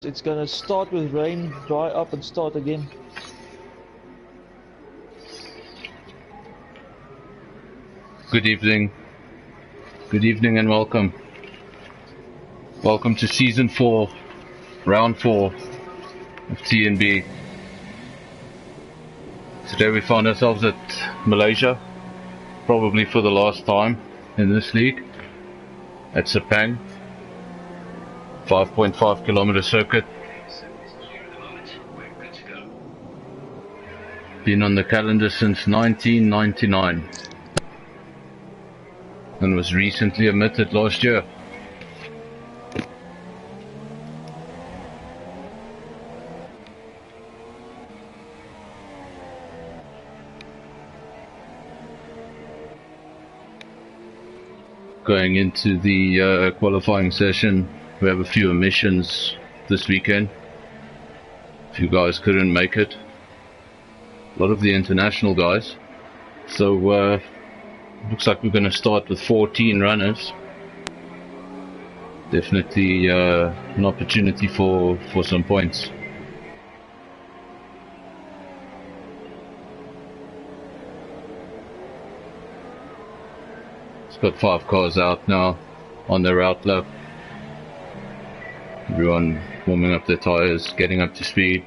It's gonna start with rain, dry up and start again. Good evening and welcome. Welcome to Season 4, Round 4 of TnB. Today we find ourselves at Malaysia, probably for the last time in this league, at Sepang, 5.5 kilometer circuit. Been on the calendar since 1999 and was recently omitted last year. Going into the qualifying session, we have a few omissions this weekend. A few guys couldn't make it. A lot of the international guys. So looks like we're going to start with 14 runners. Definitely an opportunity for some points. It's got 5 cars out now on their route lap. Everyone warming up their tires, getting up to speed.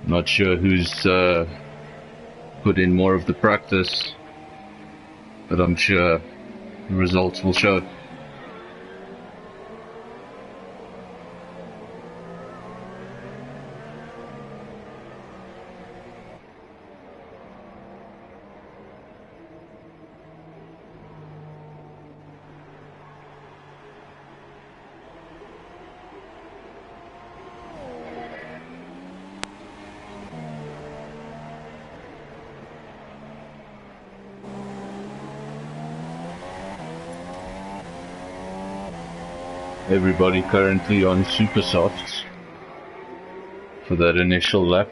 Not sure who's put in more of the practice, but I'm sure the results will show. Everybody currently on super softs for that initial lap.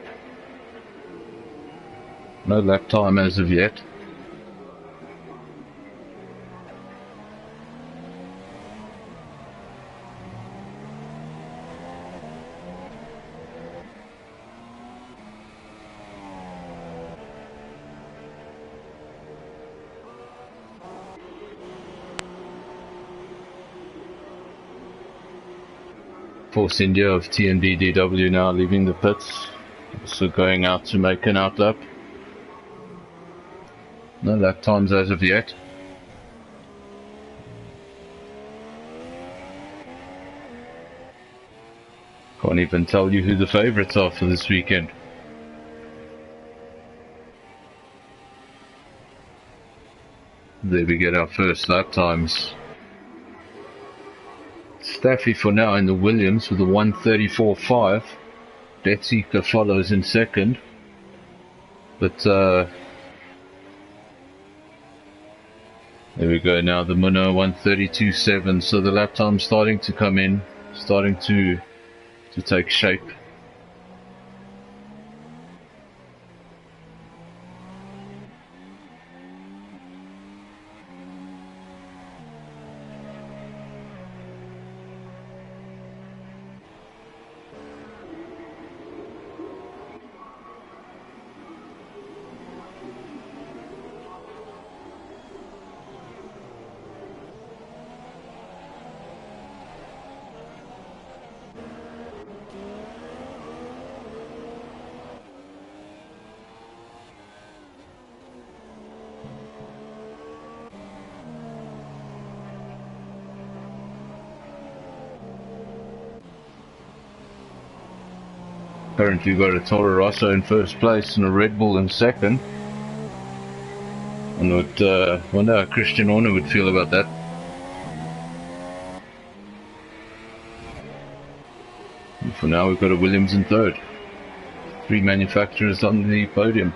No lap time as of yet. Force India of TnB DW now leaving the pits, also going out to make an out lap. No lap times as of yet. Can't even tell you who the favourites are for this weekend. There we get our first lap times. Staffy for now in the Williams with a 1:34.5. Deathseeker follows in second. But there we go now, the Muno 1:32.7. So the lap time starting to come in, starting to take shape. Currently got a Toro Rosso in first place and a Red Bull in second. And would wonder how Christian Horner would feel about that. And for now we've got a Williams in third. 3 manufacturers on the podium.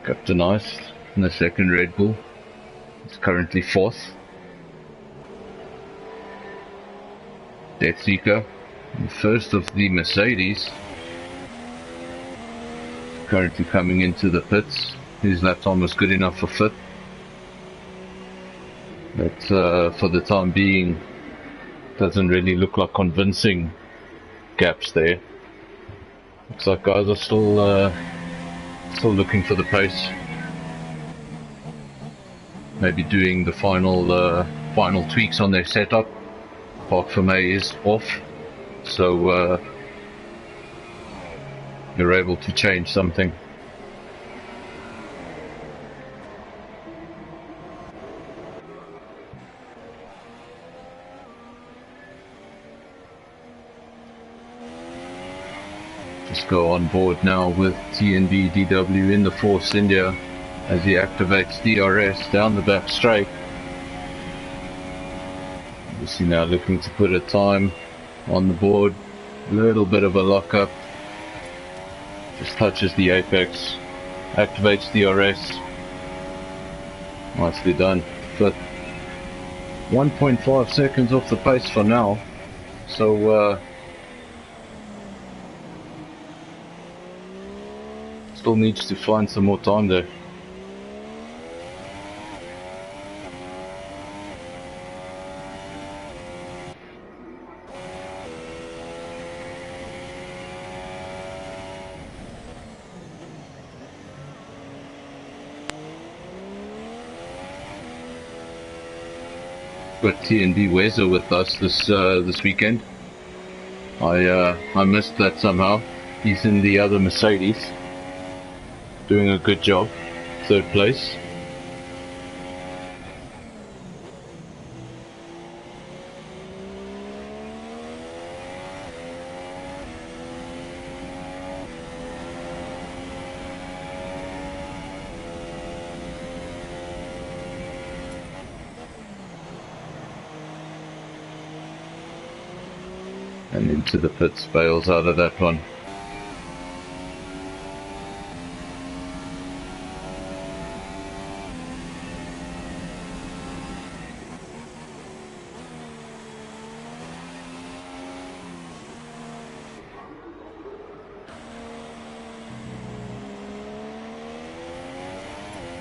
Captain Ice in the second Red Bull. It's currently fourth. Deathseeker, the first of the Mercedes, currently coming into the pits. His lap time was good enough for fifth. But for the time being, doesn't really look like convincing gaps there. Looks like guys are still looking for the pace. Maybe doing the final tweaks on their setup. Park for May is off, so you're able to change something. Just go on board now with TnB DW in the Force India as he activates DRS down the back straight. Obviously now looking to put a time on the board. A little bit of a lockup. Just touches the apex. Activates DRS. Nicely done. But 1.5 seconds off the pace for now. So still needs to find some more time there. Got TnB Weather with us this weekend. I missed that somehow. He's in the other Mercedes, doing a good job, 3rd place. And into the pits, bails out of that one.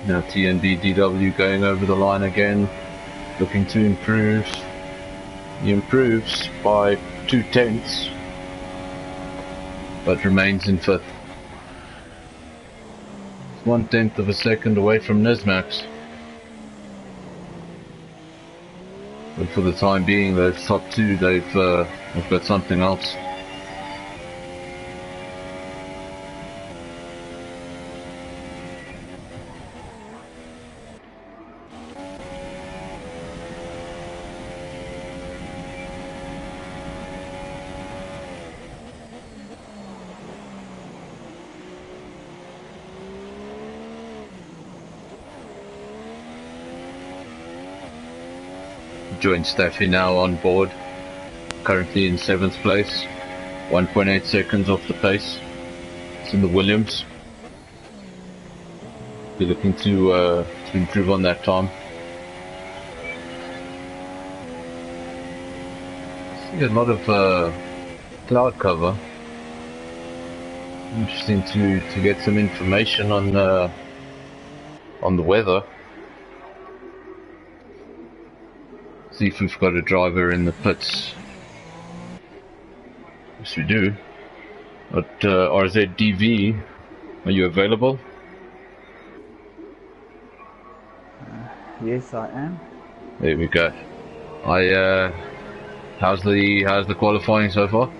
Now TnB DW going over the line again, looking to improve. He improves by 0.2, but remains in 5th. 1/10 of a second away from Nismax. But for the time being, those top two, they've got something else. Joint Staffy now on board, currently in 7th place, 1.8 seconds off the pace. It's in the Williams. Be looking to improve on that time. See a lot of cloud cover. Interesting to get some information on the weather. See if we've got a driver in the pits. Yes, we do. But RZDV, are you available? Yes, I am. There we go. How's the qualifying so far?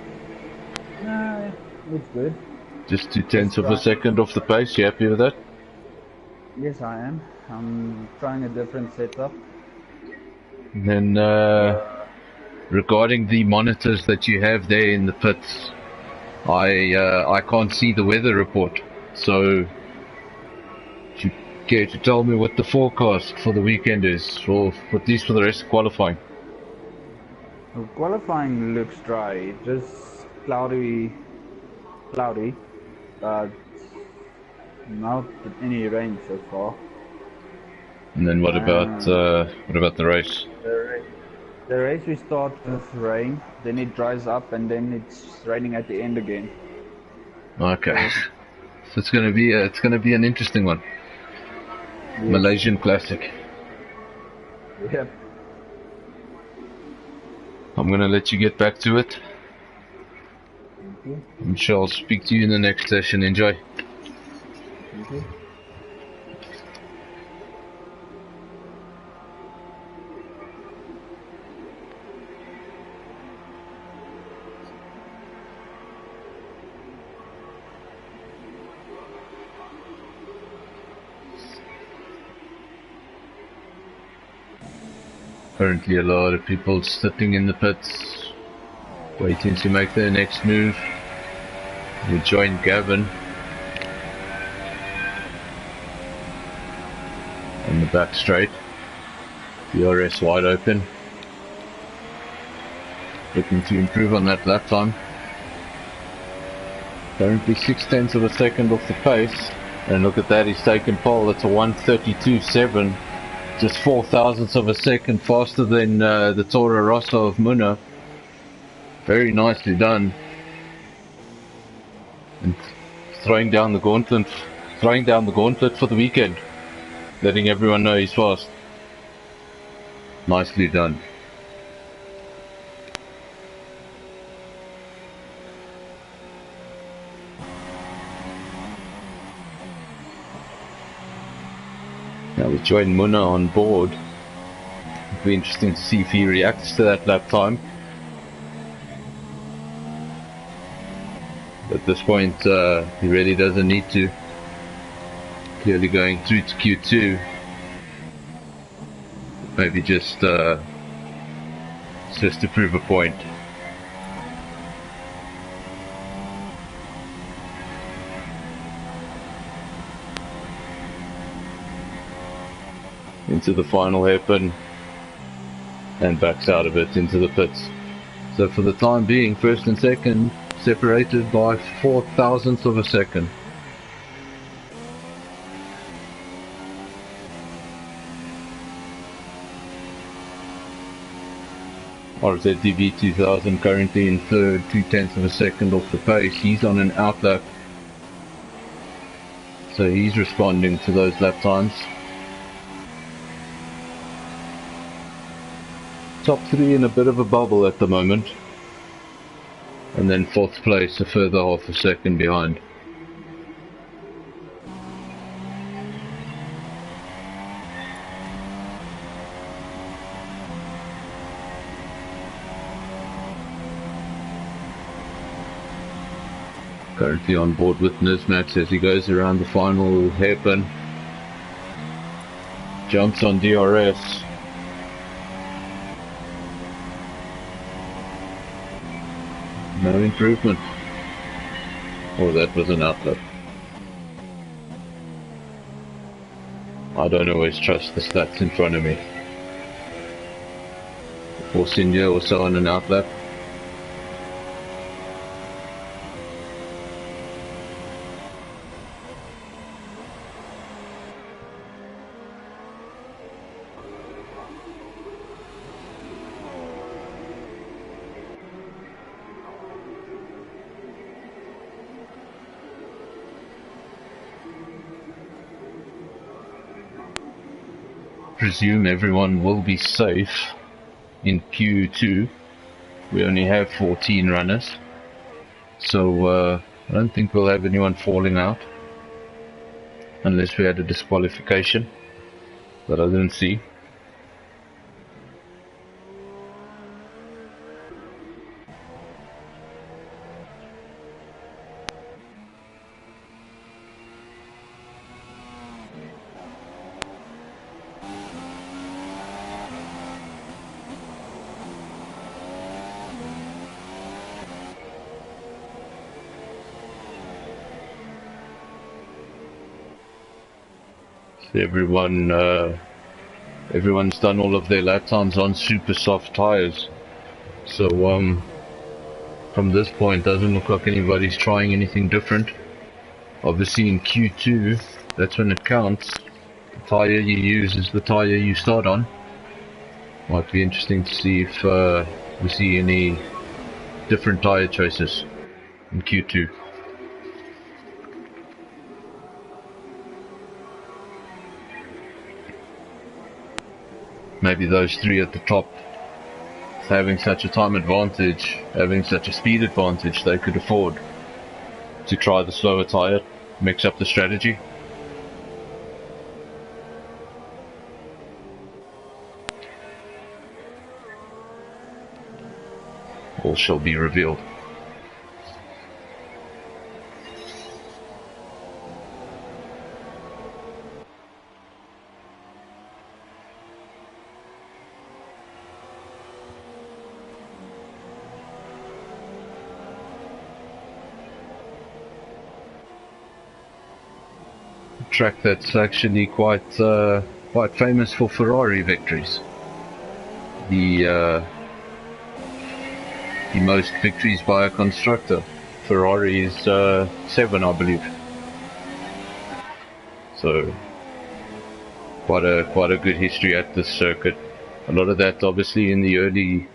It's good. Just 0.2 of a second off the pace. You happy with that? Yes, I am. I'm trying a different setup. And then regarding the monitors that you have there in the pits, I can't see the weather report. So, do you care to tell me what the forecast for the weekend is, for at least for the rest of qualifying? Well, qualifying looks dry, just cloudy, but not any rain so far. And then what about the race? The race we start with rain, then it dries up, and then it's raining at the end again. Okay, so it's gonna be an interesting one. Yes. Malaysian Classic. Yep. I'm gonna let you get back to it. Thank you. I'm sure I'll speak to you in the next session. Enjoy. Thank you. Currently a lot of people sitting in the pits, waiting to make their next move. We join Gavin on the back straight. DRS wide open. Looking to improve on that lap time. Currently 6/10 of a second off the pace. And look at that, he's taken pole. That's a 1:32.7. Just 0.004 of a second faster than the Toro Rosso of Muna. Very nicely done. And throwing down the gauntlet for the weekend. Letting everyone know he's fast. Nicely done. Now we join Muna on board. It'll be interesting to see if he reacts to that lap time. At this point, he really doesn't need to. Clearly going through to Q2. Maybe just to prove a point. Into the final hairpin and backs out of it into the pits. So for the time being, first and second separated by 0.004 of a second. RZDV 2000 currently in third, 0.2 of a second off the pace. He's on an outlap, so he's responding to those lap times. Top three in a bit of a bubble at the moment, and then fourth place a further 0.5 a second behind. Currently on board with Nizmax as he goes around the final hairpin. Jumps on DRS. No improvement. Or that was an outlet. I don't always trust the stats in front of me. Force India also on an outlap. Presume everyone will be safe in Q2. We only have 14 runners, so I don't think we'll have anyone falling out unless we had a disqualification that I didn't see. Everyone's done all of their lap times on super soft tires, so from this point doesn't look like anybody's trying anything different. Obviously in Q2, that's when it counts. The tire you use is the tire you start on. Might be interesting to see if we see any different tire choices in Q2. maybe those three at the top, having such a time advantage, having such a speed advantage, they could afford to try the slower tyre, mix up the strategy. All shall be revealed. Track that's actually quite famous for Ferrari victories. The most victories by a constructor. Ferrari is 7, I believe. So quite a good history at this circuit. A lot of that obviously in the early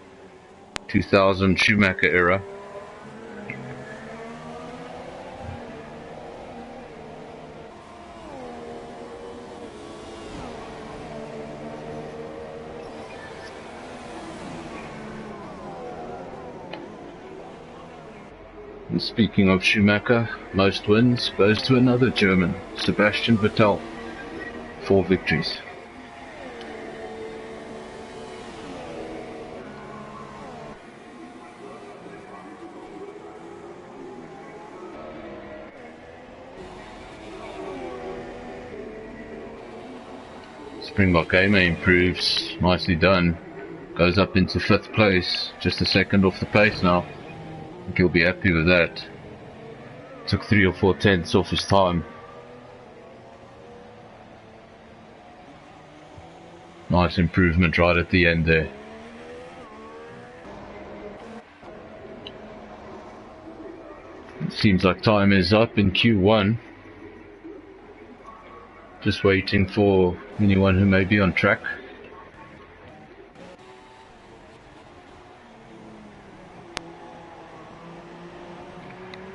2000 Schumacher era. And speaking of Schumacher, most wins goes to another German, Sebastian Vettel. 4 victories. Springbok Gamer improves, nicely done. Goes up into 5th place, just a second off the pace now. I think he'll be happy with that. Took 3 or 4 tenths off his time. Nice improvement right at the end there. It seems like time is up in Q1. Just waiting for anyone who may be on track.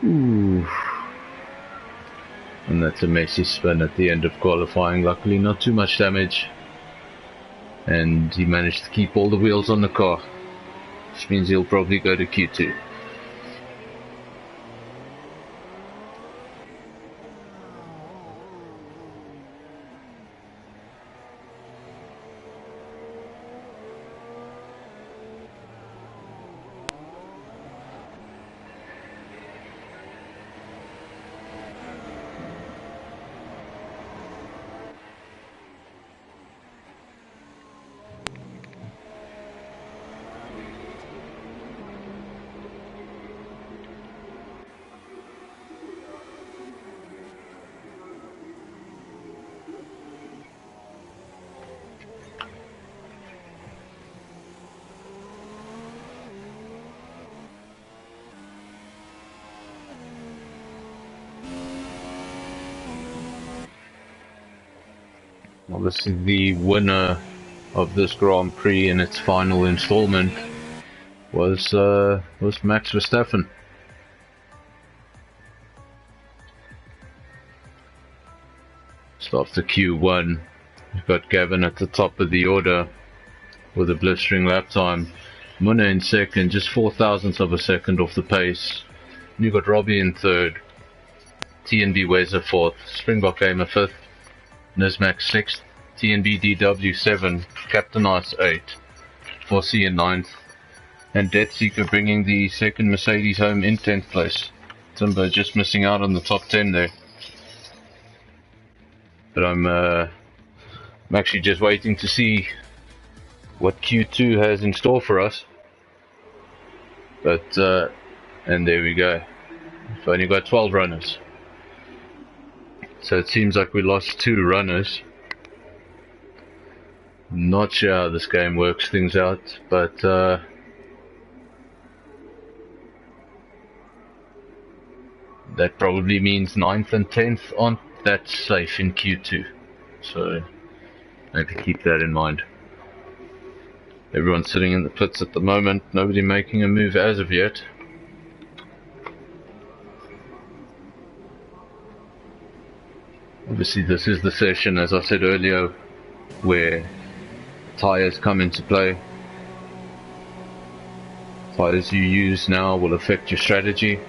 Ooh. And that's a messy spin at the end of qualifying. Luckily not too much damage. And he managed to keep all the wheels on the car. Which means he'll probably go to Q2. Obviously the winner of this Grand Prix in its final installment was Max Verstappen. So after Q1, you've got Gavin at the top of the order with a blistering lap time. Munna in second, just 0.004 of a second off the pace. And you've got Robbie in third, TnB Weather fourth, Springbok Gamer fifth, Nizmax 6th, TnB DW 7, Captain Ice 8, 4C in 9th, and Death Seeker bringing the second Mercedes home in 10th place. Timber just missing out on the top 10 there. But I'm actually just waiting to see what Q2 has in store for us. But, and there we go. We've only got 12 runners. So it seems like we lost 2 runners. Not sure how this game works things out, but that probably means 9th and 10th aren't that safe in Q2. So I have to keep that in mind. Everyone's sitting in the pits at the moment, nobody making a move as of yet. Obviously this is the session, as I said earlier, where Tyres come into play. Tyres you use now will affect your strategy.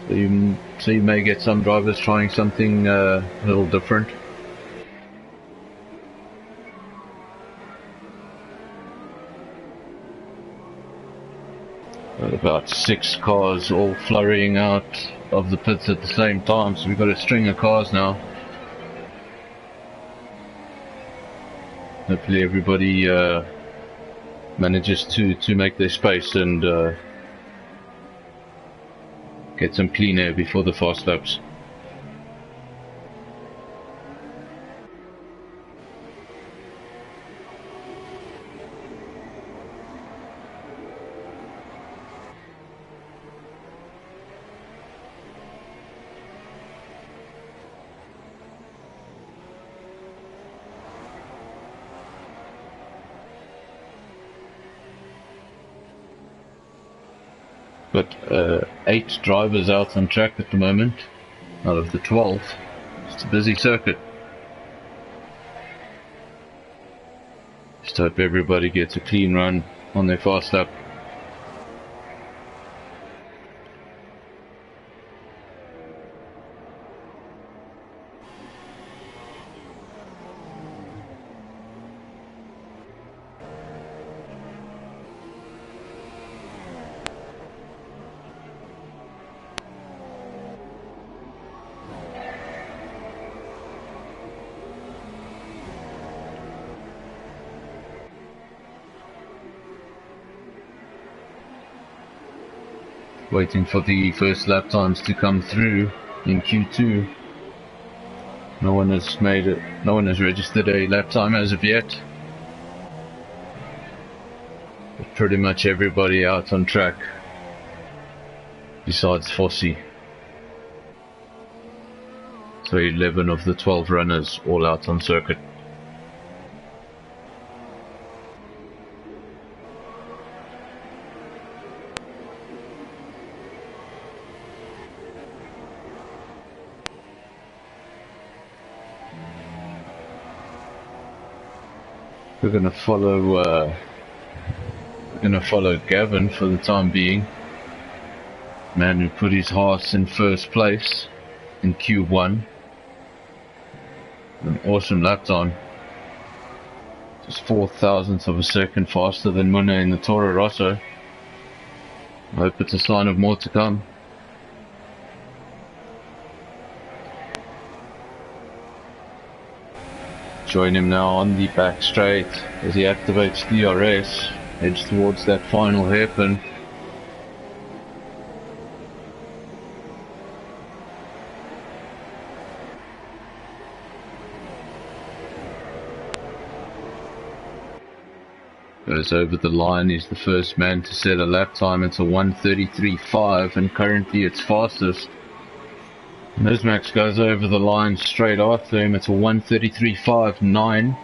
So you may get some drivers trying something a little different. Got about 6 cars all flurrying out of the pits at the same time, so we've got a string of cars now. Hopefully everybody manages to make their space and get some clean air before the fast laps. Got 8 drivers out on track at the moment, out of the 12. It's a busy circuit. Just hope everybody gets a clean run on their fast lap. Waiting for the first lap times to come through in Q2. No one has made it. No one has registered a lap time as of yet. But pretty much everybody out on track, besides Fossey. So 11 of the 12 runners all out on circuit. We're gonna follow Gavin for the time being. Man who put his horse in first place in Q1. An awesome lap time. Just 0.004 of a second faster than Muna in the Toro Rosso. I hope it's a sign of more to come. Join him now on the back straight as he activates DRS, heads towards that final hairpin. Goes over the line, he's the first man to set a lap time. It's a 1:33.5 and currently it's fastest. Nismax goes over the line straight after him. It's a 1:33.59.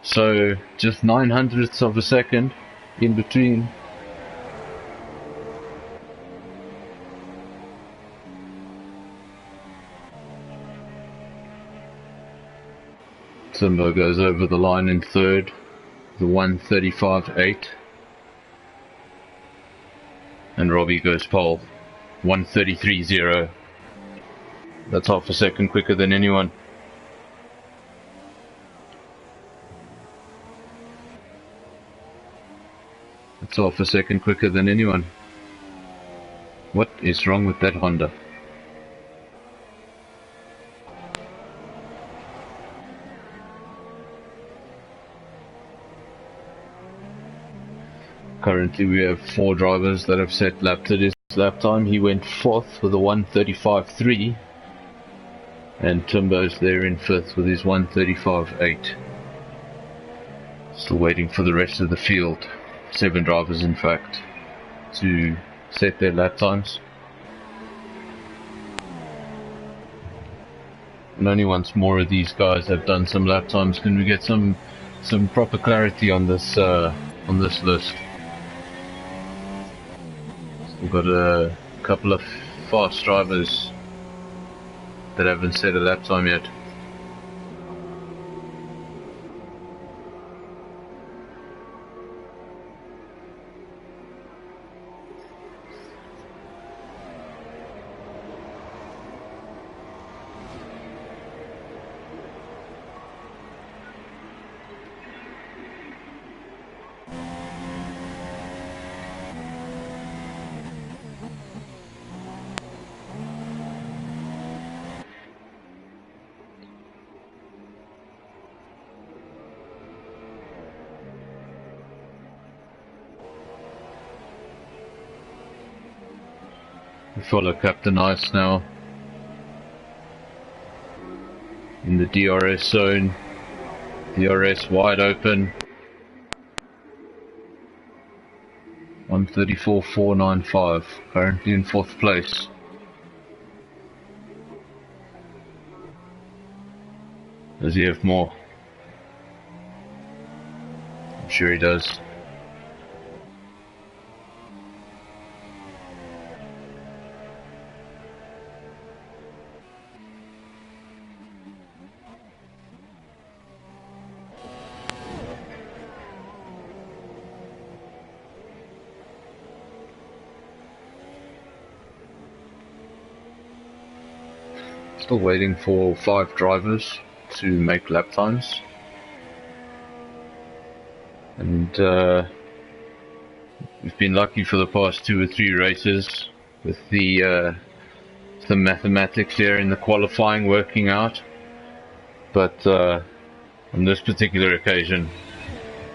So just 0.09 of a second in between. Simbo goes over the line in third, the 1:35.8. And Robbie goes pole, 1:33.0. That's half a second quicker than anyone. That's half a second quicker than anyone. What is wrong with that Honda? Currently we have 4 drivers that have set lap to this lap time. He went 4th with a 1:35.3. And Timbo's there in 5th with his 1:35.8. Still waiting for the rest of the field, 7 drivers in fact, to set their lap times. And only once more of these guys have done some lap times can we get some proper clarity on this list. We've got a couple of fast drivers that haven't set a lap time yet. We follow Captain Ice now in the DRS zone. DRS wide open. 134.495, currently in 4th place. Does he have more? I'm sure he does. Still waiting for 5 drivers to make lap times, and we've been lucky for the past 2 or 3 races with the mathematics here in the qualifying working out, but on this particular occasion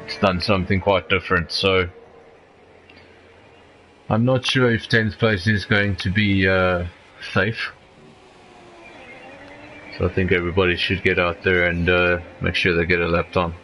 it's done something quite different, so I'm not sure if 10th place is going to be safe. So I think everybody should get out there and make sure they get a lap time.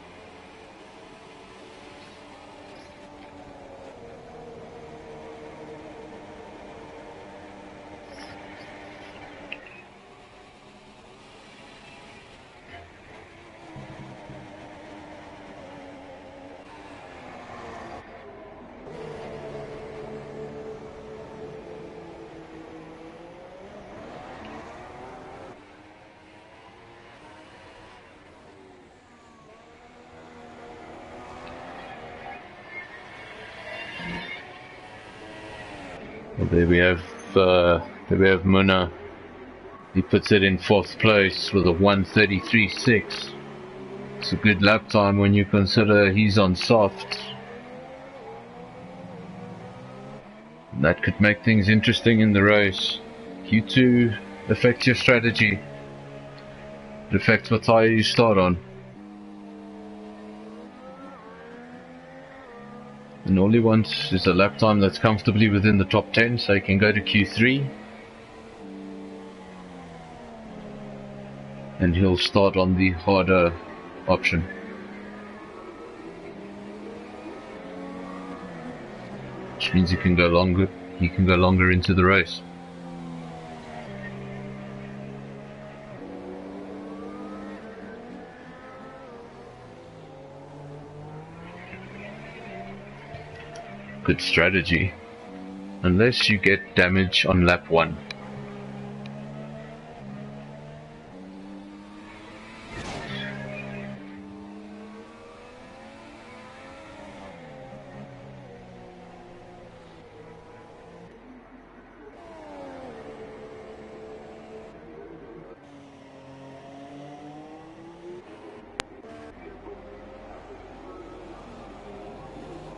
Well, there we have Muna. He puts it in 4th place with a 1:33.6. It's a good lap time when you consider he's on soft. That could make things interesting in the race. Q2 affects your strategy. It affects what tyre you start on. And all he wants is a lap time that's comfortably within the top 10, so he can go to Q3. And he'll start on the harder option. Which means he can go longer into the race. Good strategy, unless you get damage on lap 1.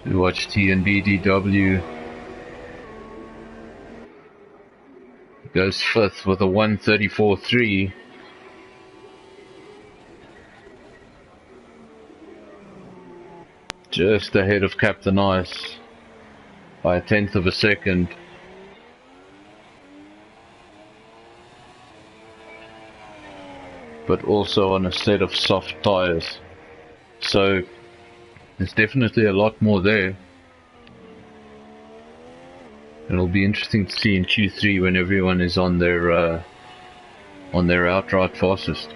We watch TnB DW. Goes 5th with a 1:34.3. Just ahead of Captain Ice by 1/10 of a second. But also on a set of soft tyres. So there's definitely a lot more there. It'll be interesting to see in Q3 when everyone is on their outright fastest.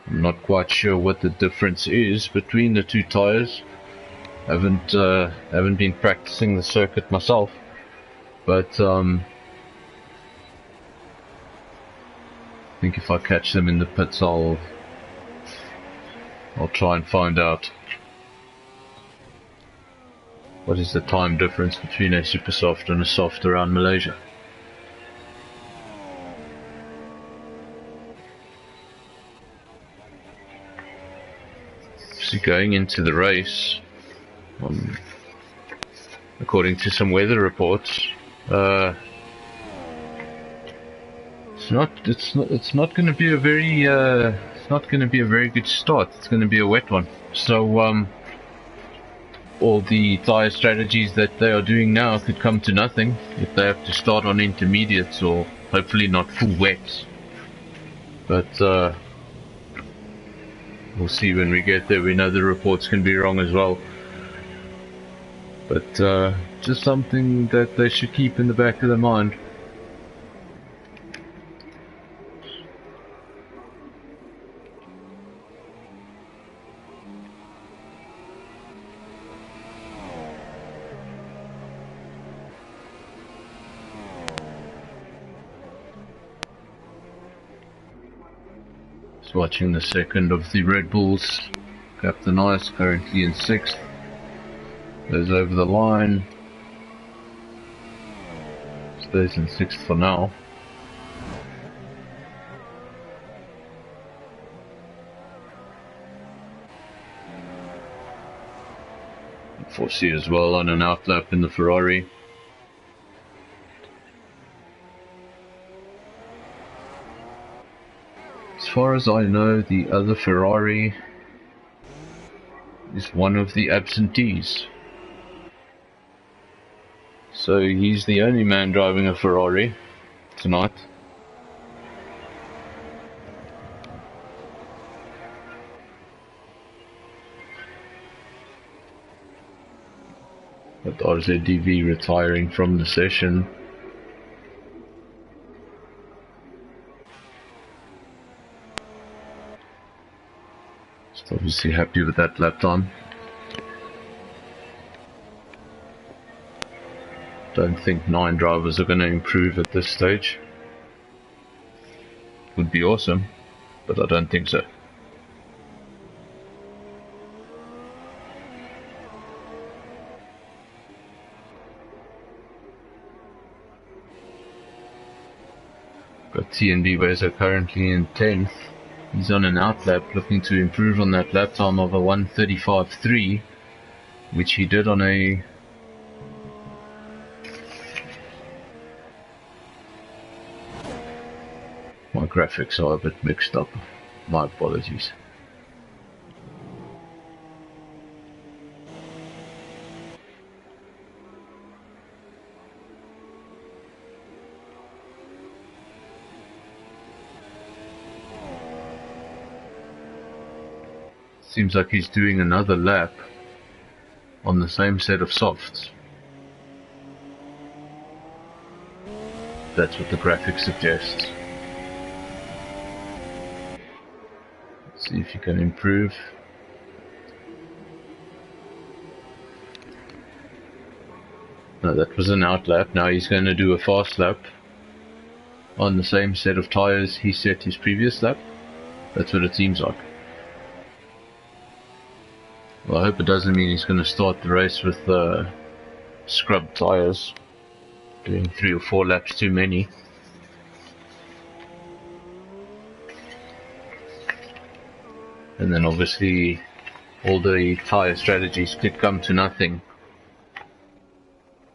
I'm not quite sure what the difference is between the 2 tyres. Haven't been practicing the circuit myself, but I think if I catch them in the pits, I'll try and find out what is the time difference between a super soft and a soft around Malaysia. So going into the race, according to some weather reports, it's not going to be a very good start. It's going to be a wet one. So all the tyre strategies that they are doing now could come to nothing if they have to start on intermediates or hopefully not full wets. But we'll see when we get there. We know the reports can be wrong as well. But just something that they should keep in the back of their mind. Just watching the second of the Red Bulls. Captain Ice currently in 6th. Goes over the line. Stays in 6th for now. Foresee as well on an outlap in the Ferrari. As far as I know, the other Ferrari is one of the absentees. So he's the only man driving a Ferrari tonight. But RZDV retiring from the session. Just obviously happy with that lap time. Don't think 9 drivers are going to improve at this stage. Would be awesome, but I don't think so. Got TnB S4 currently in 10th. He's on an outlap looking to improve on that lap time of a 1:35.3, which he did on a my graphics are a bit mixed up. My apologies. Seems like he's doing another lap on the same set of softs. That's what the graphic suggests. Let's see if he can improve. No, that was an out lap. Now he's going to do a fast lap on the same set of tires he set his previous lap. That's what it seems like. Well, I hope it doesn't mean he's going to start the race with scrubbed tires, doing 3 or 4 laps too many. And then obviously all the tire strategies could come to nothing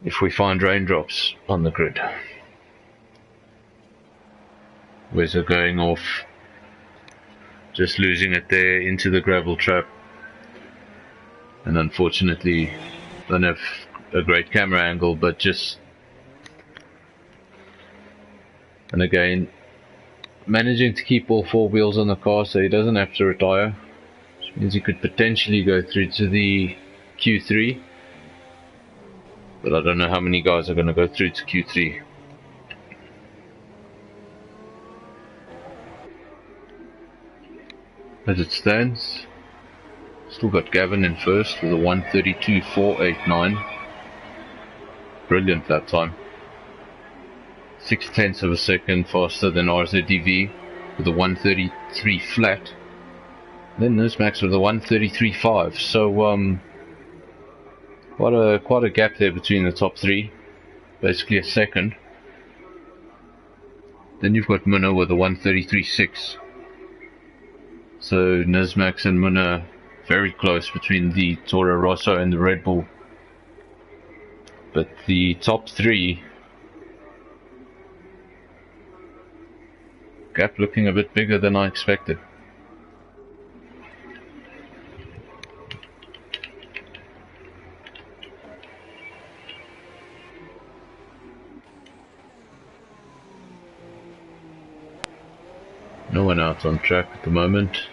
if we find raindrops on the grid. Weather going off, just losing it there into the gravel trap. And unfortunately, don't have a great camera angle, but just, and again, managing to keep all 4 wheels on the car so he doesn't have to retire, which means he could potentially go through to the Q3, but I don't know how many guys are going to go through to Q3. As it stands, still got Gavin in first with a 1:32.489. Brilliant lap time. 0.6 of a second faster than RZDV with a 1:33 flat. Then Nizmax with a 1:33.5. So quite a gap there between the top 3. Basically a second. Then you've got Munna with a 1:33.6. So Nizmax and Munna very close between the Toro Rosso and the Red Bull. But the top 3, gap looking a bit bigger than I expected. out on track at the moment.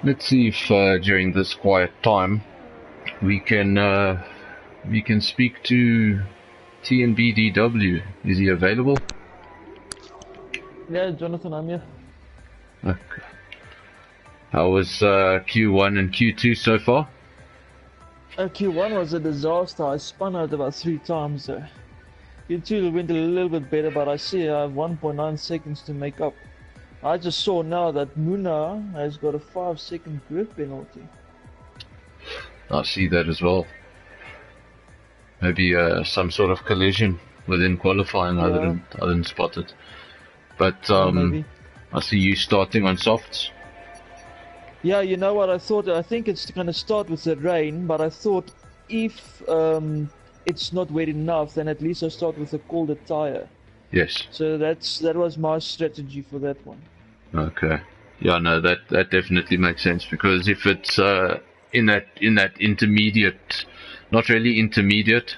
Let's see if during this quiet time we can speak to TnB. Is he available? Yeah, Jonathan, I'm here. Okay. How was Q1 and Q2 so far? Q1 was a disaster. I spun out about 3 times. Q2 went a little bit better, but I see I have 1.9 seconds to make up. I just saw now that Muna has got a 5-second grid penalty. I see that as well. Maybe some sort of collision within qualifying. Yeah. I didn't spot it. But Maybe. I see you starting on softs. Yeah, you know what I thought? I think it's going to start with the rain, but I thought if it's not wet enough, then at least I start with a colder tire. Yes. So that was my strategy for that one. Okay. Yeah, no, that definitely makes sense, because if it's in that intermediate, not really intermediate,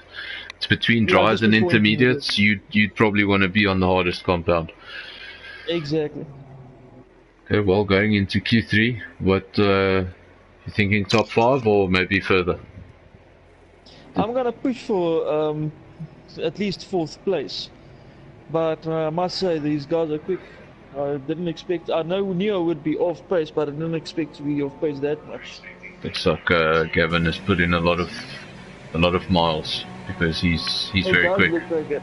it's between dries and intermediates, you'd probably want to be on the hardest compound. Exactly. Okay, well, going into Q3, what you thinking, top 5 or maybe further? I'm gonna push for at least 4th place, but I must say these guys are quick. I didn't expect. I knew I would be off pace, but I didn't expect to be off pace that much. Looks like Gavin has put in a lot of miles, because he's very quick. Look like it.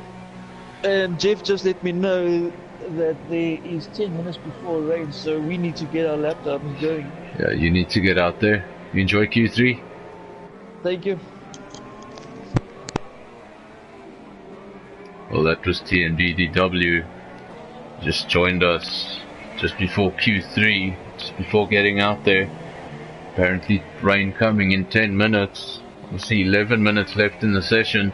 And Jeff just let me know that there is 10 minutes before rain, so we need to get our laptops going. Yeah, you need to get out there. You enjoy Q3? Thank you. Well, that was TnB. Just joined us just before Q3, just before getting out there. Apparently rain coming in 10 minutes. We see 11 minutes left in the session.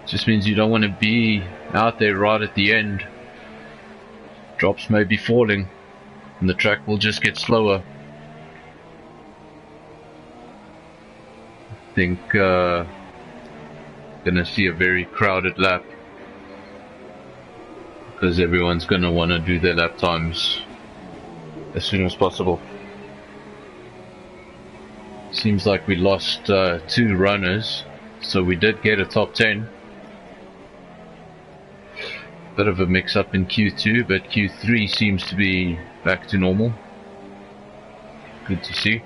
Just means you don't want to be out there right at the end. Drops may be falling and the track will just get slower. I think gonna see a very crowded lap, because everyone's gonna want to do their lap times as soon as possible. Seems like we lost 2 runners, so we did get a top 10. Bit of a mix-up in Q2, but Q3 seems to be back to normal. Good to see.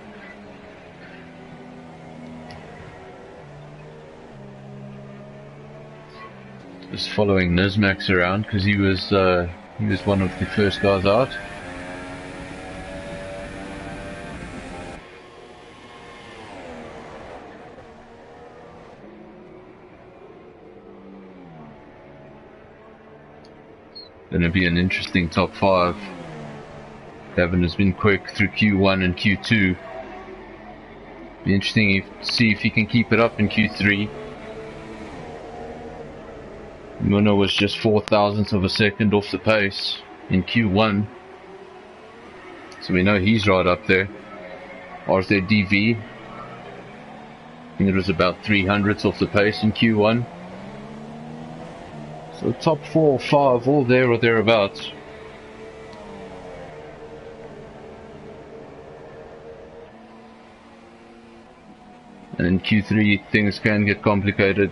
Just following Nizmax around, because he was one of the first guys out. Gonna be an interesting top 5. Gavin has been quick through Q1 and Q2. Be interesting to see if he can keep it up in Q3. Muno was just 0.04 of a second off the pace in Q1, so we know he's right up there. RZDV, I think it was about 0.03 off the pace in Q1. So top 4 or 5, all there or thereabouts. And in Q3 things can get complicated.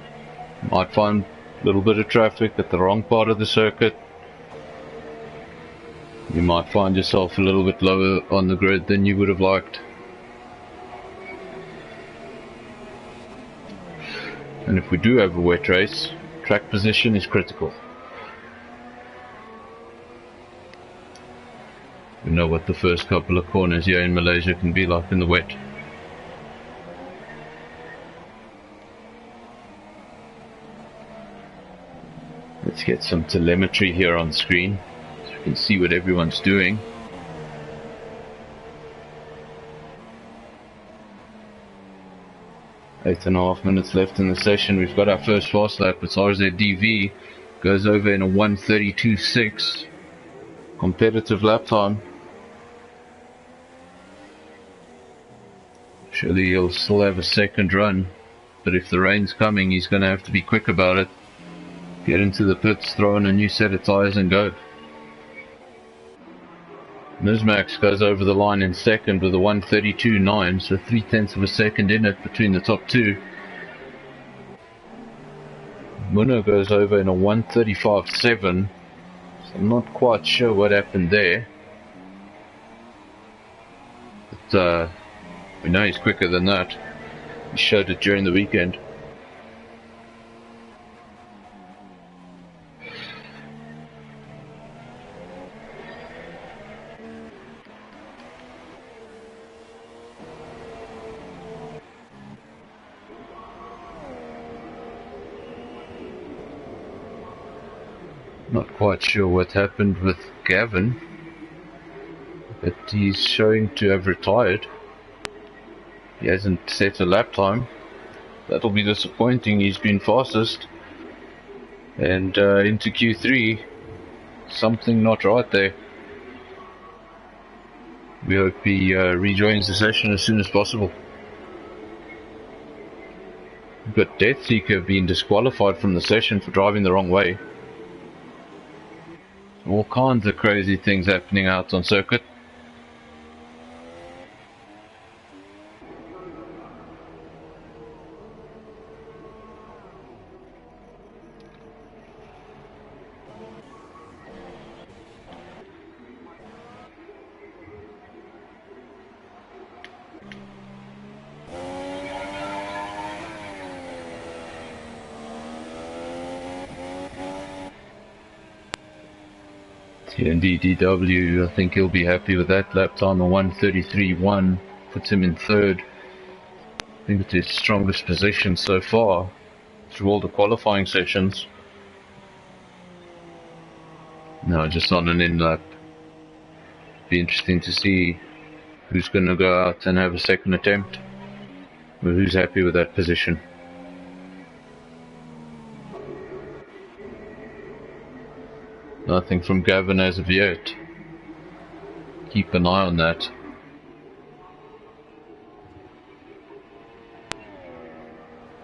Might find a little bit of traffic at the wrong part of the circuit. You might find yourself a little bit lower on the grid than you would have liked. And if we do have a wet race, track position is critical. We know what the first couple of corners here in Malaysia can be like in the wet. Let's get some telemetry here on screen so we can see what everyone's doing. Eight and a half minutes left in the session. We've got our first fast lap. It's RZDV Goes over in a 1:32.6. Competitive lap time. Surely he'll still have a second run, but if the rain's coming, he's going to have to be quick about it. Get into the pits, throw in a new set of tyres and go. Nizmax goes over the line in second with a 1:32.9, so 0.3 of a second in it between the top two. Muno goes over in a 1:35.7, so I'm not quite sure what happened there. But we know he's quicker than that. He showed it during the weekend. Not quite sure what happened with Gavin, but he's showing to have retired. He hasn't set a lap time. That'll be disappointing. He's been fastest. And into Q3, something not right there. We hope he rejoins the session as soon as possible. We've got Death Seeker being disqualified from the session for driving the wrong way. All kinds of crazy things happening out on circuit. TnB DW, I think he'll be happy with that lap time of 1:33.1, puts him in third. I think it's his strongest position so far through all the qualifying sessions. No, just on an in lap. Be interesting to see who's going to go out and have a second attempt, or who's happy with that position. Nothing from Gavin as of yet. Keep an eye on that.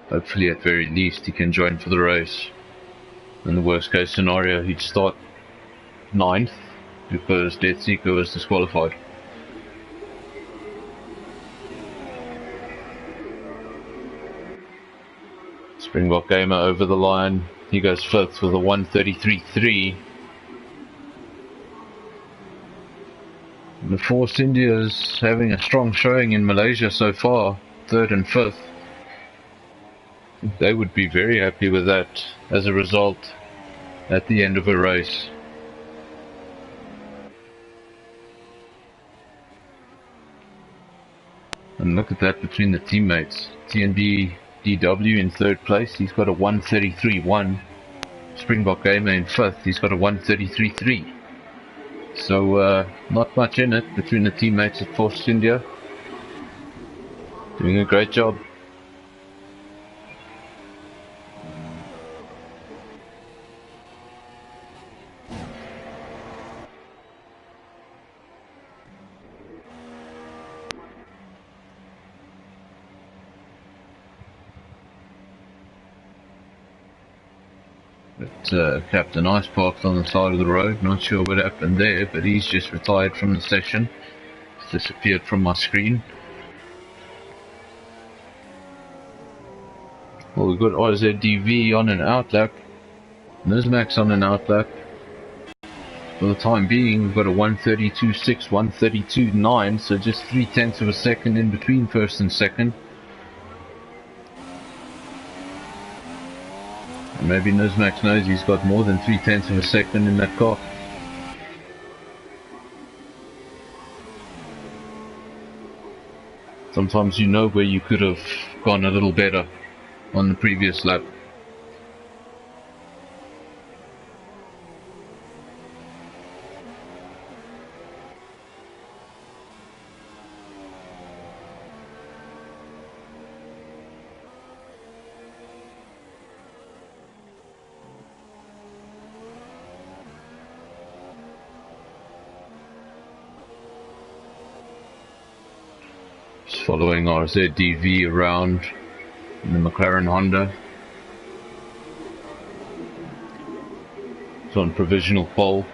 Hopefully at very least he can join for the race. In the worst case scenario he'd start 9th because Death Seeker was disqualified. Springbok Gamer over the line. He goes 5th with a 1:33.3. The Force India's having a strong showing in Malaysia so far, 3rd and 5th. I think they would be very happy with that as a result at the end of a race. And look at that between the teammates. TnB DW in 3rd place, he's got a 1:33.1. Springbok Gamer in 5th, he's got a 1:33.3. So not much in it between the teammates at Force India. Doing a great job. But Captain Ice parked on the side of the road, not sure what happened there, but he's just retired from the session. It's disappeared from my screen. Well, we've got RZDV on an outlap, Nizmax on an outlap. For the time being, we've got a 1:32.6, 1:32.9, so just 0.3 of a second in between first and second. And maybe Nizmax knows he's got more than 0.3 of a second in that car. Sometimes you know where you could have gone a little better on the previous lap. following RZDV around in the McLaren Honda. It's on provisional pole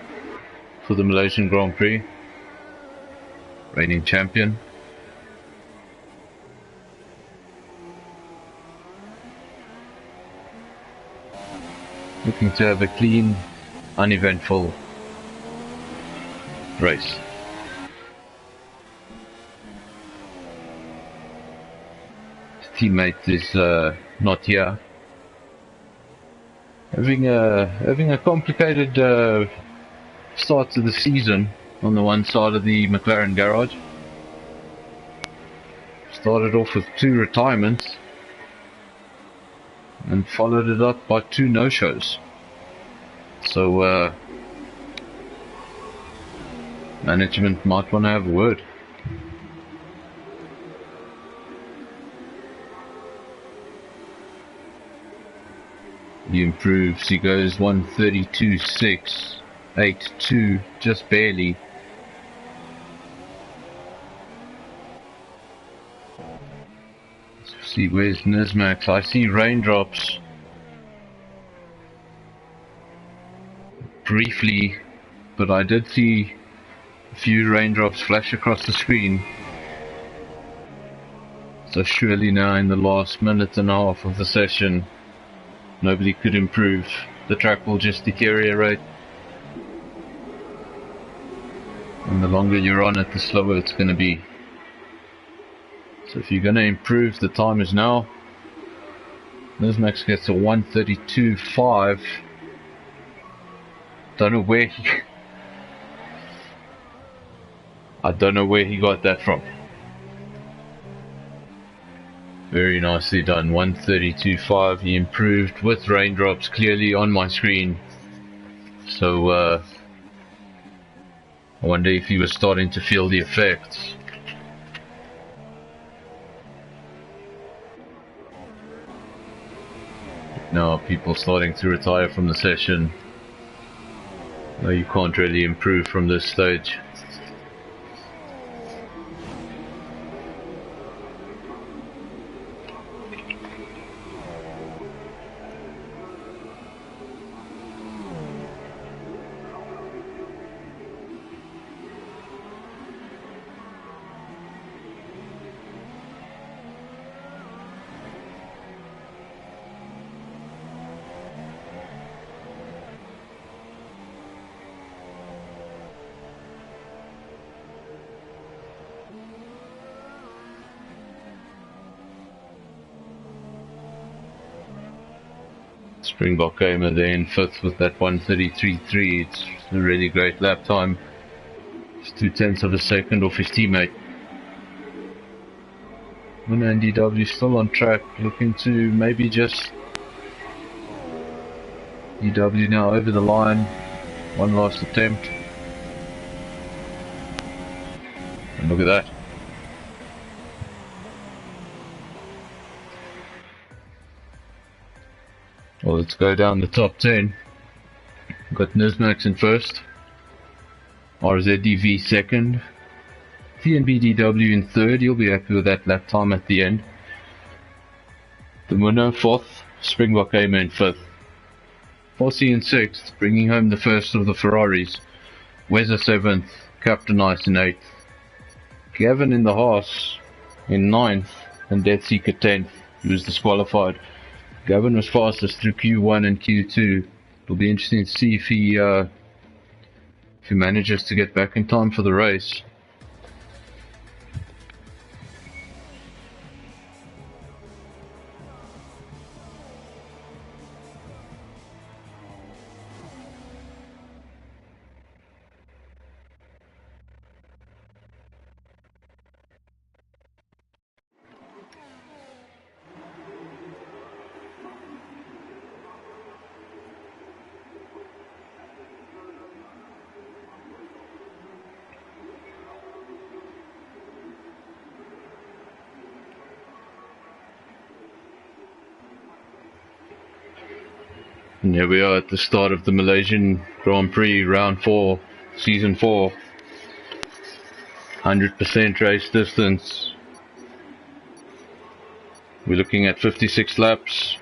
for the Malaysian Grand Prix. Reigning champion. Looking to have a clean, uneventful race. His teammate is not here. Having a complicated start to the season on the one side of the McLaren garage. Started off with 2 retirements and followed it up by 2 no-shows. So management might want to have a word. He improves, he goes 132.682, just barely. Let's see, where's Nismax? I see raindrops. Briefly, but I did see a few raindrops flash across the screen. So surely now in the last minute and a half of the session, nobody could improve. The track will just deteriorate. And the longer you're on it, the slower it's going to be. So if you're going to improve, the time is now. Nismax gets a 132.5. Don't know where he... I don't know where he got that from. Very nicely done. 132.5. He improved with raindrops clearly on my screen. So I wonder if he was starting to feel the effects. Now people starting to retire from the session. No, you can't really improve from this stage. Springbok Gamer there in 5th with that 133.3. It's a really great lap time. It's 0.2 of a second off his teammate. And DW still on track, looking to maybe just DW now over the line. One last attempt. And look at that. Well, let's go down the top 10. Got Nismax in 1st, RZDV 2nd, TnB DW in 3rd. You'll be happy with that lap time at the end. The winner 4th, Springbok Gamer in 5th. Fossey in 6th, bringing home the first of the Ferraris. Weza 7th, Captain Ice in 8th. Gavin in the Haas in 9th, and Deathseeker 10th, who was disqualified. Gavin was fastest through Q1 and Q2. It'll be interesting to see if he manages to get back in time for the race. And here we are at the start of the Malaysian Grand Prix, round 4, season 4. 100% race distance. We're looking at 56 laps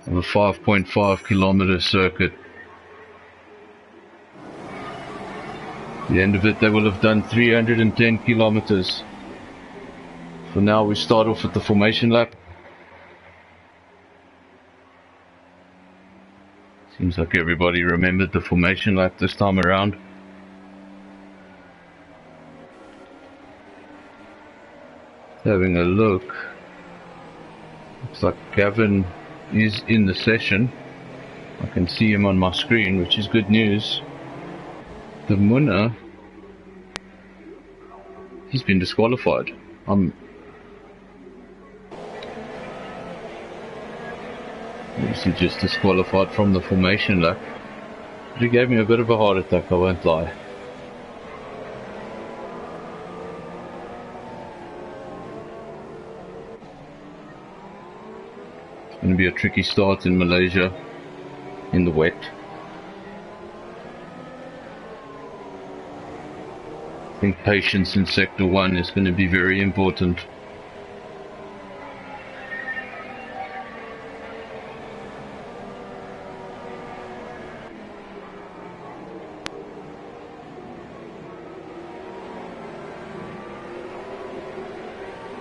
of a 5.5 kilometer circuit. At the end of it, they will have done 310 kilometers. For now, we start off with the formation lap. Seems like everybody remembered the formation lap this time around. Having a look. Looks like Gavin is in the session. I can see him on my screen, which is good news. The Munna, he's been disqualified. Obviously just disqualified from the formation lap. But he gave me a bit of a heart attack, I won't lie. It's going to be a tricky start in Malaysia, in the wet. I think patience in Sector 1 is going to be very important.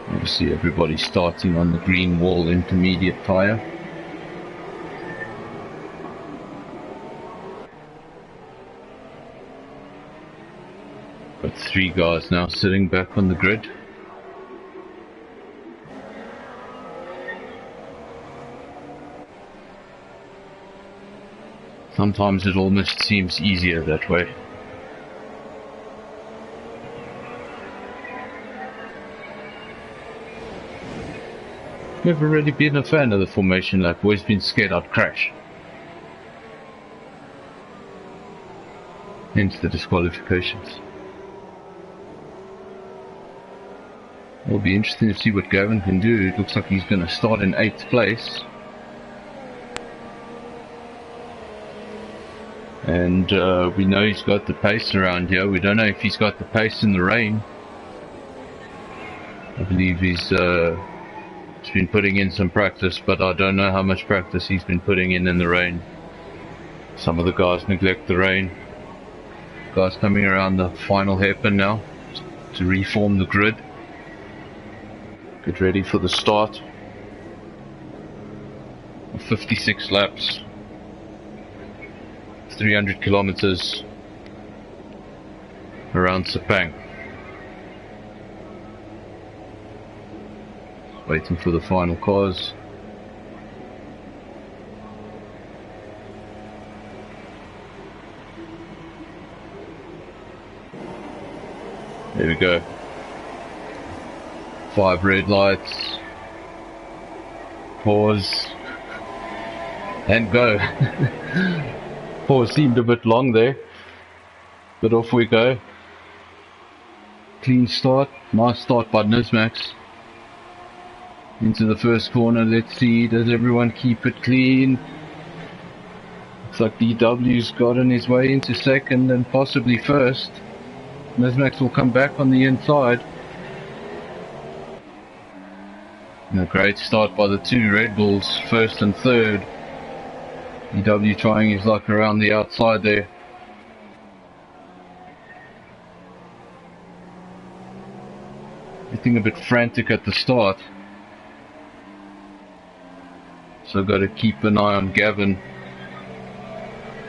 Obviously everybody starting on the green wall intermediate tyre. Got 3 guys now sitting back on the grid. Sometimes it almost seems easier that way. Never really been a fan of the formation lap, always been scared I'd crash. Hence the disqualifications. It'll be interesting to see what Gavin can do. It looks like he's going to start in 8th place. And we know he's got the pace around here. We don't know if he's got the pace in the rain. I believe he's been putting in some practice, but I don't know how much practice he's been putting in the rain. Some of the guys neglect the rain. Guys coming around the final hairpin now to reform the grid. Get ready for the start of 56 laps, 300 kilometers around Sepang. Waiting for the final cars. There we go. 5 red lights. Pause. And go. Pause seemed a bit long there. But off we go. Clean start. Nice start by Nismax. Into the first corner. Let's see. Does everyone keep it clean? Looks like DW's gotten his way into second and possibly first. Nismax will come back on the inside. And a great start by the 2 Red Bulls, first and third. DW trying his luck around the outside there. Getting a bit frantic at the start. So got to keep an eye on Gavin.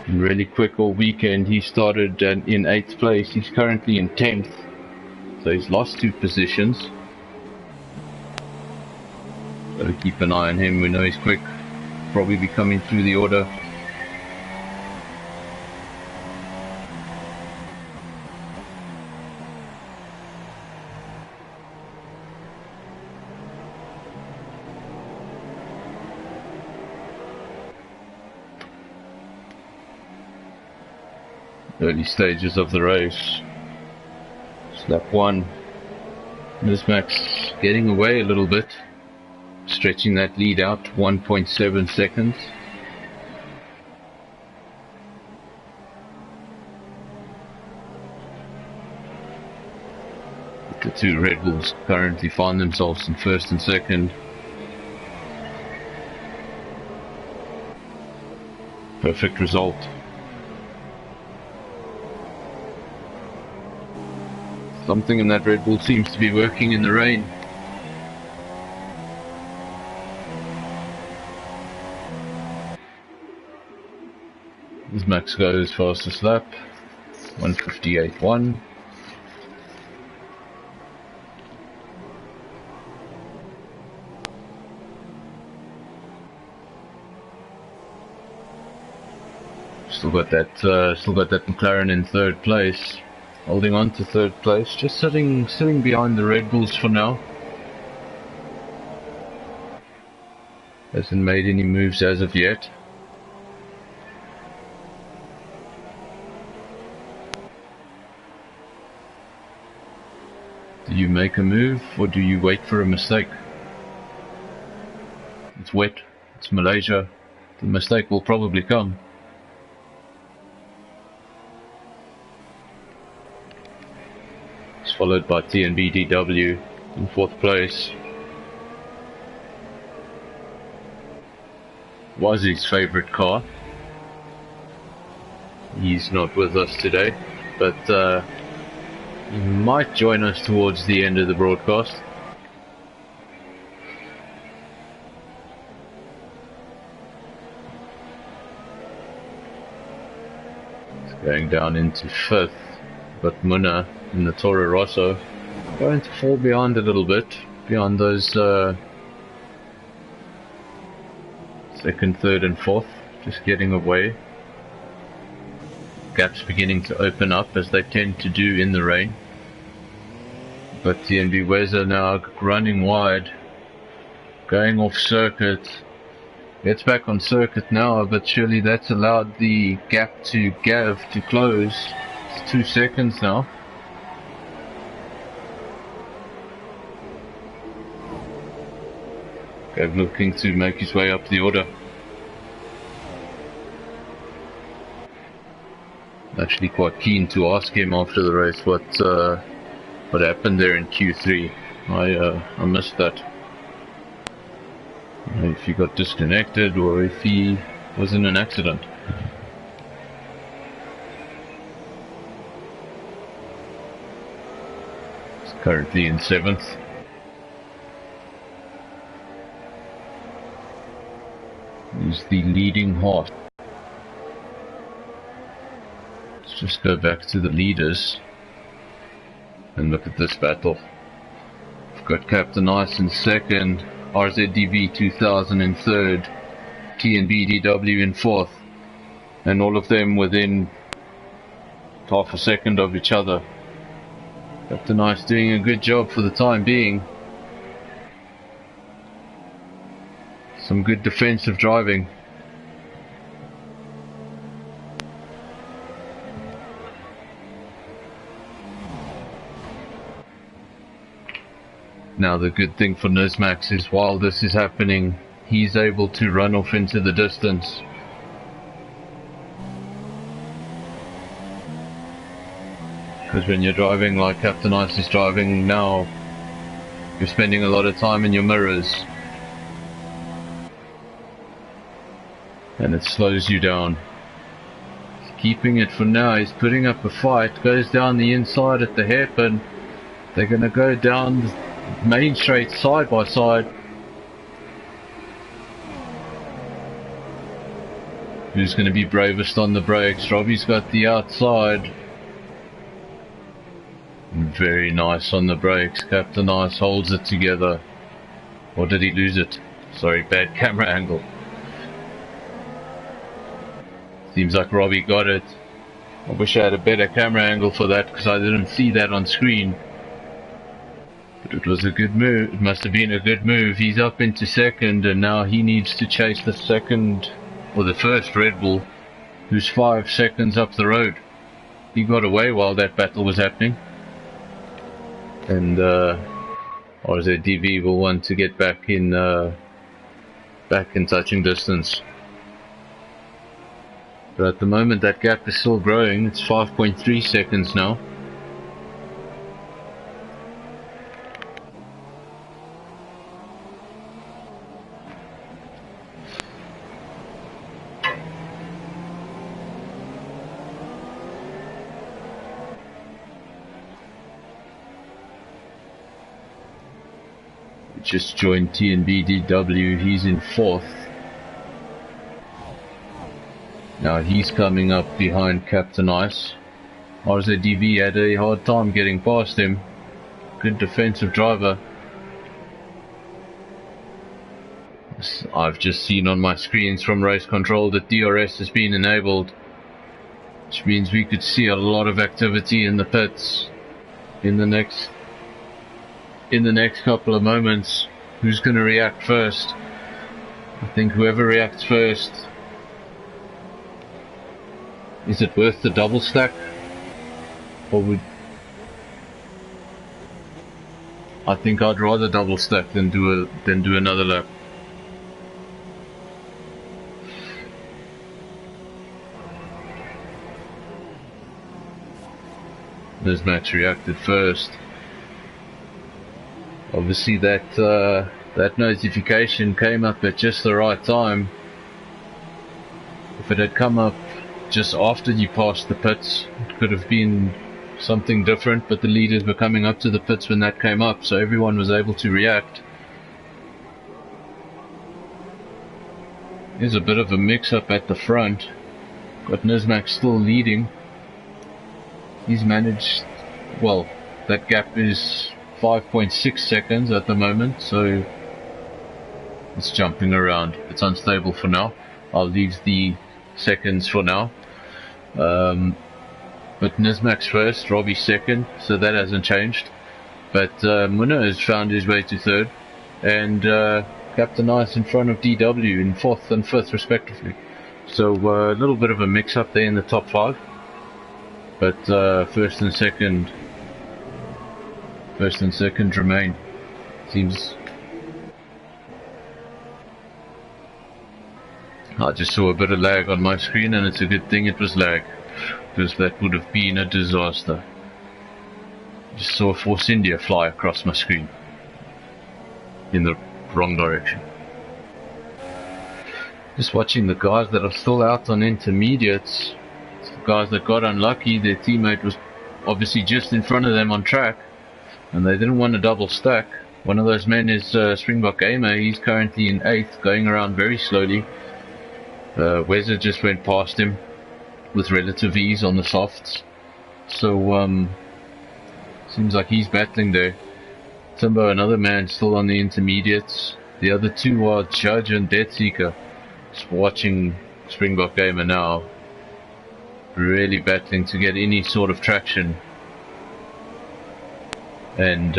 And really quick all weekend. He started in 8th place. He's currently in 10th. So he's lost 2 positions. Got to keep an eye on him. We know he's quick. Probably be coming through the order. Early stages of the race. It's lap 1. Nismax getting away a little bit. Stretching that lead out 1.7 seconds. The two Red Bulls currently find themselves in first and second. Perfect result. Something in that Red Bull seems to be working in the rain. As Max goes fastest lap, 1:58.1. Still got that McLaren in third place, holding on to third place, just sitting behind the Red Bulls for now. Hasn't made any moves as of yet. Do you make a move or do you wait for a mistake? It's wet, it's Malaysia, the mistake will probably come. It's followed by TnB in fourth place. Was his favourite car. He's not with us today, but he might join us towards the end of the broadcast. It's going down into fifth, but Munna in the Toro Rosso going to fall behind a little bit, behind those second, third and fourth, just getting away. Gaps beginning to open up as they tend to do in the rain. But TnB Weather now running wide, going off circuit. Gets back on circuit now, but surely that's allowed the gap to Gav to close. It's 2 seconds now. Gav looking to make his way up the order. Actually quite keen to ask him after the race what happened there in Q3. I missed that. If he got disconnected or if he was in an accident. He's currently in 7th. He's the leading horse. Let's just go back to the leaders and look at this battle. We've got Captain Ice in second, RZDV 2000 in third, TnB DW in fourth, and all of them within half a second of each other. Captain Ice doing a good job for the time being. Some good defensive driving. Now the good thing for Nizmax is while this is happening, he's able to run off into the distance. Because when you're driving like Captain Ice is driving now, you're spending a lot of time in your mirrors. And it slows you down. He's keeping it for now, he's putting up a fight, goes down the inside at the hairpin. They're going to go down the main straight side by side. Who's going to be bravest on the brakes? Robbie's got the outside. Very nice on the brakes. Captain Ice holds it together. Or did he lose it? Sorry, bad camera angle. Seems like Robbie got it. I wish I had a better camera angle for that because I didn't see that on screen. But it was a good move. It must have been a good move. He's up into second and now he needs to chase the second or the first Red Bull who's 5 seconds up the road. He got away while that battle was happening. And RZDV will want to get back in touching distance. But at the moment that gap is still growing. It's 5.3 seconds now. just joined TnB DW. He's in 4th. Now he's coming up behind Captain Ice. RZDV had a hard time getting past him. Good defensive driver. I've just seen on my screens from race control that DRS has been enabled, which means we could see a lot of activity in the pits in the next couple of moments. Who's going to react first? I think whoever reacts first. Is it worth the double stack? Or would I think I'd rather double stack than do another lap. As Max reacted first. Obviously that notification came up at just the right time. If it had come up just after you passed the pits, it could have been something different, but the leaders were coming up to the pits when that came up, so everyone was able to react. There's a bit of a mix-up at the front. Got Nismac still leading. He's managed, well, that gap is 5.6 seconds at the moment, so it's jumping around. It's unstable for now. I'll leave the seconds for now. But Nismac's first, Robbie second, so that hasn't changed. But Munna has found his way to 3rd, and Captain Ice in front of DW in 4th and 5th respectively. So a little bit of a mix-up there in the top 5. But first and second remain. Seems. I just saw a bit of lag on my screen, and it's a good thing it was lag, because that would have been a disaster. Just saw Force India fly across my screen in the wrong direction. Just watching the guys that are still out on intermediates. The guys that got unlucky, their teammate was obviously just in front of them on track, and they didn't want a double stack. One of those men is Springbok Gamer. He's currently in 8th, going around very slowly. Wezza just went past him with relative ease on the softs, so seems like he's battling there. Timbo, another man, still on the intermediates. The other two are Judge and Deathseeker. Just watching Springbok Gamer now, really battling to get any sort of traction. And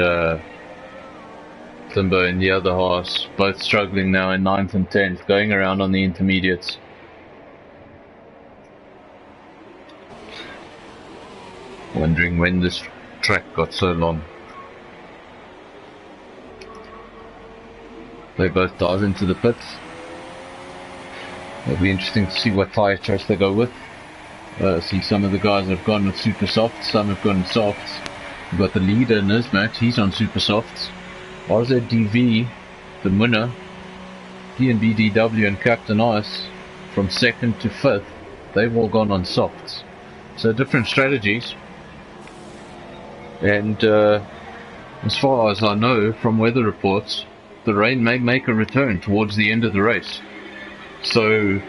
Timbo and the other horse both struggling now in 9th and 10th, going around on the intermediates. Wondering when this track got so long. They both dive into the pits. It'll be interesting to see what tyre choice they go with. See, some of the guys have gone with super softs, some have gone with softs. We've got the leader Nismac, he's on super softs. RZDV, the winner, TnB DW and Captain Ice from 2nd to 5th, they've all gone on softs. So different strategies. And as far as I know from weather reports, the rain may make a return towards the end of the race. So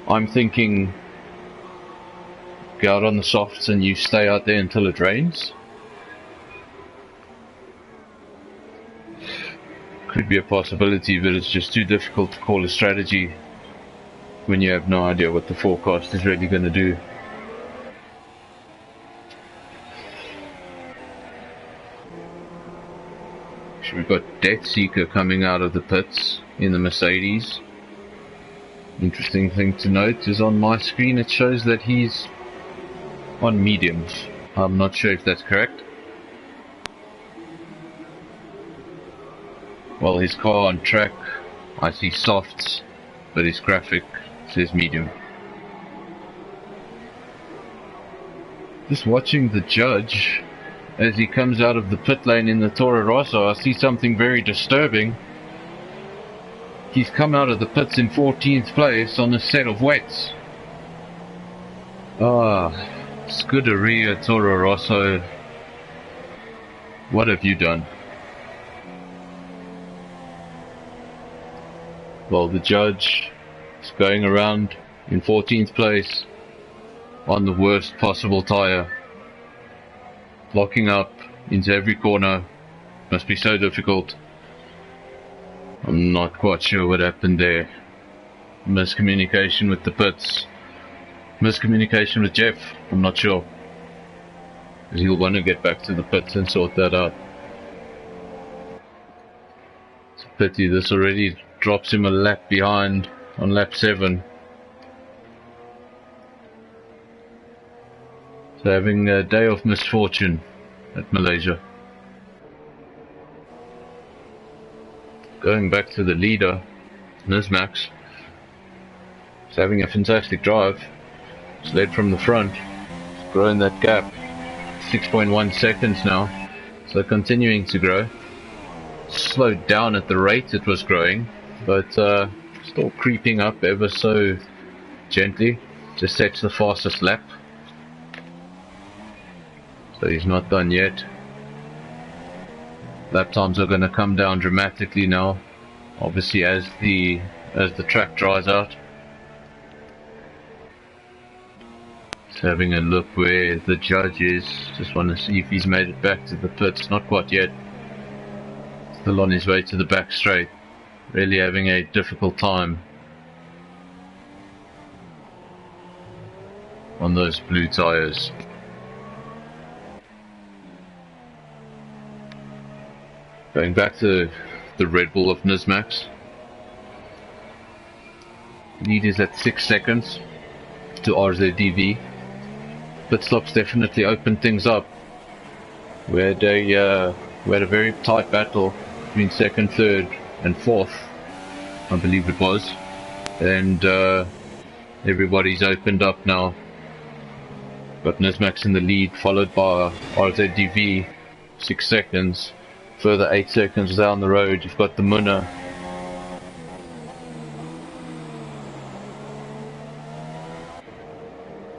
I'm thinking go out on the softs and you stay out there until it rains. Could be a possibility, but it's just too difficult to call a strategy when you have no idea what the forecast is really going to do. So we've got Deathseeker coming out of the pits in the Mercedes. Interesting thing to note is on my screen it shows that he's on mediums. I'm not sure if that's correct. Well, his car on track, I see softs, but his graphic says medium. Just watching the judge as he comes out of the pit lane in the Toro Rosso, I see something very disturbing. He's come out of the pits in 14th place on a set of wets. Scuderia Toro Rosso, what have you done? while the judge is going around in 14th place on the worst possible tyre. Locking up into every corner must be so difficult. I'm not quite sure what happened there. Miscommunication with the pits. Miscommunication with Jeff, I'm not sure. Because he'll want to get back to the pits and sort that out. It's a pity, this already drops him a lap behind on lap 7. So having a day of misfortune at Malaysia. Going back to the leader, Nismax. He's having a fantastic drive. He's led from the front. He's grown that gap. 6.1 seconds now. So continuing to grow. Slowed down at the rate it was growing, but still creeping up ever so gently. Just sets the fastest lap. So he's not done yet. Lap times are going to come down dramatically now, obviously as the track dries out. Just having a look where the judge is. Just want to see if he's made it back to the pits. Not quite yet. Still on his way to the back straight. Really having a difficult time on those blue tyres. Going back to the Red Bull of Nismax. Lead is at 6 seconds to RZDV. Pit stops definitely opened things up. We had a very tight battle between 2nd, 3rd and 4th, I believe it was. And everybody's opened up now. Got Nismax in the lead, followed by RZDV, 6 seconds. Further 8 seconds down the road, you've got the Munna.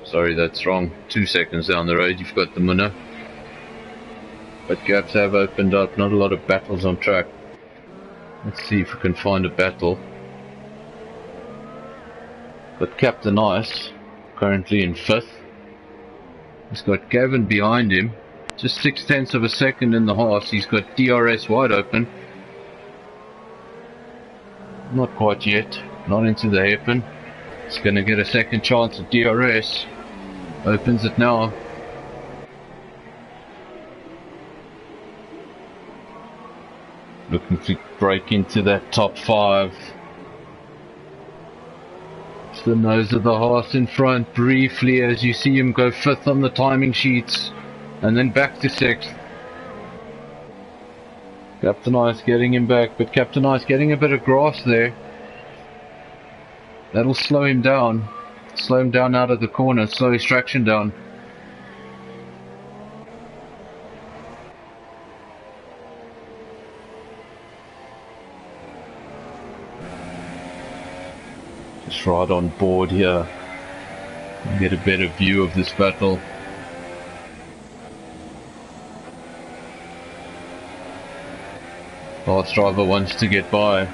Sorry, that's wrong. 2 seconds down the road, you've got the Munna. But gaps have opened up, not a lot of battles on track. Let's see if we can find a battle. Got Captain Ice, currently in 5th. He's got Gavin behind him. Just 0.6 of a second in the horse. He's got DRS wide open. Not quite yet. Not into the hairpin. He's going to get a second chance at DRS. Opens it now. Looking to break into that top 5. It's the nose of the horse in front briefly as you see him go 5th on the timing sheets. And then back to 6th. Captain Ice getting him back, but Captain Ice getting a bit of grass there. That'll slow him down. Slow him down out of the corner, slow his traction down. Just right on board here. Get a better view of this battle. Last driver wants to get by.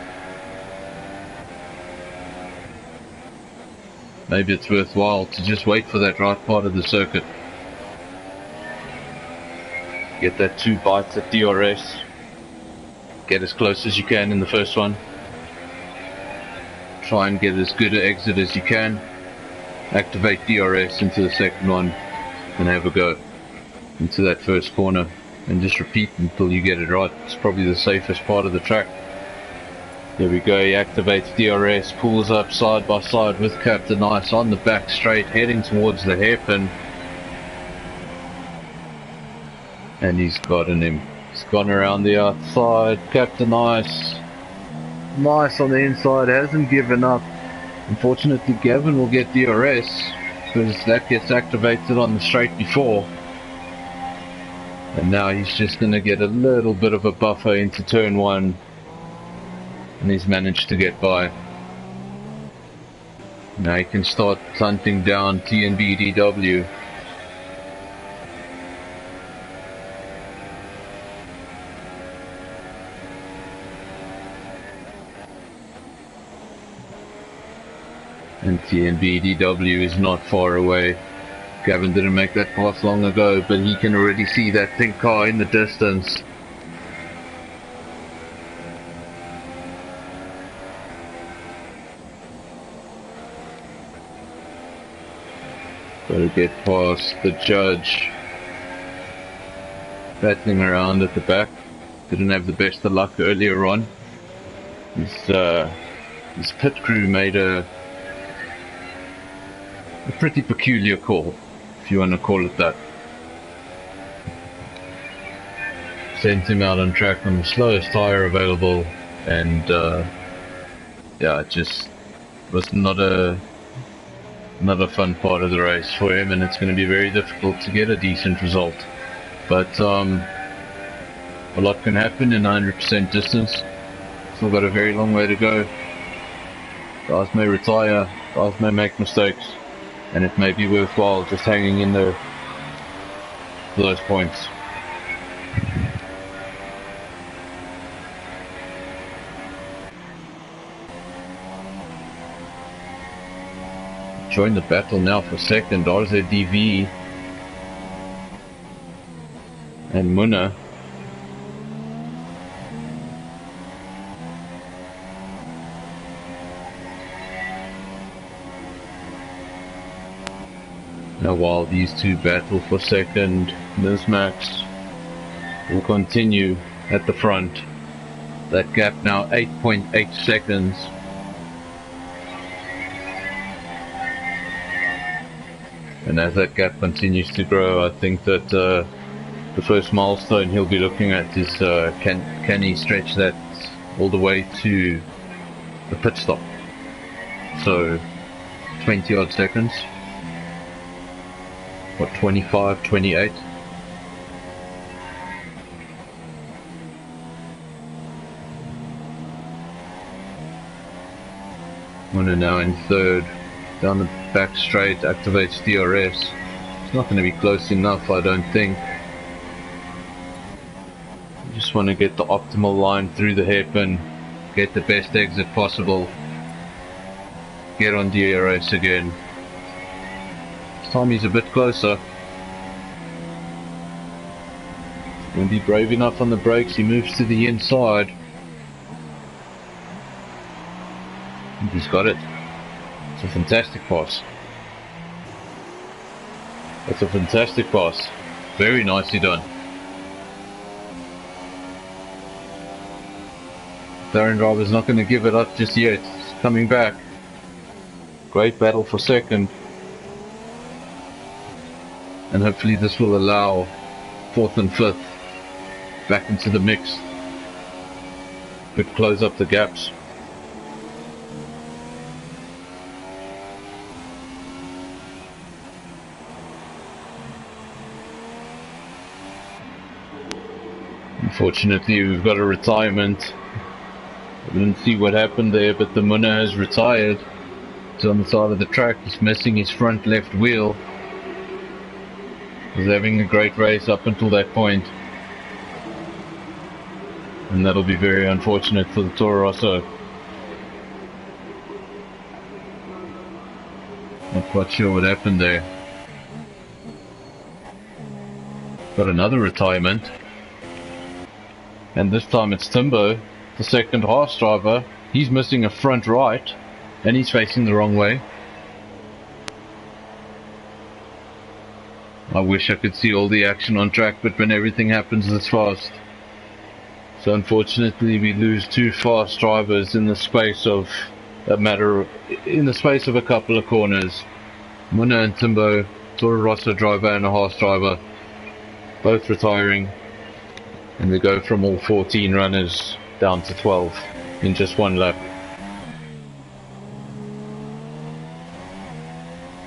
Maybe it's worthwhile to just wait for that right part of the circuit. Get that 2 bites at DRS. Get as close as you can in the first one. Try and get as good an exit as you can. Activate DRS into the second one and have a go into that first corner. And just repeat until you get it right. It's probably the safest part of the track. There we go, he activates DRS, pulls up side by side with Captain Ice on the back straight, heading towards the hairpin. And he's gotten him. He's gone around the outside. Captain Ice, nice on the inside, hasn't given up. Unfortunately, Gavin will get DRS because that gets activated on the straight before. And now he's just going to get a little bit of a buffer into turn 1. And he's managed to get by. Now he can start hunting down TnB DW. And TnB is not far away. Gavin didn't make that pass long ago, but he can already see that pink car in the distance. Gotta get past the judge. Battling around at the back. Didn't have the best of luck earlier on. His pit crew made a pretty peculiar call, if you want to call it that. Sent him out on track on the slowest tyre available, and yeah, it just was not a fun part of the race for him, and it's going to be very difficult to get a decent result. But a lot can happen in 100% distance. Still got a very long way to go. Guys may retire, guys may make mistakes, and it may be worthwhile just hanging in there for those points. Join the battle now for second, RZDV and Munna. Now while these two battle for second, Max will continue at the front. That gap now 8.8 seconds. And as that gap continues to grow, I think that the first milestone he'll be looking at is can he stretch that all the way to the pit stop. So 20 odd seconds. What, 25, 28? Winner now in third. Down the back straight, activates DRS. It's not going to be close enough, I don't think. You just want to get the optimal line through the hairpin, get the best exit possible, get on DRS again. This time he's a bit closer. Won't be brave enough on the brakes, he moves to the inside. And he's got it. It's a fantastic pass. That's a fantastic pass. Very nicely done. Darren Roberts not going to give it up just yet. He's coming back. Great battle for second. And hopefully this will allow fourth and fifth back into the mix. Could close up the gaps. Unfortunately, we've got a retirement. I didn't see what happened there, but the Munna has retired. He's on the side of the track. He's missing his front left wheel. He's having a great race up until that point. And that'll be very unfortunate for the Toro Rosso. Not quite sure what happened there. Got another retirement. And this time it's Timbo, the second Haas driver. He's missing a front right, and he's facing the wrong way. I wish I could see all the action on track, but when everything happens this fast. So unfortunately we lose two fast drivers in the space of a couple of corners. Munna and Timbo, Toro Rosso driver and a Haas driver, both retiring. And we go from all 14 runners down to 12 in just one lap.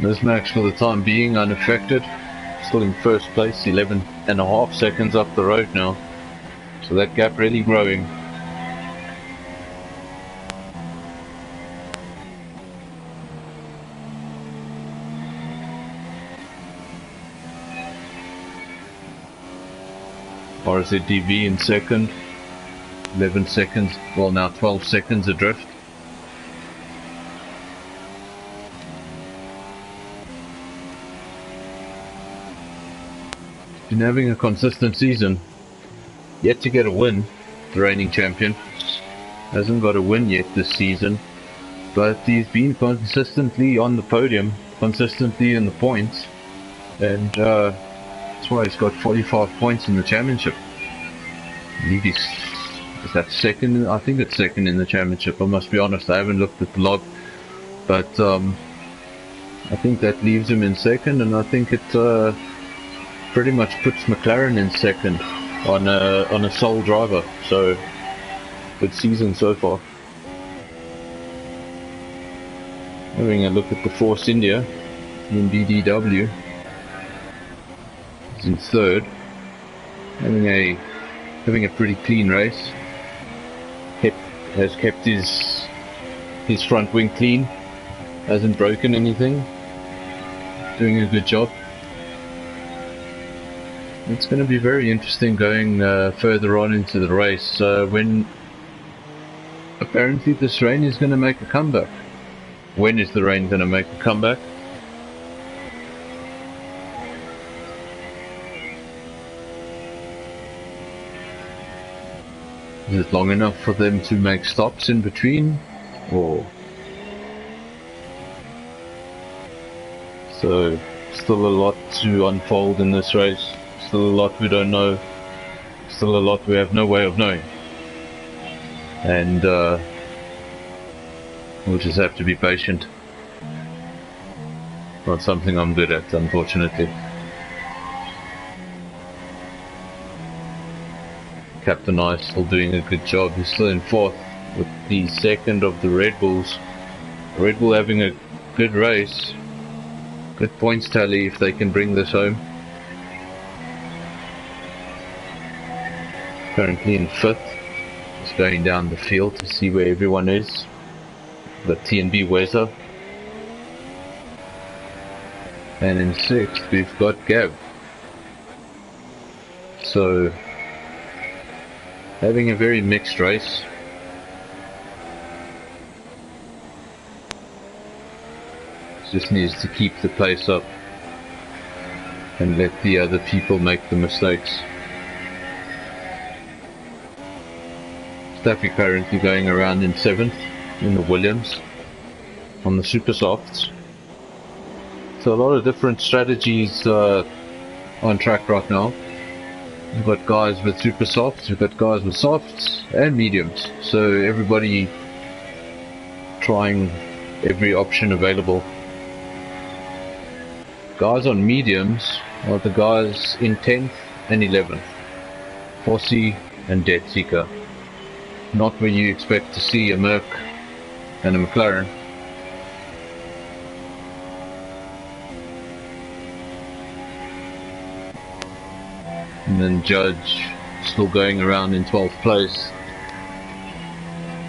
Max for the time being unaffected, still in first place, 11.5 seconds up the road now. So that gap really growing. RZDV in second, 11 seconds, well now 12 seconds adrift. been having a consistent season. Yet to get a win, the reigning champion. Hasn't got a win yet this season, but he's been consistently on the podium, consistently in the points, and that's why he's got 45 points in the championship. I believe is that second? I think it's second in the championship. I must be honest, I haven't looked at the log, but I think that leaves him in second, and I think it pretty much puts McLaren in second on a sole driver. So good season so far. Having a look at the Force India in BDW. He's in third, having a pretty clean race. Has kept his front wing clean, hasn't broken anything, doing a good job. It's going to be very interesting going further on into the race when apparently this rain is going to make a comeback. When is the rain going to make a comeback? Is it long enough for them to make stops in between? Or so still a lot to unfold in this race. Still a lot we don't know. Still a lot we have no way of knowing. And we'll just have to be patient. Not something I'm good at, unfortunately. Captain I still doing a good job. He's still in fourth with the second of the Red Bulls. Red Bull having a good race. Good points tally if they can bring this home. Currently in fifth. Just going down the field to see where everyone is. The TnB Weather. And in sixth we've got Gav. So having a very mixed race. Just needs to keep the pace up and let the other people make the mistakes. Staffy currently going around in seventh in the Williams on the super softs. So a lot of different strategies on track right now. We've got guys with super softs, we've got guys with softs and mediums. So everybody trying every option available. Guys on mediums are the guys in 10th and 11th. Fossey and Dead Seeker. Not where you expect to see a Merc and a McLaren. And then Judge still going around in 12th place.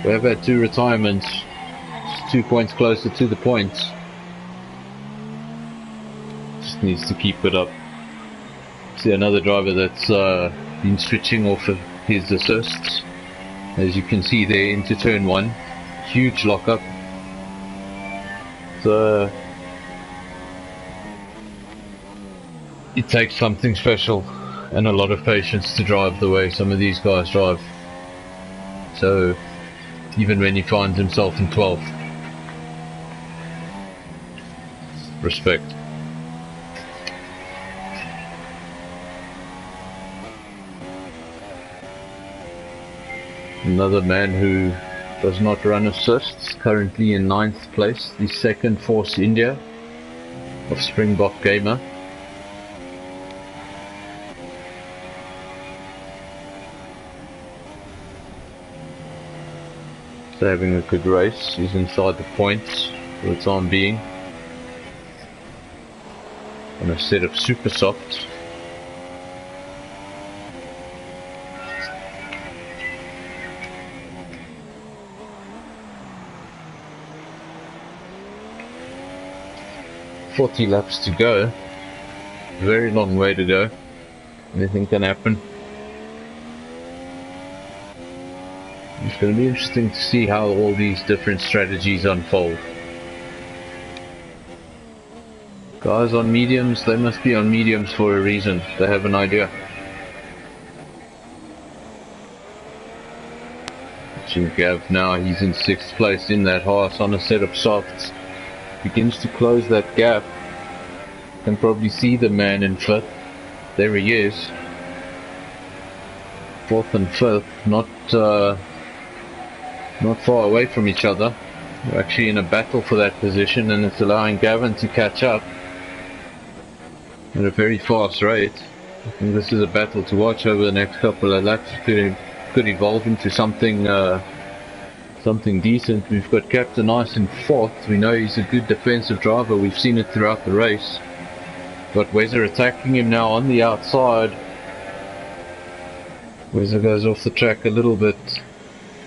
We have had 2 retirements, just 2 points closer to the points. Just needs to keep it up. See another driver that's been switching off of his assists. As you can see there into turn 1, huge lockup. So it takes something special and a lot of patience to drive the way some of these guys drive. So even when he finds himself in 12th, respect. Another man who does not run assists, currently in 9th place, the second Force India of Springbok Gamer. So having a good race, he's inside the points for the time being. On a set of super softs. .40 laps to go. Very long way to go. Anything can happen. It's going to be interesting to see how all these different strategies unfold. Guys on mediums, they must be on mediums for a reason. They have an idea. Watching Gav now, he's in 6th place in that horse on a set of softs. Begins to close that gap. Can probably see the man in 5th. There he is. 4th and 5th, not far away from each other. We're actually in a battle for that position, and it's allowing Gavin to catch up at a very fast rate. I think this is a battle to watch over the next couple of laps. Could evolve into something decent. We've got Captain Ice in 4th. We know he's a good defensive driver. We've seen it throughout the race. Got Wezer attacking him now on the outside. Wezer goes off the track a little bit,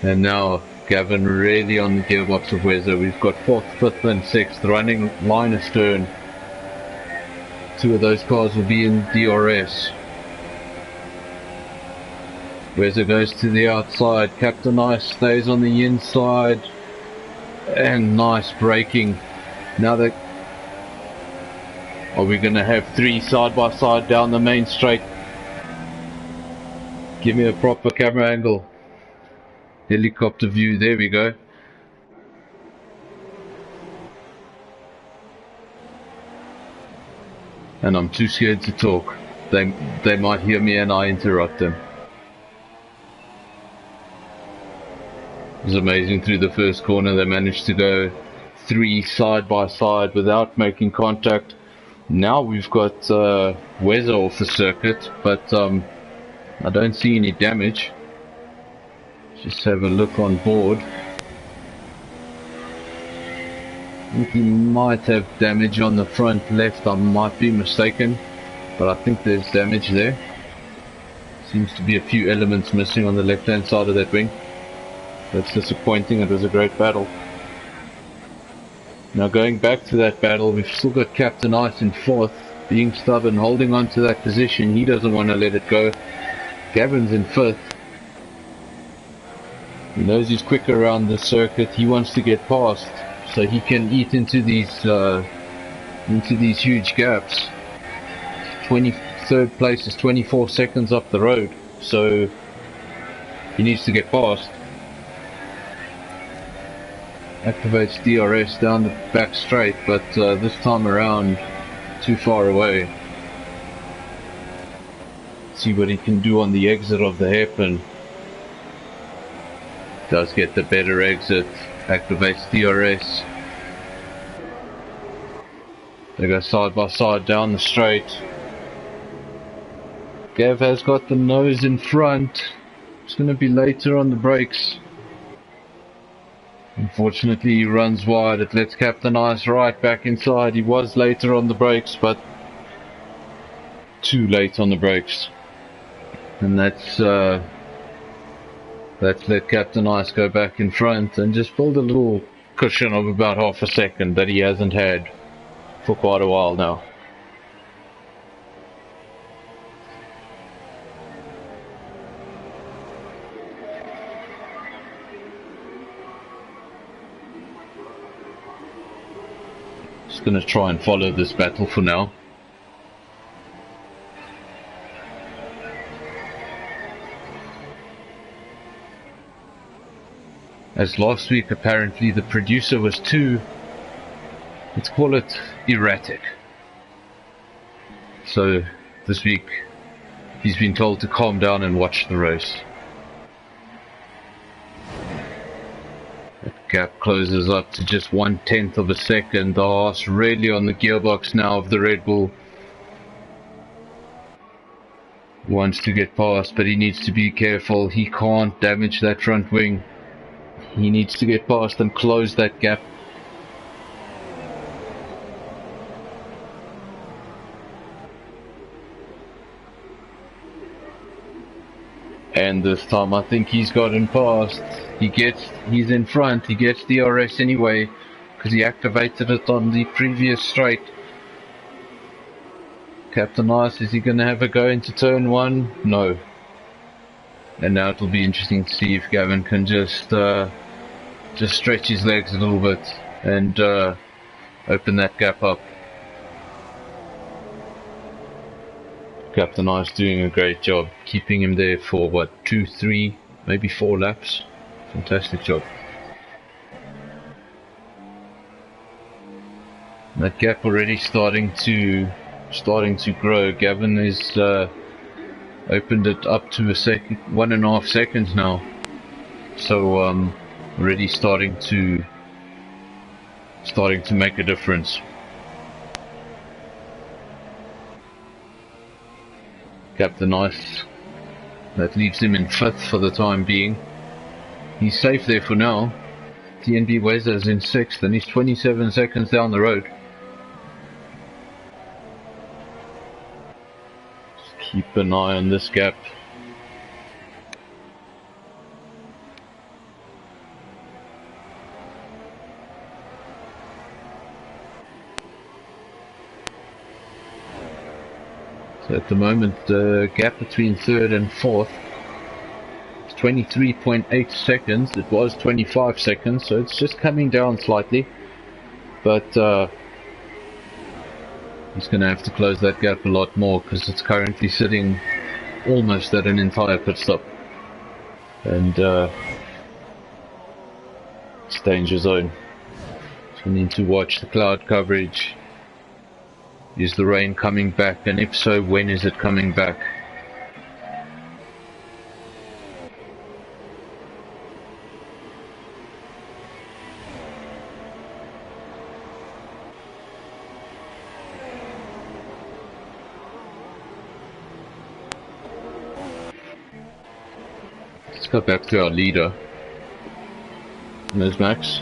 and now Gavin really on the gearbox of Wezer. We've got 4th, 5th and 6th running line astern. 2 of those cars will be in DRS. Wezer goes to the outside. Captain Ice stays on the inside, and nice braking. Now that are we going to have 3 side by side down the main straight? Give me a proper camera angle. Helicopter view, there we go. And I'm too scared to talk. They might hear me and I interrupt them. It was amazing through the first corner. They managed to go 3 side by side without making contact. Now we've got Wezer off the circuit, but I don't see any damage. Just have a look on board. I think he might have damage on the front left. I might be mistaken, but I think there's damage there. Seems to be a few elements missing on the left hand side of that wing. That's disappointing. It was a great battle. Now going back to that battle, we've still got Captain Ice in 4th, being stubborn, holding on to that position. He doesn't want to let it go. Gavin's in 5th. He knows he's quick around the circuit. He wants to get past so he can eat into these huge gaps. 23rd place is 24 seconds up the road, so he needs to get past. Activates DRS down the back straight, but this time around too far away. See what he can do on the exit of the hairpin. Does get the better exit. Activates DRS. They go side by side down the straight. Gav has got the nose in front. It's going to be later on the brakes. Unfortunately, he runs wide. It lets Captain Ice right back inside. He was later on the brakes, but too late on the brakes. And that's let Captain Ice go back in front and just build a little cushion of about half a second that he hasn't had for quite a while now. Just gonna try and follow this battle for now. As last week apparently the producer was too, let's call it, erratic. So this week he's been told to calm down and watch the race. That gap closes up to just 1/10 of a second. The horse really on the gearbox now of the Red Bull. Wants to get past, but he needs to be careful. He can't damage that front wing. He needs to get past and close that gap. And this time I think he's gotten past. He's in front. He gets DRS anyway because he activated it on the previous straight. Captain Ice, is he going to have a go into turn 1? No. And now it'll be interesting to see if Gavin can just stretch his legs a little bit and open that gap up. Captain Ice doing a great job, keeping him there for what, 2, 3, maybe 4 laps. Fantastic job. That gap already starting to grow. Gavin is opened it up to 1.5 seconds now. So already starting to make a difference. Captain Ice, that leaves him in 5th for the time being. He's safe there for now. TnB Weather's in 6th and he's 27 seconds down the road. Just keep an eye on this gap. So at the moment the gap between 3rd and 4th is 23.8 seconds. It was 25 seconds, so it's just coming down slightly, but he's going to have to close that gap a lot more because it's currently sitting almost at an entire pit stop, and it's danger zone. So we need to watch the cloud coverage. Is the rain coming back, and if so, when is it coming back? Let's go back to our leader. There's Max.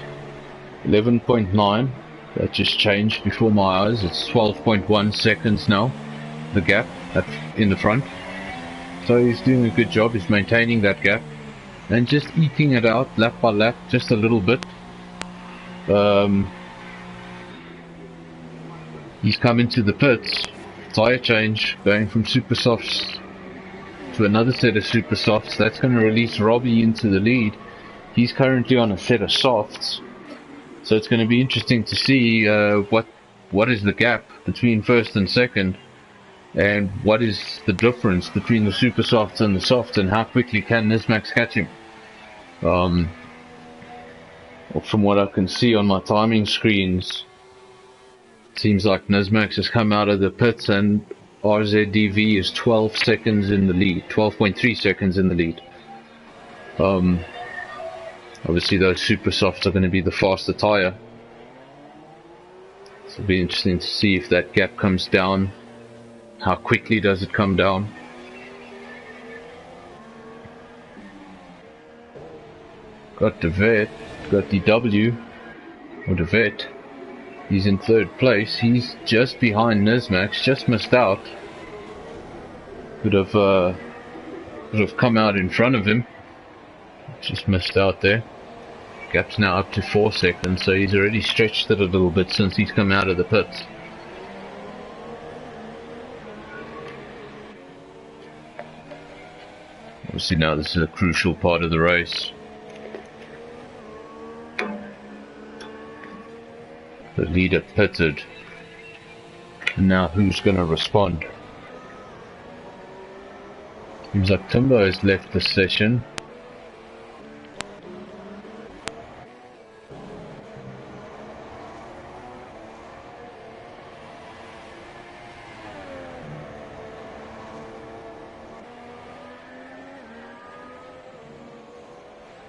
11.9. That just changed before my eyes. It's 12.1 seconds now, the gap in the front. So he's doing a good job. He's maintaining that gap and just eking it out lap by lap, just a little bit. He's come into the pits. Tire change, going from super softs to another set of super softs. That's going to release Robbie into the lead. He's currently on a set of softs. So it's going to be interesting to see what is the gap between 1st and 2nd, and what is the difference between the super softs and the softs, and how quickly can Nismax catch him. From what I can see on my timing screens, it seems like Nismax has come out of the pits and RZDV is 12 seconds in the lead, 12.3 seconds in the lead. Obviously those super softs are going to be the faster tyre. So it'll be interesting to see if that gap comes down. How quickly does it come down? Got the vet, got the W, or the vet. He's in 3rd place. He's just behind Nismax, just missed out. Could have come out in front of him. Just missed out there. Gap's now up to 4 seconds, so he's already stretched it a little bit since he's come out of the pits. Obviously now this is a crucial part of the race. The leader pitted. And now who's going to respond? Seems like Timbo has left the session.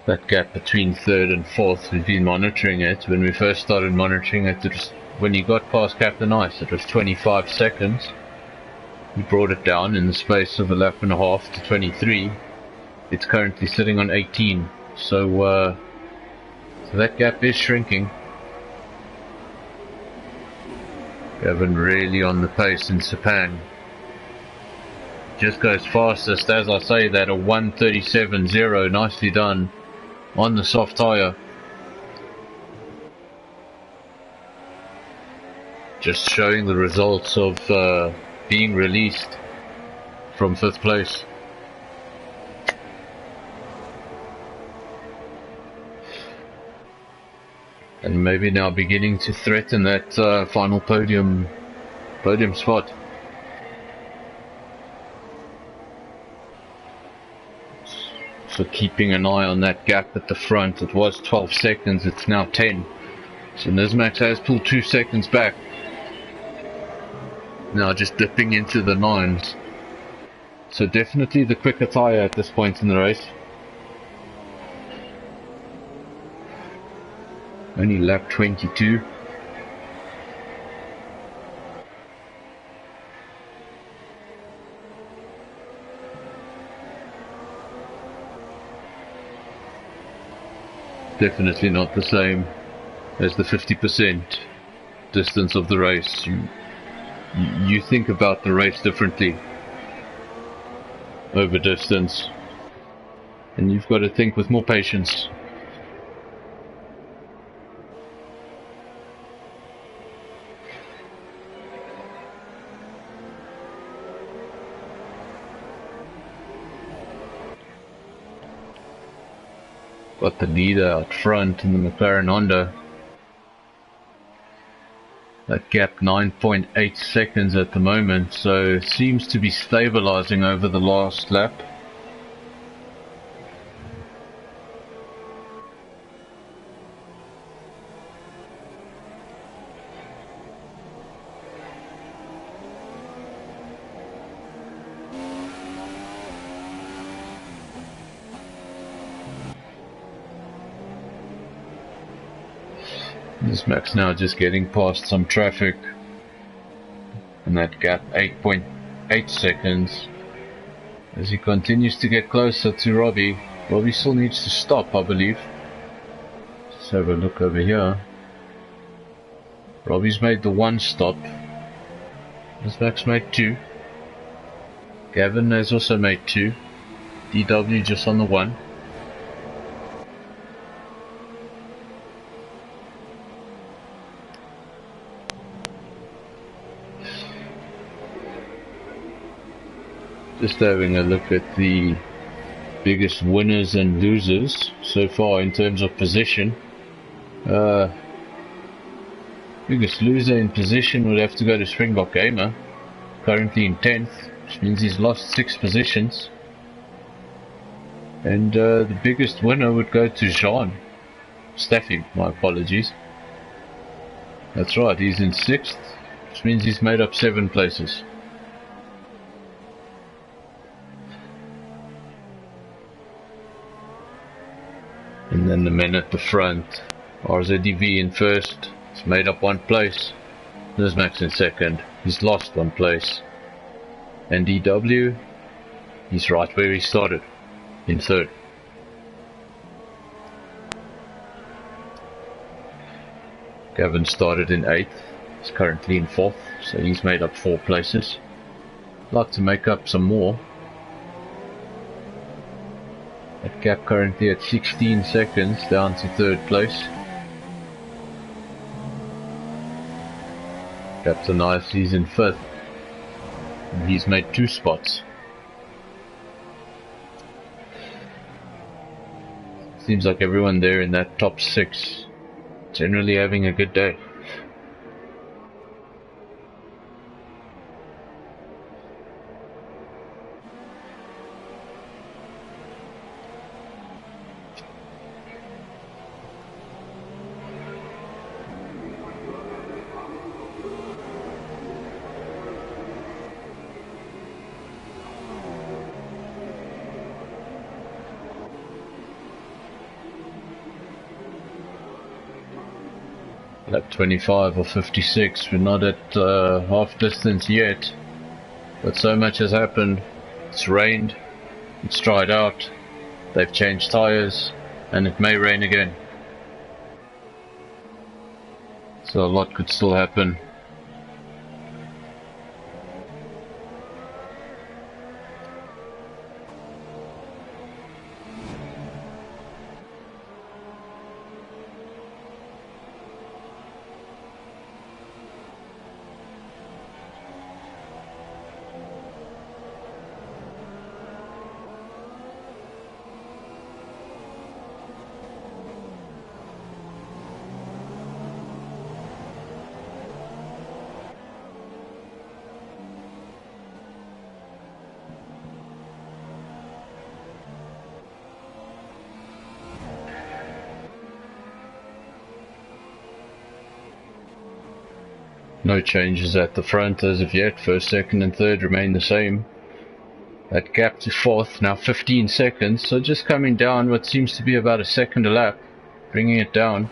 That gap between 3rd and 4th, we've been monitoring it. When we first started monitoring it, when you got past Captain Ice, it was 25 seconds. We brought it down in the space of a lap and a half to 23. It's currently sitting on 18. So that gap is shrinking. Gavin really on the pace in Sepang. Just goes fastest, as I say that, a 1:37.0. Nicely done on the soft tyre. Just showing the results of being released from 5th place. And maybe now beginning to threaten that final podium spot. So keeping an eye on that gap at the front. It was 12 seconds, it's now 10. So Nismax has pulled 2 seconds back. Now just dipping into the 9s. So definitely the quicker tyre at this point in the race. Only lap 22. Definitely not the same as the 50% distance of the race. You think about the race differently over distance, and you've got to think with more patience. Got the leader out front in the McLaren Honda. That gap 9.8 seconds at the moment, so it seems to be stabilizing over the last lap. This Max now just getting past some traffic, and that gap 8.8 seconds as he continues to get closer to Robbie. Robbie still needs to stop, I believe. Let's have a look over here. Robbie's made the 1 stop. This Max made 2. Gavin has also made 2. DW just on the 1. Just having a look at the biggest winners and losers so far in terms of position. Biggest loser in position would have to go to Springbok Gamer, currently in 10th, which means he's lost 6 positions. And the biggest winner would go to Jean Staffy, my apologies. That's right, he's in 6th, which means he's made up 7 places. And then the men at the front, RZDV in 1st, he's made up 1 place. Nismax in 2nd, he's lost 1 place. And DW, he's right where he started, in 3rd. Gavin started in 8th, he's currently in 4th, so he's made up 4 places. I'd like to make up some more. That gap currently at 16 seconds, down to 3rd place. Captain Icy's in 5th, and he's made 2 spots. Seems like everyone there in that top 6 generally having a good day. Lap 25 or 56, we're not at half distance yet, but so much has happened. It's rained, it's dried out, they've changed tyres, and it may rain again. So a lot could still happen. No changes at the front as of yet. First, second and third remain the same. That gap to fourth, now 15 seconds, so just coming down what seems to be about a second a lap, bringing it down.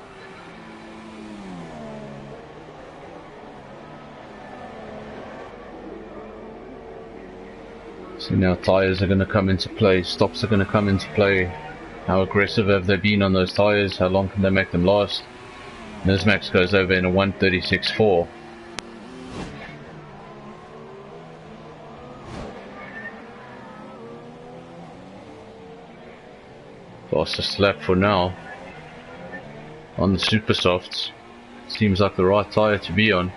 So now tyres are going to come into play, stops are going to come into play. How aggressive have they been on those tyres? How long can they make them last? Nismax goes over in a 1:36.4. Fastest lap for now on the super softs. Seems like the right tyre to be on.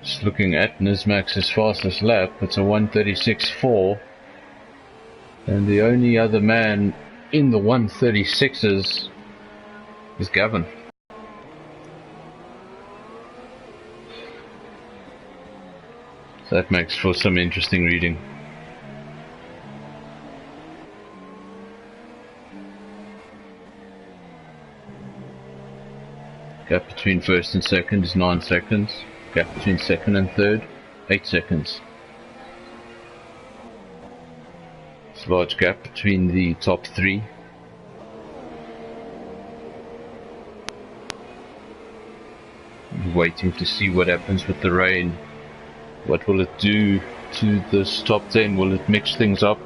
Just looking at Nismax's fastest lap, it's a 1:36.4, and the only other man in the 1:36s is Gavin. So that makes for some interesting reading. Gap between first and second is 9 seconds. Gap between second and third, 8 seconds. It's a large gap between the top three. Waiting to see what happens with the rain. What will it do to this top 10? Will it mix things up?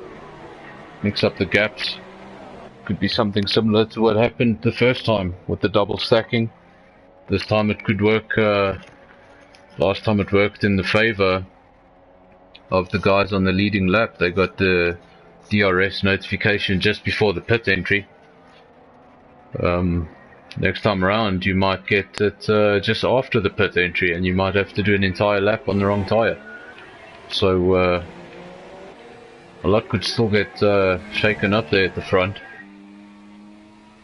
Mix up the gaps? Could be something similar to what happened the first time with the double stacking. This time it could work. Last time it worked in the favor of the guys on the leading lap. They got the DRS notification just before the pit entry. Next time around you might get it just after the pit entry, and you might have to do an entire lap on the wrong tyre. So a lot could still get shaken up there at the front.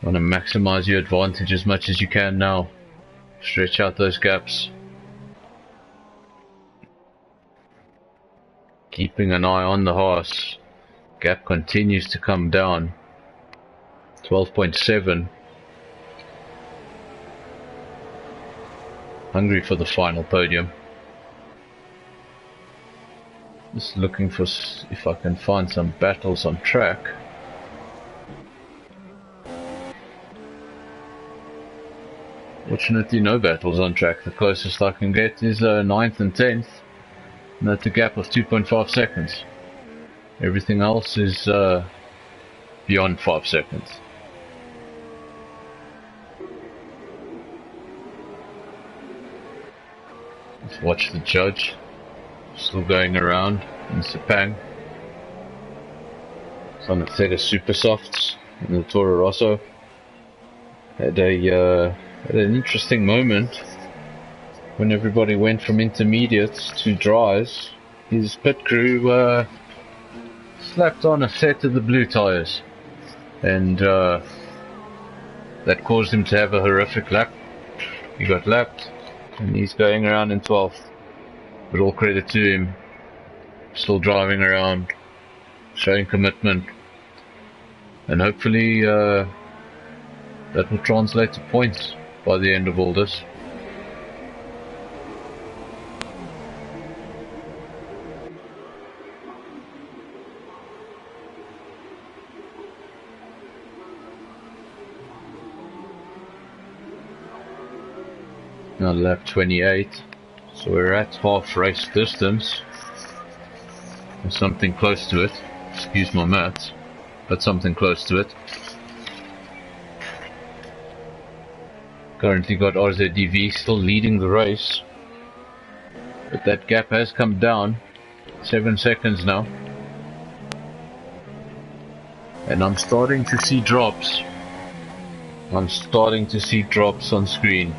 Want to maximize your advantage as much as you can now. Stretch out those gaps. Keeping an eye on the horse. Gap continues to come down. 12.7. Hungry for the final podium. Just looking for if I can find some battles on track. Fortunately no battles on track. The closest I can get is 9th and 10th. And that's a gap of 2.5 seconds. Everything else is beyond 5 seconds. Let's watch the judge. Still going around in Sepang. It's on a set of super softs in the Toro Rosso. Had an interesting moment when everybody went from intermediates to dries. His pit crew slapped on a set of the blue tyres, and that caused him to have a horrific lap. He got lapped, and he's going around in 12th. But all credit to him, still driving around, showing commitment, and hopefully that will translate to points by the end of all this. Now lap 28, so we're at half race distance, or something close to it. Excuse my maths, but something close to it. Currently got RZDV still leading the race, but that gap has come down 7 seconds now, and I'm starting to see drops. I'm starting to see drops on screen.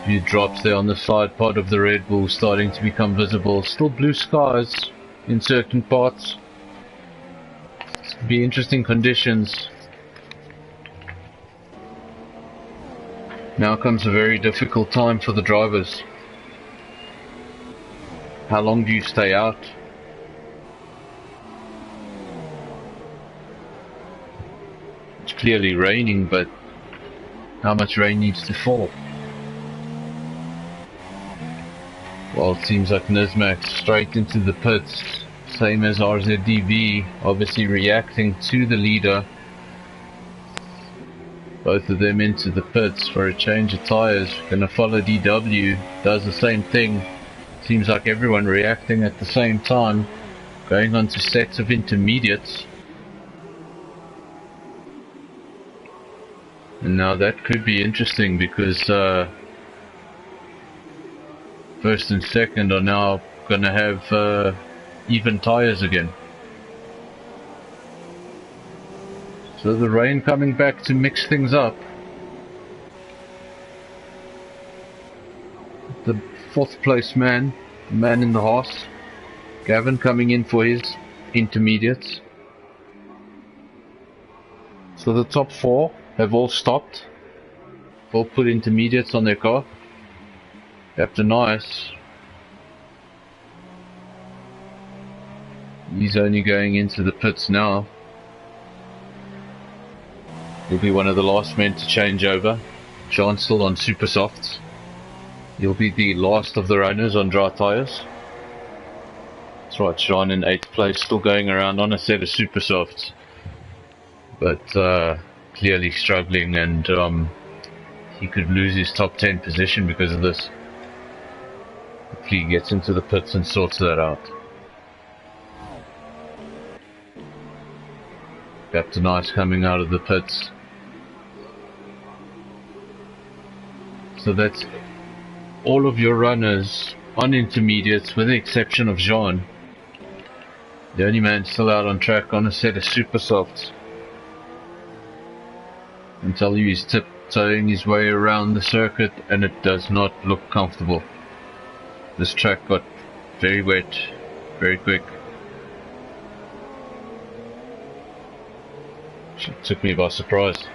Few drops there on the side pod of the Red Bull starting to become visible. Still blue skies in certain parts. It's going to be interesting conditions. Now comes a very difficult time for the drivers. How long do you stay out? clearly raining, but how much rain needs to fall? Well, it seems like Nizmax straight into the pits, same as RZDV, obviously reacting to the leader. Both of them into the pits for a change of tyres. Gonna follow DW, does the same thing. Seems like everyone reacting at the same time, going on to sets of intermediates. And now that could be interesting because first and second are now gonna have even tyres again. So the rain coming back to mix things up. The 4th place man in the horse, Gavin coming in for his intermediates. So the top 4 have all stopped, all put intermediates on their car. Captain Nice, he's only going into the pits now. He'll be one of the last men to change over. Sean's still on super softs. He'll be the last of the runners on dry tyres. That's right, Sean in 8th place, still going around on a set of super softs. But clearly struggling, and he could lose his top 10 position because of this. Hopefully he gets into the pits and sorts that out. Captain Nice coming out of the pits. So that's all of your runners on intermediates with the exception of Jean. The only man still out on track on a set of super softs. I can tell you he's tiptoeing his way around the circuit and it does not look comfortable. This track got very wet, very quick. It took me by surprise.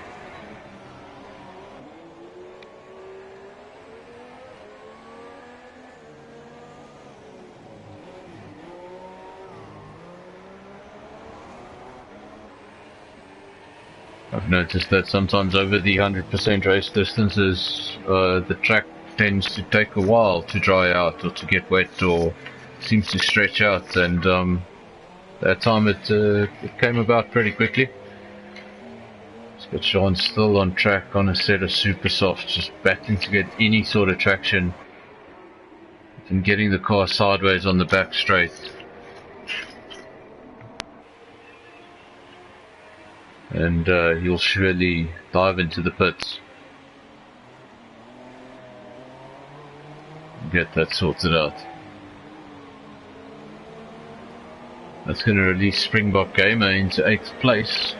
I've noticed that sometimes over the 100% race distances, the track tends to take a while to dry out or to get wet or seems to stretch out, and that time it came about pretty quickly. But Sean's still on track on a set of super softs, just battling to get any sort of traction and getting the car sideways on the back straight. And he'll surely dive into the pits. Get that sorted out. That's going to release Springbok Gamer into 8th place.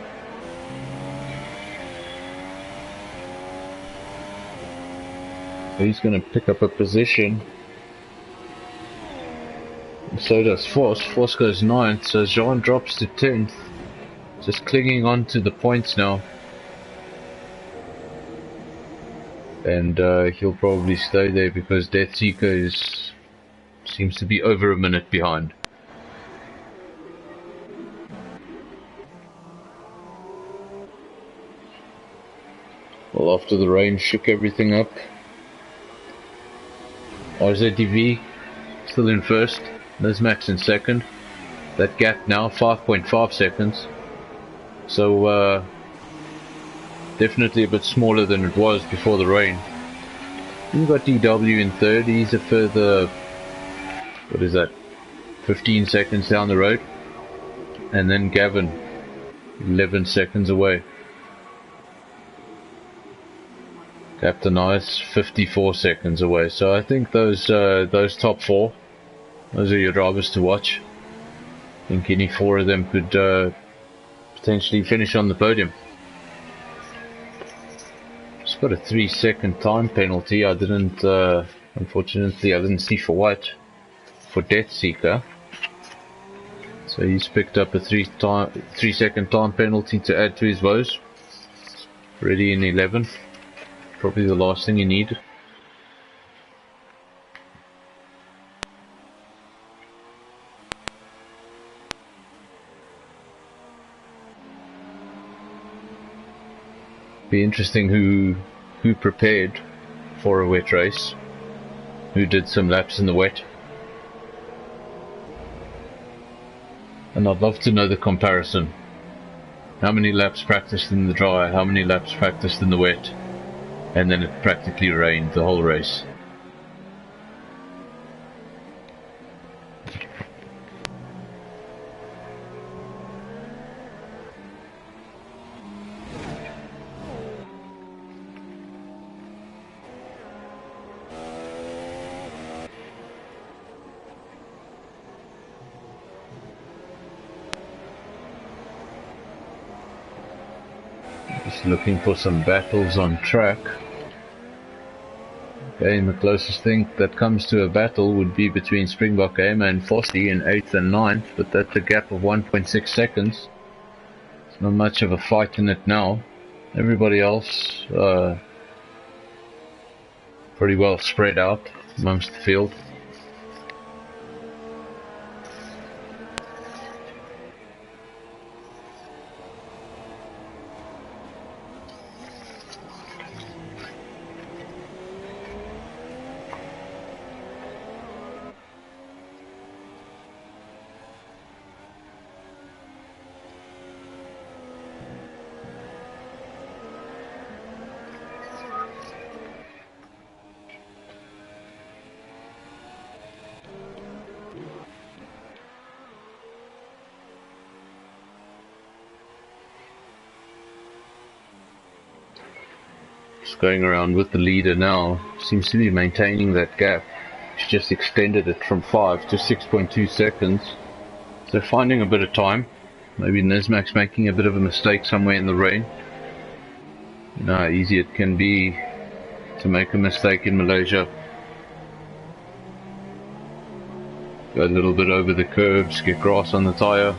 So he's going to pick up a position. And so does Force. Force goes 9th, so Jean drops to 10th. Just clinging on to the points now. And he'll probably stay there because Death Seeker seems to be over a minute behind. Well, after the rain shook everything up, RZDV still in first, Nizmax in second. That gap now 5.5 seconds. So definitely a bit smaller than it was before the rain. You've got DW in third. He's a further, what is that, 15 seconds down the road. And then Gavin, 11 seconds away. Captain Ice, 54 seconds away. So I think those top 4, those are your drivers to watch. I think any 4 of them could potentially finish on the podium. It's got a 3-second time penalty. I didn't, unfortunately, I didn't see for what, for Death Seeker. So he's picked up a 3-second time penalty to add to his woes. Already in 11th. Probably the last thing you need. Be interesting who prepared for a wet race, who did some laps in the wet. And I'd love to know the comparison. How many laps practiced in the dry, how many laps practiced in the wet, and then it practically rained the whole race. Just looking for some battles on track. Again, the closest thing that comes to a battle would be between Springbok Gamer and Fossey in 8th and 9th, but that's a gap of 1.6 seconds. There's not much of a fight in it now. Everybody else pretty well spread out amongst the field. Just going around with the leader now, seems to be maintaining that gap. She's just extended it from 5 to 6.2 seconds. So finding a bit of time. Maybe Nismak's making a bit of a mistake somewhere in the rain. You know how easy it can be to make a mistake in Malaysia. Go a little bit over the curbs, get grass on the tyre.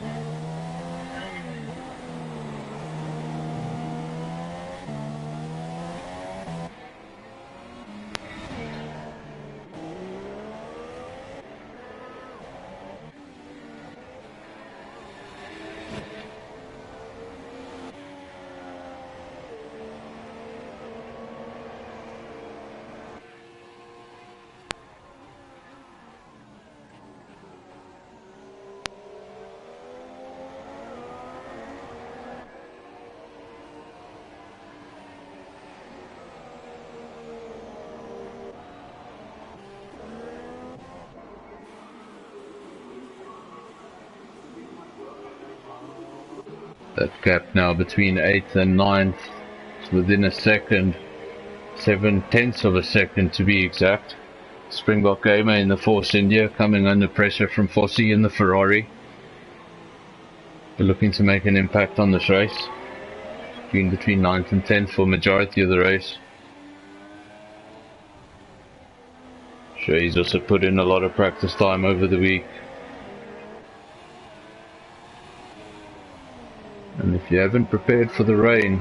That gap now between 8th and 9th is within a second, 7/10 of a second to be exact. Springbok Gamer in the Force India coming under pressure from Fossey in the Ferrari. They're looking to make an impact on this race. Been between 9th and 10th for majority of the race. Sure, he's also put in a lot of practice time over the week. And if you haven't prepared for the rain,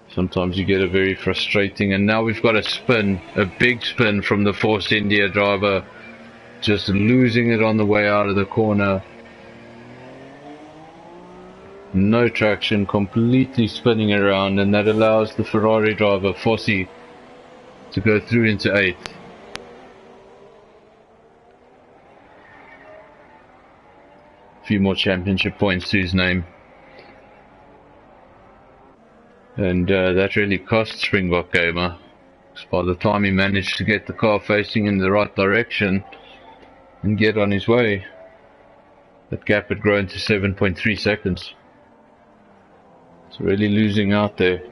sometimes you get a very frustrating, and now we've got a spin, a big spin from the Force India driver, just losing it on the way out of the corner. No traction, completely spinning around, and that allows the Ferrari driver, Fossey, to go through into 8th. Few more championship points to his name, and that really cost Springbok Gamer, because by the time he managed to get the car facing in the right direction and get on his way, that gap had grown to 7.3 seconds. It's really losing out there.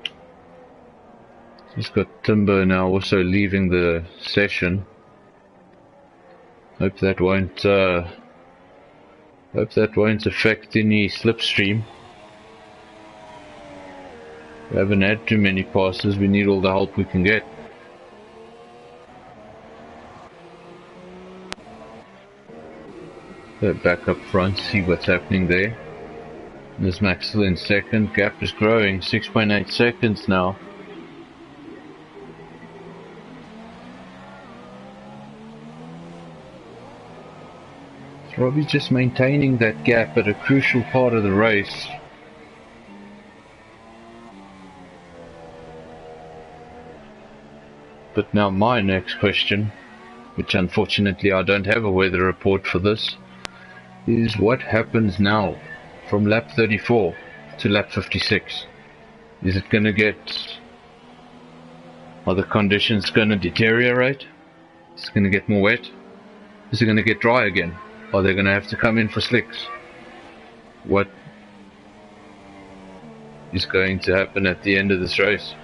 He's got Timber now also leaving the session. Hope that won't affect any slipstream. We haven't had too many passes, we need all the help we can get. So back up front, see what's happening there. Nismak still in second, gap is growing, 6.8 seconds now. Robbie just maintaining that gap at a crucial part of the race. But now my next question, which unfortunately I don't have a weather report for this, is what happens now from lap 34 to lap 56? Is it going to get... Are the conditions going to deteriorate? Is it going to get more wet? Is it going to get dry again? Are they going to have to come in for slicks? What is going to happen at the end of this race?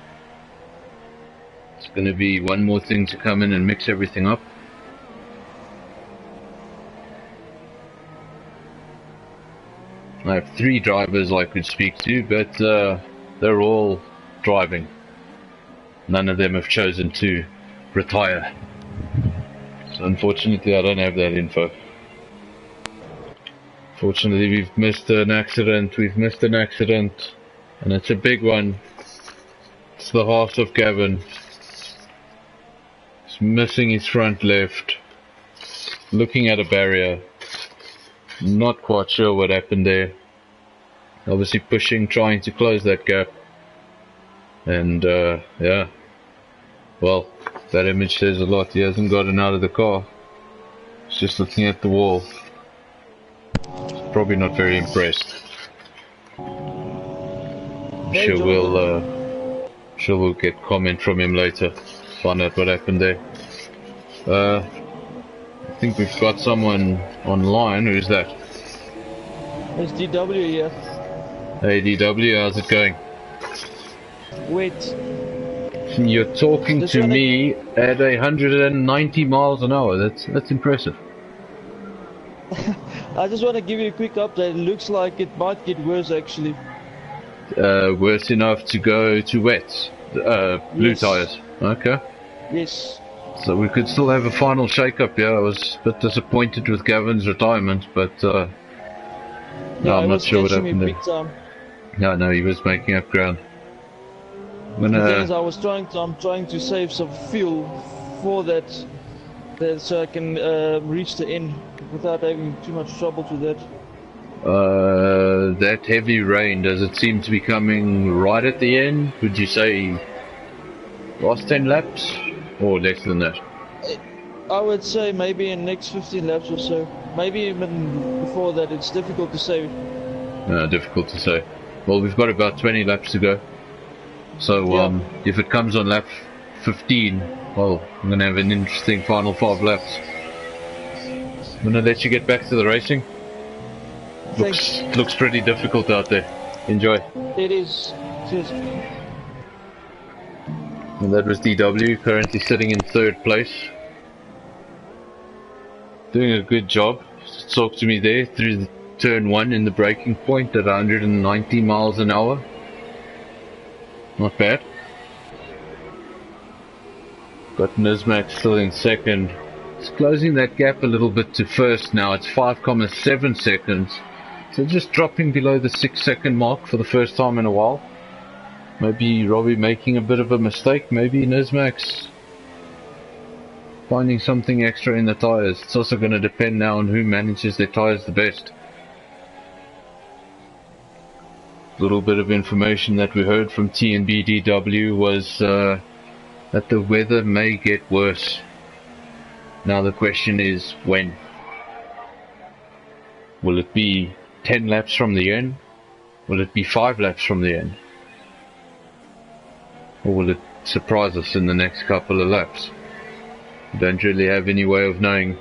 It's going to be one more thing to come in and mix everything up. I have 3 drivers I could speak to, but they're all driving. None of them have chosen to retire. So unfortunately I don't have that info. Fortunately we've missed an accident, and it's a big one. It's the half of Gavin. He's missing his front left, looking at a barrier. Not quite sure what happened there. Obviously pushing, trying to close that gap. And yeah, well, that image says a lot. He hasn't gotten out of the car. He's just looking at the wall. He's probably not very impressed. Sure we'll get comment from him later. Find out what happened there. I think we've got someone online. Who's that? It's DW here. Hey DW, how's it going? Wait. You're talking to me at 190 miles an hour. That's impressive. I just want to give you a quick update. It looks like it might get worse actually. Worse enough to go to wets? Blue Yes. tires. Okay. Yes. So we could still have a final shake-up. Yeah, I was a bit disappointed with Gavin's retirement, but no, I'm not sure what happened there. Yeah, no, he was making up ground. The thing is, I'm trying to save some fuel for that so I can reach the end without having too much trouble to that. That heavy rain, does it seem to be coming right at the end? Would you say last 10 laps or less than that? I would say maybe in next 15 laps or so. Maybe even before that. It's difficult to say. Difficult to say. Well, we've got about 20 laps to go. So Yeah. if it comes on lap 15, well, I'm going to have an interesting final 5 laps. I'm going to let you get back to the racing. Looks pretty difficult out there. Enjoy. It is. Cheers. And that was DW, currently sitting in 3rd place. Doing a good job. Talk to me there through the turn 1 in the braking point at 190 miles an hour. Not bad. Got Nismac still in 2nd. It's closing that gap a little bit to 1st now. It's 5.7 seconds. So just dropping below the 6-second mark for the first time in a while. Maybe Robbie making a bit of a mistake. Maybe Nismac's finding something extra in the tyres. It's also going to depend now on who manages their tyres the best. A little bit of information that we heard from TnB DW was that the weather may get worse. Now the question is when? Will it be 10 laps from the end? Will it be 5 laps from the end? Or will it surprise us in the next couple of laps? We don't really have any way of knowing.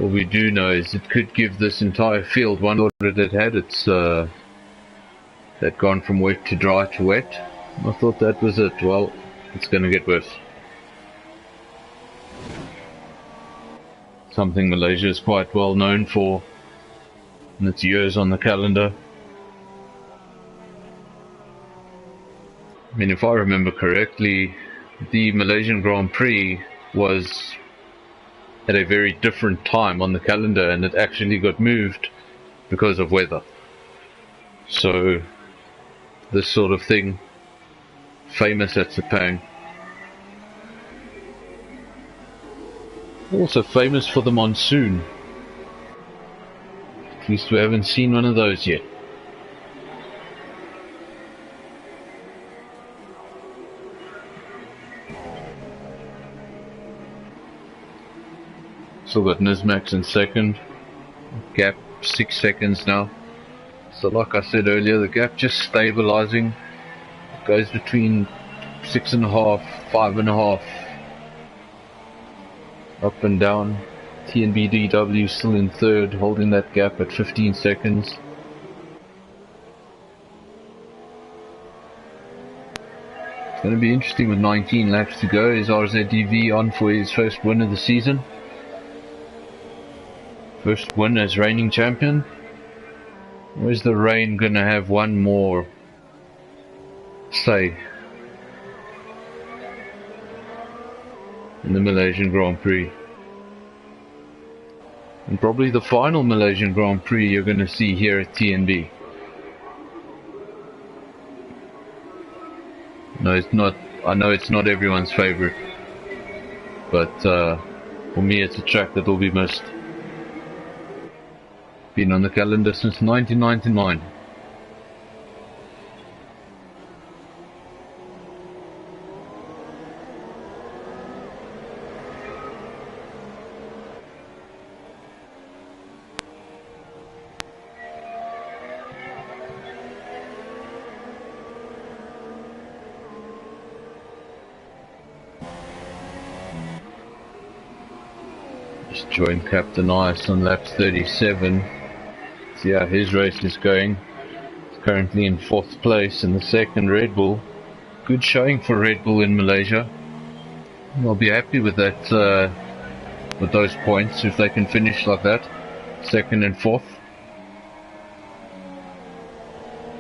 All we do know is it could give this entire field one thought it had. It's had gone from wet to dry to wet. I thought that was it. Well, it's going to get worse. Something Malaysia is quite well known for, and its years on the calendar. I mean, if I remember correctly, the Malaysian Grand Prix was at a very different time on the calendar, and it actually got moved because of weather. So this sort of thing, famous at Sepang. Also famous for the monsoon. At least we haven't seen one of those yet. Still got Nismax in second. Gap 6 seconds now. So like I said earlier, the gap just stabilizing. It goes between 6.5, 5.5. Up and down. TnB still in third, holding that gap at 15 seconds. It's going to be interesting with 19 laps to go. Is RZDV on for his first win of the season? First win as reigning champion? Or is the Rain going to have one more say in the Malaysian Grand Prix? And probably the final Malaysian Grand Prix you're going to see here at TnB. No, it's not. I know it's not everyone's favorite, but for me it's a track that will be missed. Been on the calendar since 1999. Just joined Captain Ice on lap 37. See how his race is going. He's currently in 4th place in the second Red Bull. Good showing for Red Bull in Malaysia. I'll be happy with that, with those points if they can finish like that. 2nd and 4th.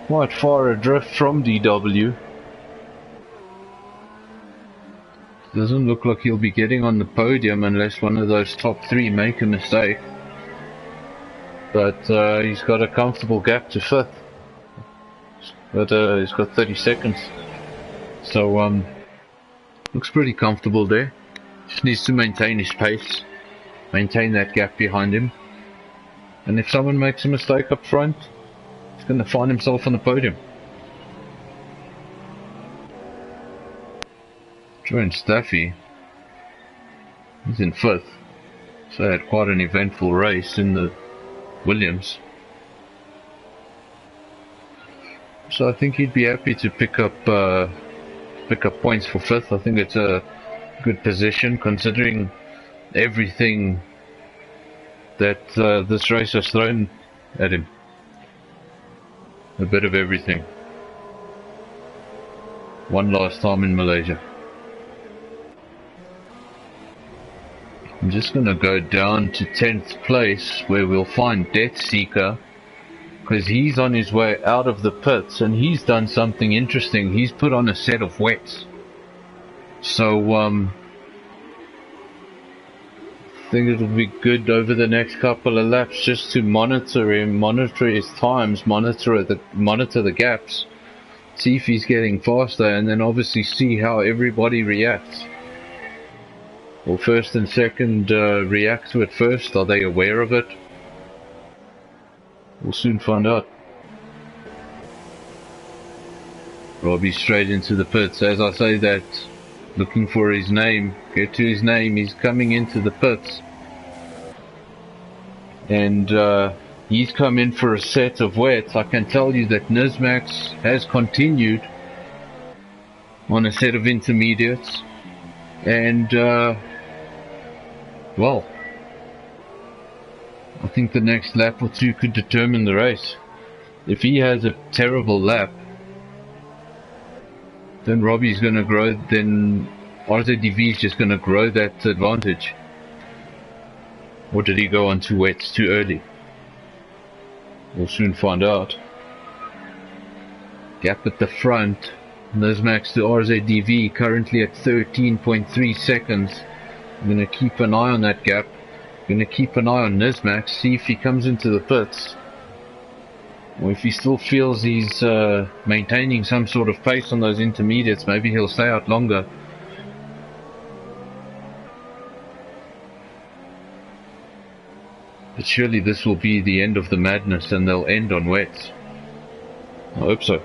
Quite far adrift from DW. Doesn't look like he'll be getting on the podium unless one of those top 3 make a mistake. But he's got a comfortable gap to 5th. But he's got 30 seconds. So looks pretty comfortable there. Just needs to maintain his pace. Maintain that gap behind him. And if someone makes a mistake up front, he's going to find himself on the podium. Join Staffy. He's in 5th. So he had quite an eventful race in the Williams. So I think he'd be happy to pick up points for 5th. I think it's a good position considering everything that this race has thrown at him. A bit of everything. One last time in Malaysia. I'm just going to go down to 10th place where we'll find Death Seeker, because he's on his way out of the pits and he's done something interesting. He's put on a set of wets. So I think it'll be good over the next couple of laps just to monitor him, monitor his times, monitor the gaps, see if he's getting faster, and then obviously see how everybody reacts. Will 1st and 2nd react to it first? Are they aware of it? We'll soon find out. Robbie straight into the pits. As I say that, looking for his name, get to his name, he's coming into the pits. And he's come in for a set of wets. I can tell you that Nismax has continued on a set of intermediates. And well, I think the next lap or 2 could determine the race. If he has a terrible lap, then Robbie's going to grow, then RZDV is just going to grow that advantage. Or did he go on 2 wets too early? We'll soon find out. Gap at the front. Nismax to RZDV currently at 13.3 seconds. I'm going to keep an eye on that gap. I'm going to keep an eye on Nismax, see if he comes into the pits. Or if he still feels he's maintaining some sort of pace on those intermediates, maybe he'll stay out longer. But surely this will be the end of the madness and they'll end on wets. I hope so.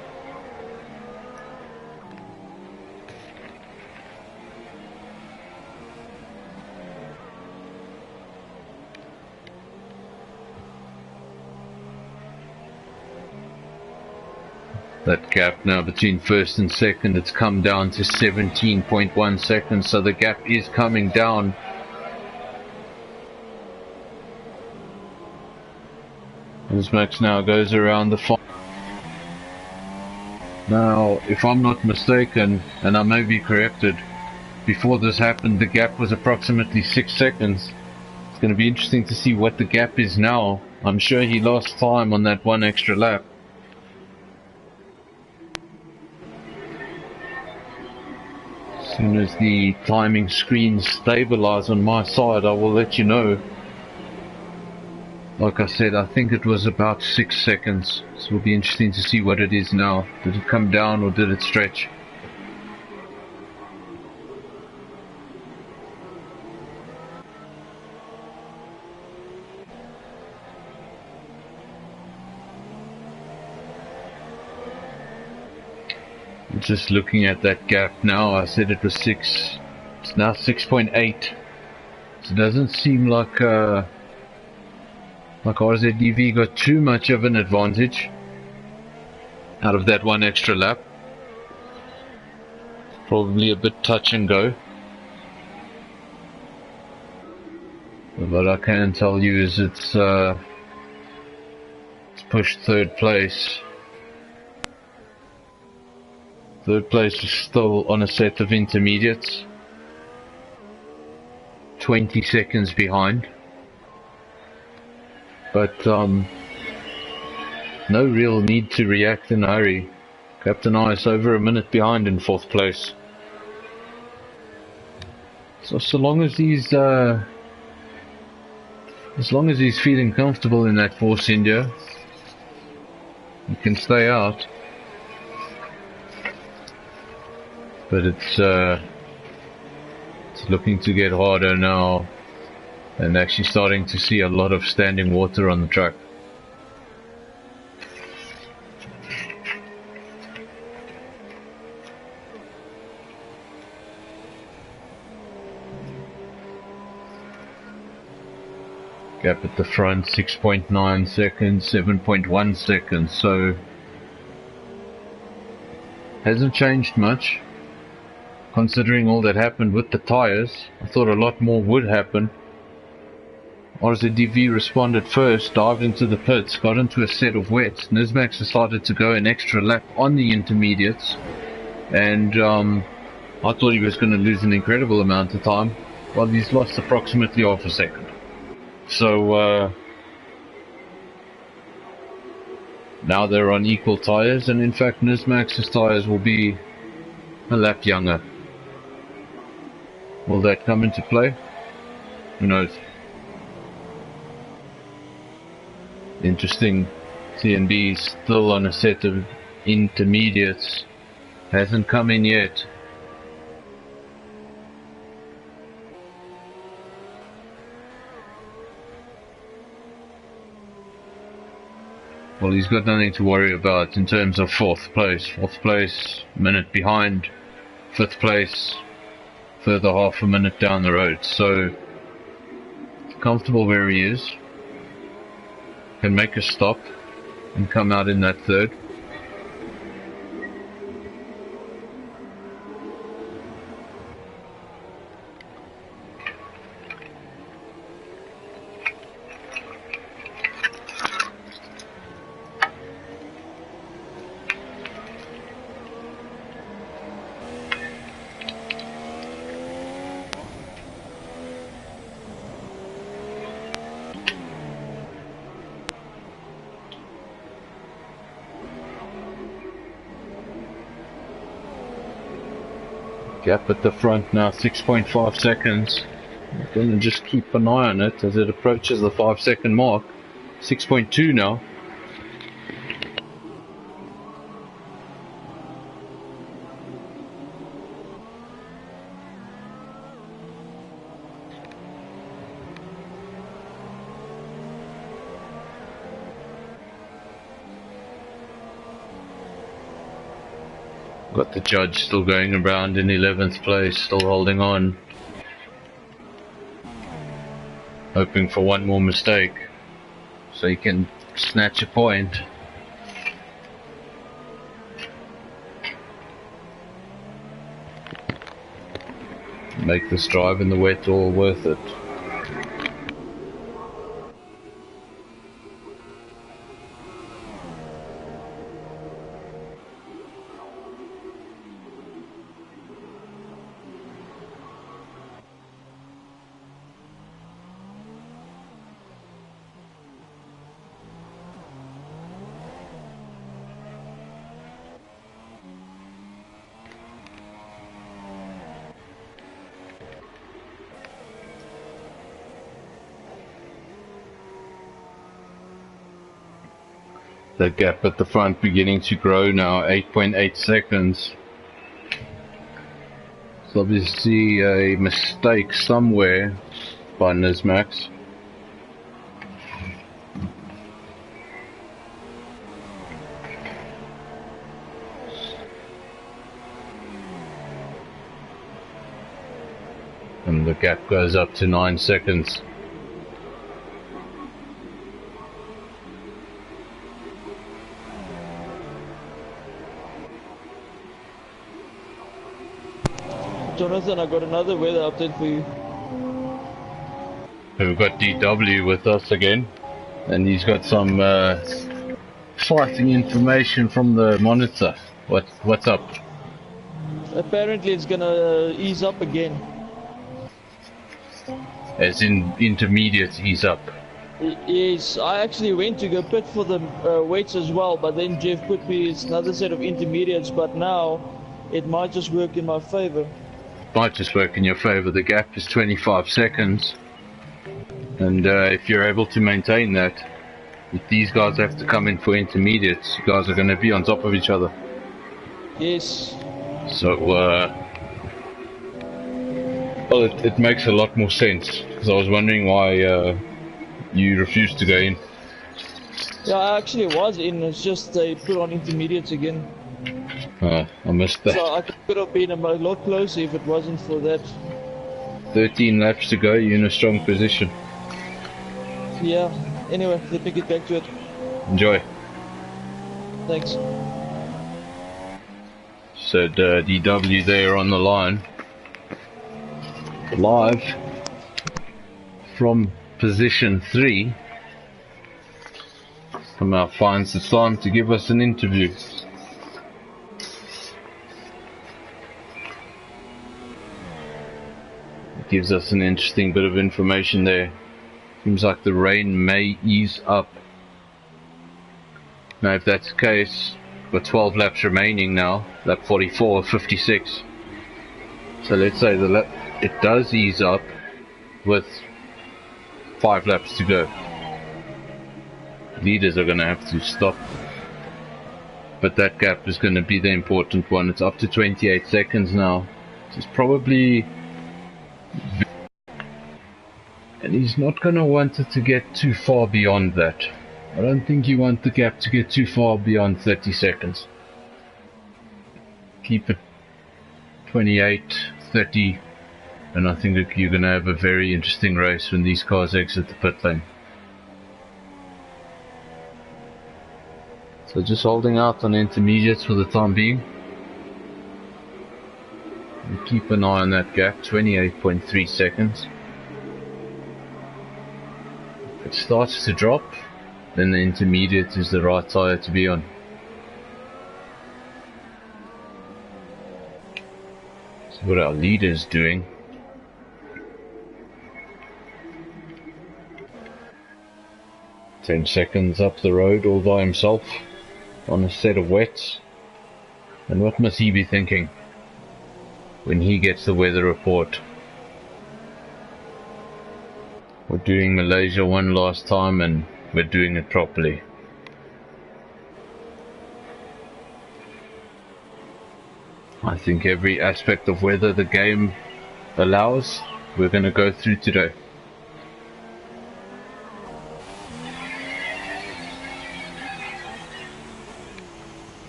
That gap now between first and second, it's come down to 17.1 seconds, so the gap is coming down. As Max now goes around the final. Now, if I'm not mistaken, and I may be corrected, before this happened the gap was approximately 6 seconds. It's going to be interesting to see what the gap is now. I'm sure he lost time on that one extra lap. As soon as the timing screens stabilize on my side, I will let you know. Like I said, I think it was about 6 seconds, so it'll be interesting to see what it is now. Did it come down or did it stretch? Just looking at that gap now, I said it was 6, it's now 6.8. So it doesn't seem like RZDV got too much of an advantage out of that one extra lap. Probably a bit touch and go. What I can tell you is it's pushed third place. Third place is still on a set of intermediates, 20 seconds behind, but no real need to react in a hurry. Captain I is over a minute behind in fourth place. So long as he's feeling comfortable in that Force India, he can stay out. But it's looking to get harder now, and actually starting to see a lot of standing water on the track. Gap at the front, 6.9 seconds, 7.1 seconds, so hasn't changed much. Considering all that happened with the tyres, I thought a lot more would happen. RZDV responded first, dived into the pits, got into a set of wets. Nismax decided to go an extra lap on the intermediates, and I thought he was going to lose an incredible amount of time. Well, he's lost approximately half a second. So now they're on equal tyres, and in fact Nismax's tyres will be a lap younger. Will that come into play? Who knows? Interesting. TnB still on a set of intermediates. Hasn't come in yet. Well, he's got nothing to worry about in terms of fourth place. Fourth place, a minute behind. Fifth place, further half a minute down the road, so comfortable where he is, can make a stop and come out in that third. Gap at the front now, 6.5 seconds. I'm going to just keep an eye on it as it approaches the 5 second mark. 6.2 now. Got the judge still going around in 11th place, still holding on. Hoping for one more mistake so he can snatch a point. Make this drive in the wet all worth it. The gap at the front beginning to grow now, 8.8 seconds. It's obviously a mistake somewhere by Nismax. And the gap goes up to 9 seconds. Jonathan, I got another weather update for you. We've got DW with us again, and he's got some fighting information from the monitor. What's up? Apparently it's gonna ease up again. As in intermediate ease up. Yes, I actually went to go pit for the weights as well, but then Jeff put me another set of intermediates, but now it might just work in my favor. Might just work in your favor. The gap is 25 seconds, and if you're able to maintain that, if these guys have to come in for intermediates, you guys are going to be on top of each other. Yes. So well, it makes a lot more sense, because I was wondering why you refused to go in. Yeah, I actually was in, it's just they put on intermediates again. I missed that. So I could have been a lot closer if it wasn't for that. 13 laps to go, you're in a strong position. Yeah, anyway, let me get back to it. Enjoy. Thanks. So DW there on the line. Live from position 3. Somehow finds the time to give us an interview. Gives us an interesting bit of information there. Seems like the rain may ease up. Now if that's the case, we've got 12 laps remaining now, lap 44 of 56. So let's say it does ease up with 5 laps to go. Leaders are going to have to stop. But that gap is going to be the important one. It's up to 28 seconds now. It's probably... And he's not going to want it to get too far beyond that. I don't think you want the gap to get too far beyond 30 seconds. Keep it 28, 30, and I think that you're going to have a very interesting race when these cars exit the pit lane. So just holding out on intermediates for the time being. And keep an eye on that gap, 28.3 seconds. If it starts to drop, then the intermediate is the right tyre to be on. See what our leader is doing. "10 seconds up the road all by himself on a set of wets. And what must he be thinking when he gets the weather report? We're doing Malaysia one last time and we're doing it properly." I think every aspect of weather the game allows, we're going to go through today.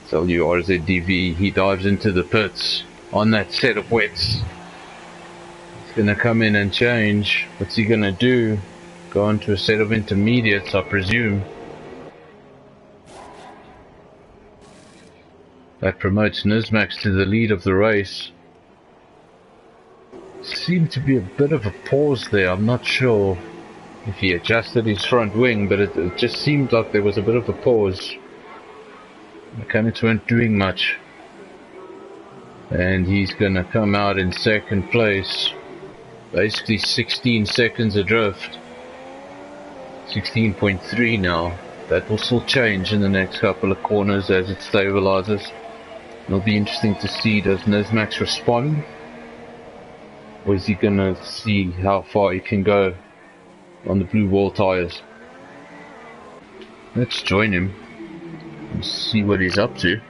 Tell you, RZDV, he dives into the pits on that set of wets. He's gonna come in and change. What's he gonna do? Go on to a set of intermediates, I presume. That promotes Nizmax to the lead of the race. Seemed to be a bit of a pause there. I'm not sure if he adjusted his front wing, but it just seemed like there was a bit of a pause. Mechanics weren't doing much. And he's gonna come out in second place. Basically 16 seconds adrift. 16.3 now. That will still change in the next couple of corners as it stabilizes. It'll be interesting to see, does Nizmax respond? Or is he gonna see how far he can go on the blue wall tires? Let's join him and see what he's up to.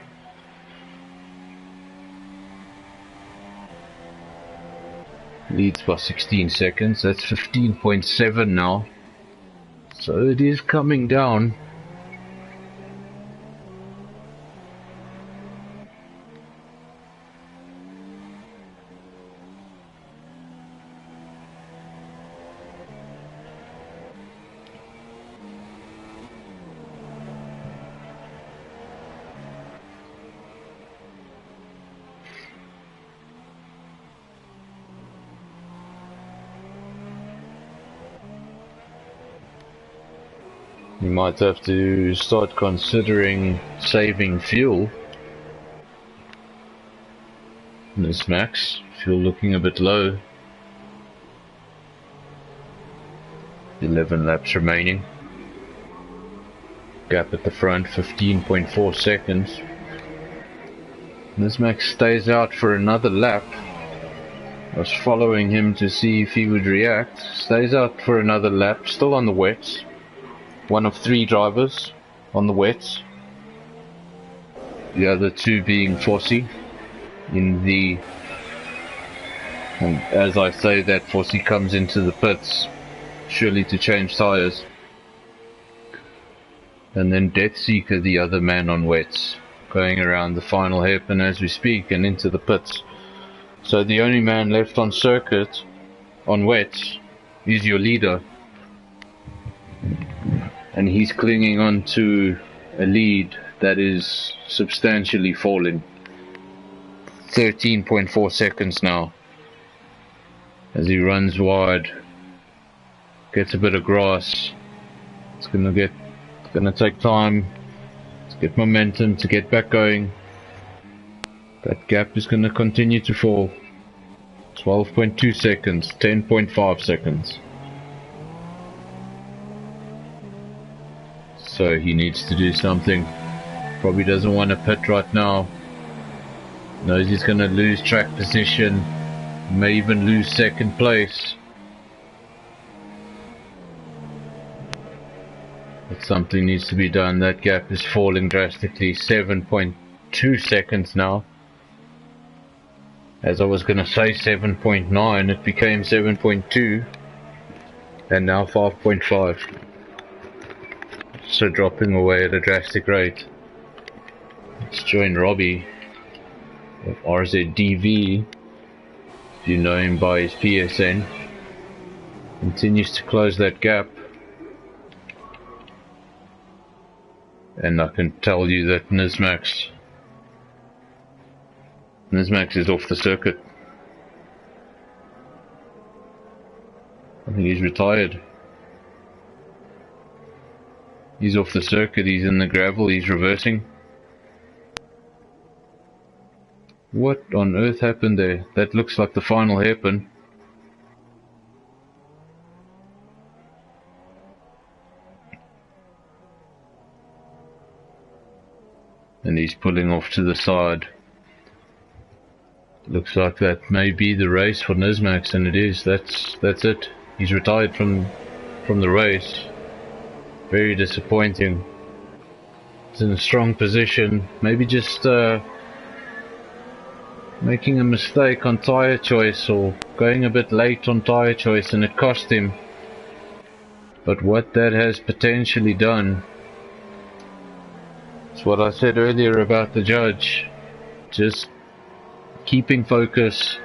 Leads by 16 seconds, that's 15.7 now. So it is coming down. You might have to start considering saving fuel. Nizmax, fuel looking a bit low. 11 laps remaining. Gap at the front, 15.4 seconds. Nizmax stays out for another lap. I was following him to see if he would react. Stays out for another lap, still on the wets. One of 3 drivers on the wets. The other 2 being Fossey in the... And as I say that, Fossey comes into the pits, surely to change tyres. And then Deathseeker, the other man on wets, going around the final hairpin as we speak and into the pits. So the only man left on circuit, on wets, is your leader. And he's clinging on to a lead that is substantially falling. 13.4 seconds now. As he runs wide, gets a bit of grass. It's gonna take time to get momentum, to get back going. That gap is gonna continue to fall. 12.2 seconds, 10.5 seconds. So he needs to do something. Probably doesn't want to pit right now. Knows he's going to lose track position. May even lose second place. But something needs to be done. That gap is falling drastically. 7.2 seconds now. As I was going to say 7.9, it became 7.2. And now 5.5. So dropping away at a drastic rate. Let's join Robbie of RZDV, if you know him by his PSN. Continues to close that gap. And I can tell you that Nizmax is off the circuit. I think he's retired. He's off the circuit, he's in the gravel, he's reversing. What on earth happened there? That looks like the final hairpin. And he's pulling off to the side. Looks like that may be the race for Nizmax, and it is. That's it. He's retired from the race. Very disappointing. He's in a strong position. Maybe just making a mistake on tyre choice, or going a bit late on tyre choice, and it cost him. But what that has potentially done It's what I said earlier about the judge. Just keeping focus,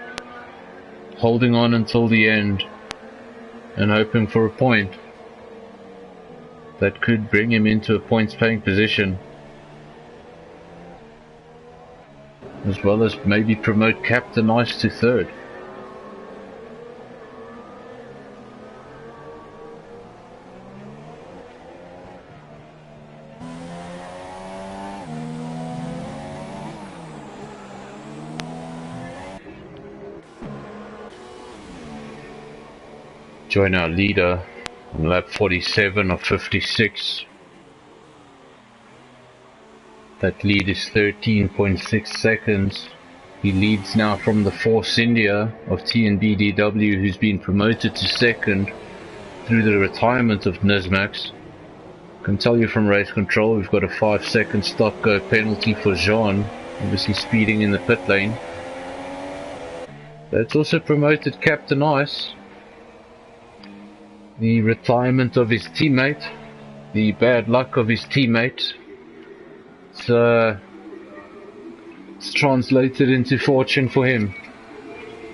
holding on until the end, and hoping for a point that could bring him into a points-paying position, as well as maybe promote Captain Ice to third. Join our leader on lap 47 of 56. That lead is 13.6 seconds. He leads now from the Force India of TnB DW, who's been promoted to second through the retirement of Nismax. I can tell you from race control, we've got a 5-second stop-go penalty for Jean, obviously speeding in the pit lane. That's also promoted Captain Ice. The retirement of his teammate, the bad luck of his teammate, it's translated into fortune for him,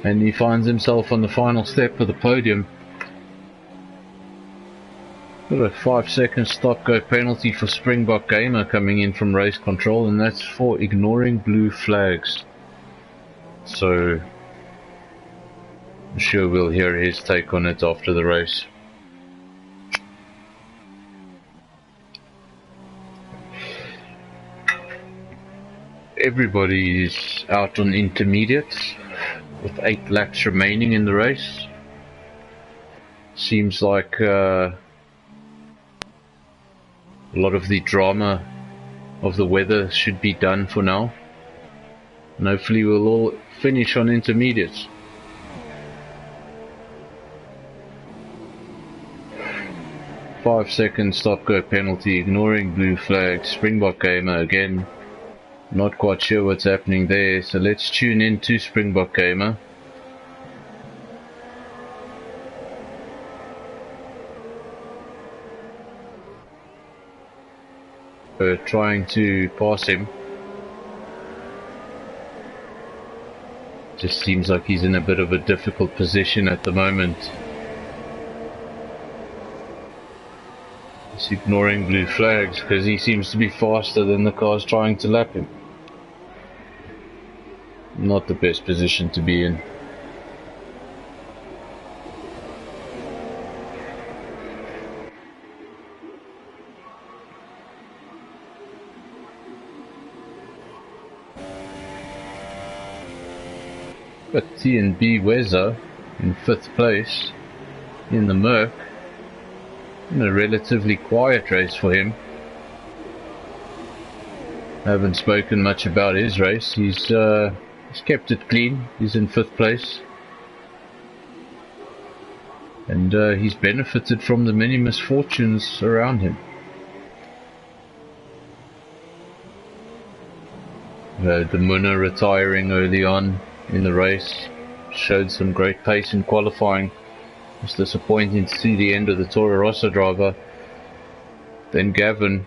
and he finds himself on the final step of the podium. Got a 5-second stop-go penalty for Springbok Gamer coming in from race control, and that's for ignoring blue flags. So I'm sure we'll hear his take on it after the race. Everybody is out on intermediates with 8 laps remaining in the race. Seems like a lot of the drama of the weather should be done for now, and hopefully we'll all finish on intermediates. Five-second stop-go penalty, ignoring blue flag. Springbok Gamer again. Not quite sure what's happening there, so let's tune in to Springbok Gamer. We're trying to pass him. Just seems like he's in a bit of a difficult position at the moment. He's ignoring blue flags because he seems to be faster than the cars trying to lap him. Not the best position to be in. Got TnB Weather in 5th place in the Merc. In a relatively quiet race for him. I haven't spoken much about his race. He's kept it clean. He's in 5th place. And he's benefited from the many misfortunes around him. The Munna retiring early on in the race showed some great pace in qualifying. It's disappointing to see the end of the Toro Rosso driver. Then Gavin,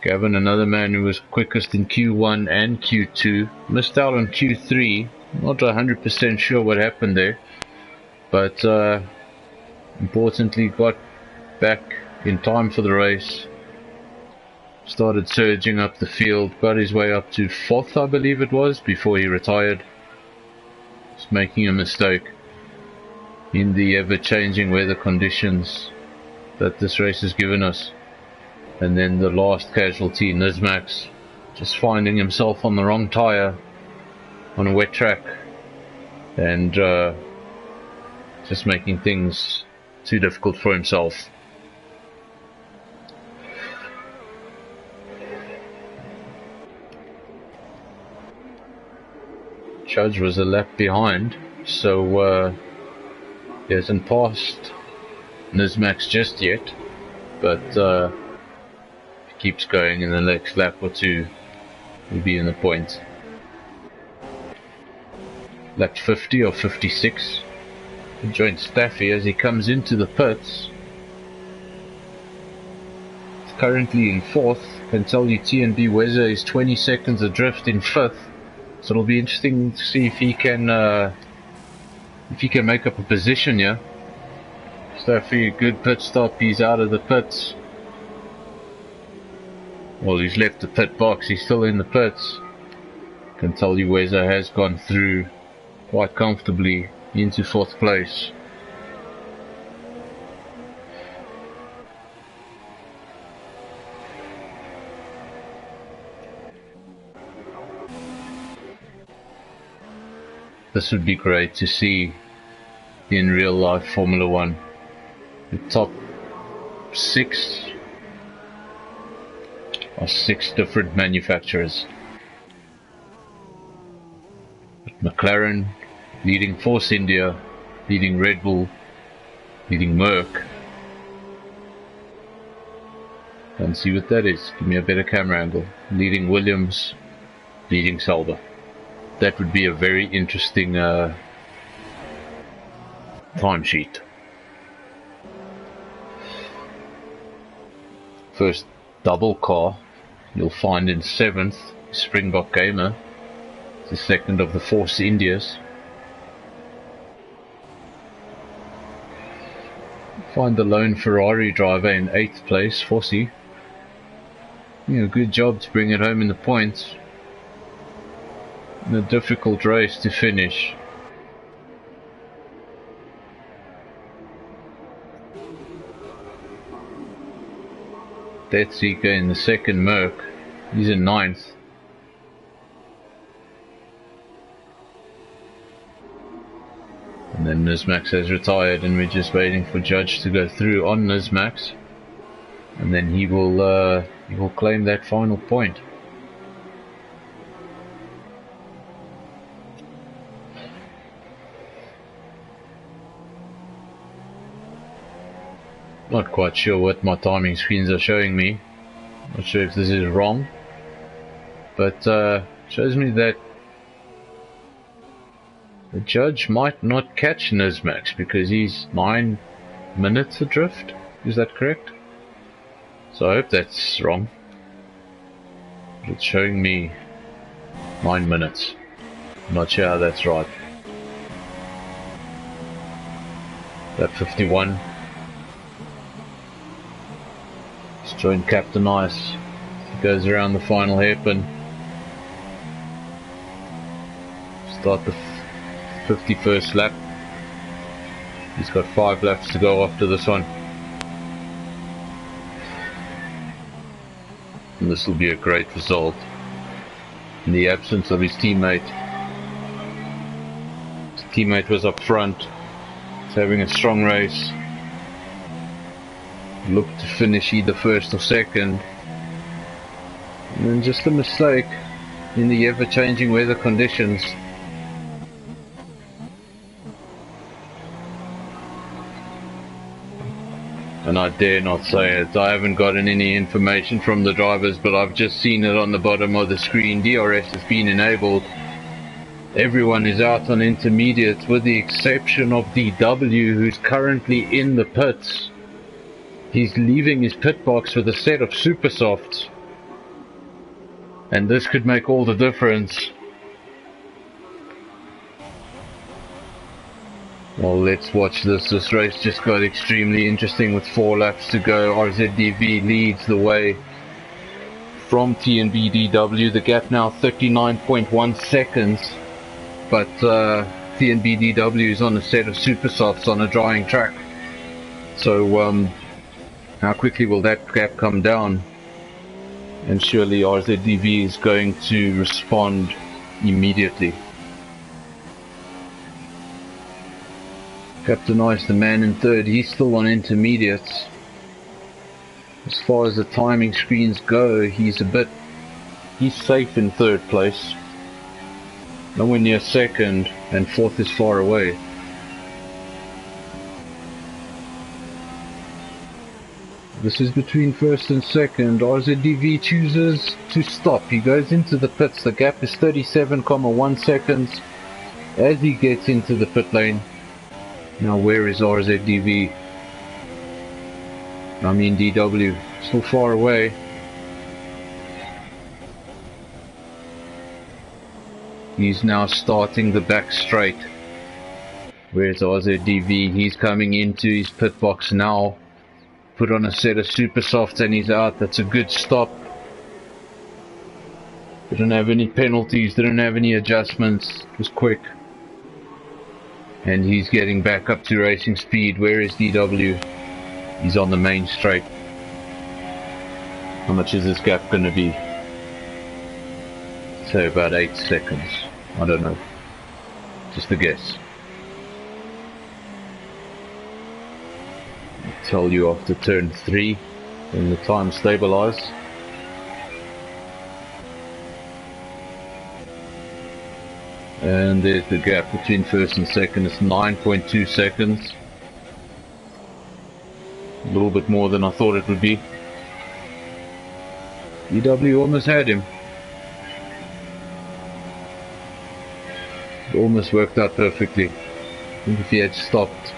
another man who was quickest in Q1 and Q2, missed out on Q3. Not 100% sure what happened there, but importantly got back in time for the race. Started surging up the field, got his way up to 4th, I believe it was, before he retired. Just making a mistake in the ever-changing weather conditions that this race has given us. And then the last casualty, Nismax, just finding himself on the wrong tyre on a wet track, and just making things too difficult for himself. Judge was a lap behind, so he hasn't passed Nismax just yet, but if he keeps going in the next lap or two, he'll be in the points. Lap 50 or 56. He joins Staffy as he comes into the pits. He's currently in 4th. can tell you TnB Weather is 20 seconds adrift in 5th. So it'll be interesting to see if he can make up a position here. So after a good pit stop, he's out of the pits. Well, he's left the pit box, he's still in the pits. Can tell you Weather has gone through quite comfortably into 4th place. This would be great to see in real life Formula 1. The top 6 are 6 different manufacturers. McLaren leading Force India, leading Red Bull, leading Merck. Can't see what that is. Give me a better camera angle. Leading Williams, leading Sauber. That would be a very interesting timesheet. First double car you'll find in 7th, Springbok Gamer. The second of the Force Indias. Find the lone Ferrari driver in 8th place, Fossey. Good job to bring it home in the points. In a difficult race to finish. Deathseeker in the second Merc. He's in 9th. And then Nismax has retired and we're just waiting for Judge to go through on Nismax. And then he will claim that final point. Not quite sure what my timing screens are showing me. Not sure if this is wrong. But shows me that the Judge might not catch Nismax because he's 9 minutes adrift. Is that correct? So I hope that's wrong. It's showing me 9 minutes. I'm not sure how that's right. That 51. Let's join Captain Ice. He goes around the final hairpin. Start the 51st lap. He's got 5 laps to go after this one. And this will be a great result. In the absence of his teammate. His teammate was up front. He's having a strong race. Looked to finish either first or second. And then just a mistake in the ever-changing weather conditions. And I dare not say it. I haven't gotten any information from the drivers, but I've just seen it on the bottom of the screen. DRS has been enabled. Everyone is out on intermediates with the exception of DW, who's currently in the pits. He's leaving his pit box with a set of super softs. And this could make all the difference. Well, let's watch this. This race just got extremely interesting with 4 laps to go. RZDV leads the way from TnB DW. The gap now 39.1 seconds. But TnB DW is on a set of super softs on a drying track. So how quickly will that gap come down? And surely RZDV is going to respond immediately. Captain Ice, the man in 3rd, he's still on intermediates. As far as the timing screens go, he's safe in 3rd place. Nowhere near 2nd, and 4th is far away. This is between 1st and 2nd. RZDV chooses to stop. He goes into the pits. The gap is 37.1 seconds as he gets into the pit lane. Now where is RZDV? I mean DW. Still far away. He's now starting the back straight. Where's RZDV? He's coming into his pit box now. Put on a set of super softs and he's out. That's a good stop. Didn't have any penalties, didn't have any adjustments. It was quick. And he's getting back up to racing speed. Where is DW? He's on the main straight. How much is this gap going to be? Say about 8 seconds. I don't know. Just a guess. I'll tell you after turn 3 when the time stabilizes. And there's the gap between first and second. It's 9.2 seconds. A little bit more than I thought it would be. DW almost had him. It almost worked out perfectly. I think if he had stopped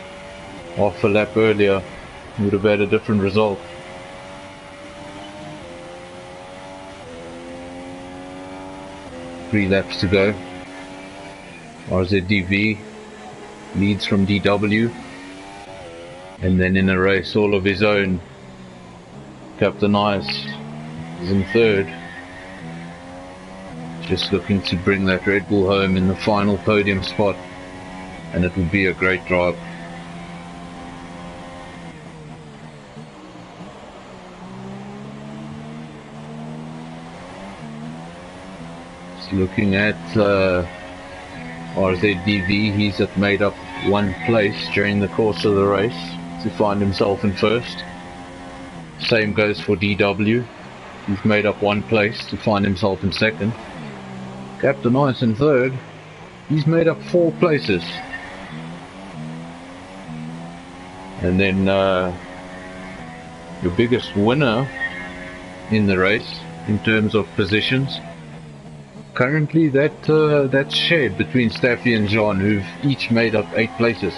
half a lap earlier, he would have had a different result. Three laps to go. RZDV leads from DW, and then in a race all of his own, Captain Ice is in third, just looking to bring that Red Bull home in the final podium spot, and it will be a great drive. Just looking at RZDV, he's at made up one place during the course of the race to find himself in first. Same goes for DW. He's made up one place to find himself in second. Captain Ice in third. He's made up 4 places. And then your biggest winner in the race in terms of positions, currently that's shared between Staffy and John, who've each made up 8 places.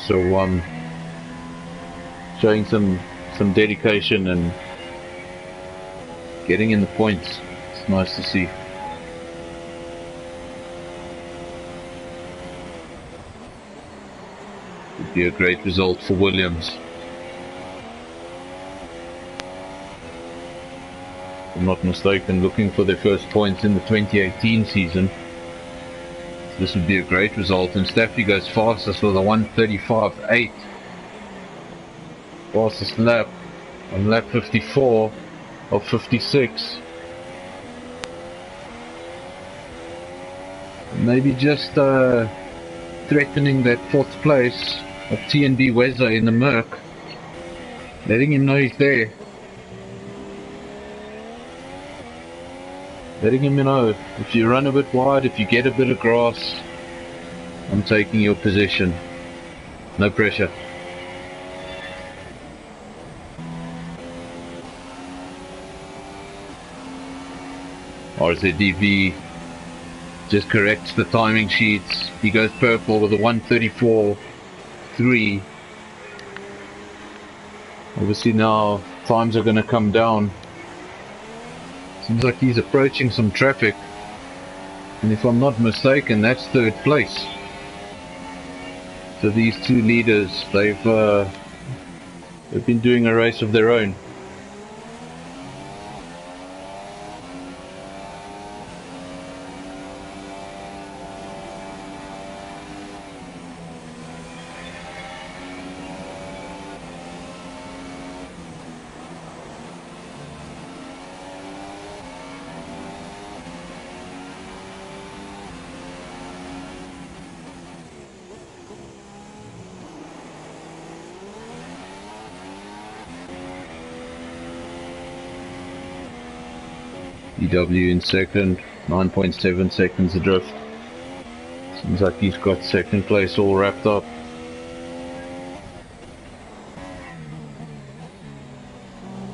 So showing some dedication and getting in the points. It's nice to see. Would be a great result for Williams. If I'm not mistaken, looking for their first points in the 2018 season. This would be a great result, and Staffy goes fastest with a 1:35.8. Fastest lap on lap 54 of 56. Maybe just threatening that 4th place of TnB Weather in the Merc, letting him know he's there. Letting him know, if you run a bit wide, if you get a bit of grass, I'm taking your position. No pressure. RZDV just corrects the timing sheets. He goes purple with a 1:34.3. Obviously now times are going to come down. Seems like he's approaching some traffic, and if I'm not mistaken, that's 3rd place. So these 2 leaders, they've been doing a race of their own. DW in second, 9.7 seconds adrift. Seems like he's got 2nd place all wrapped up.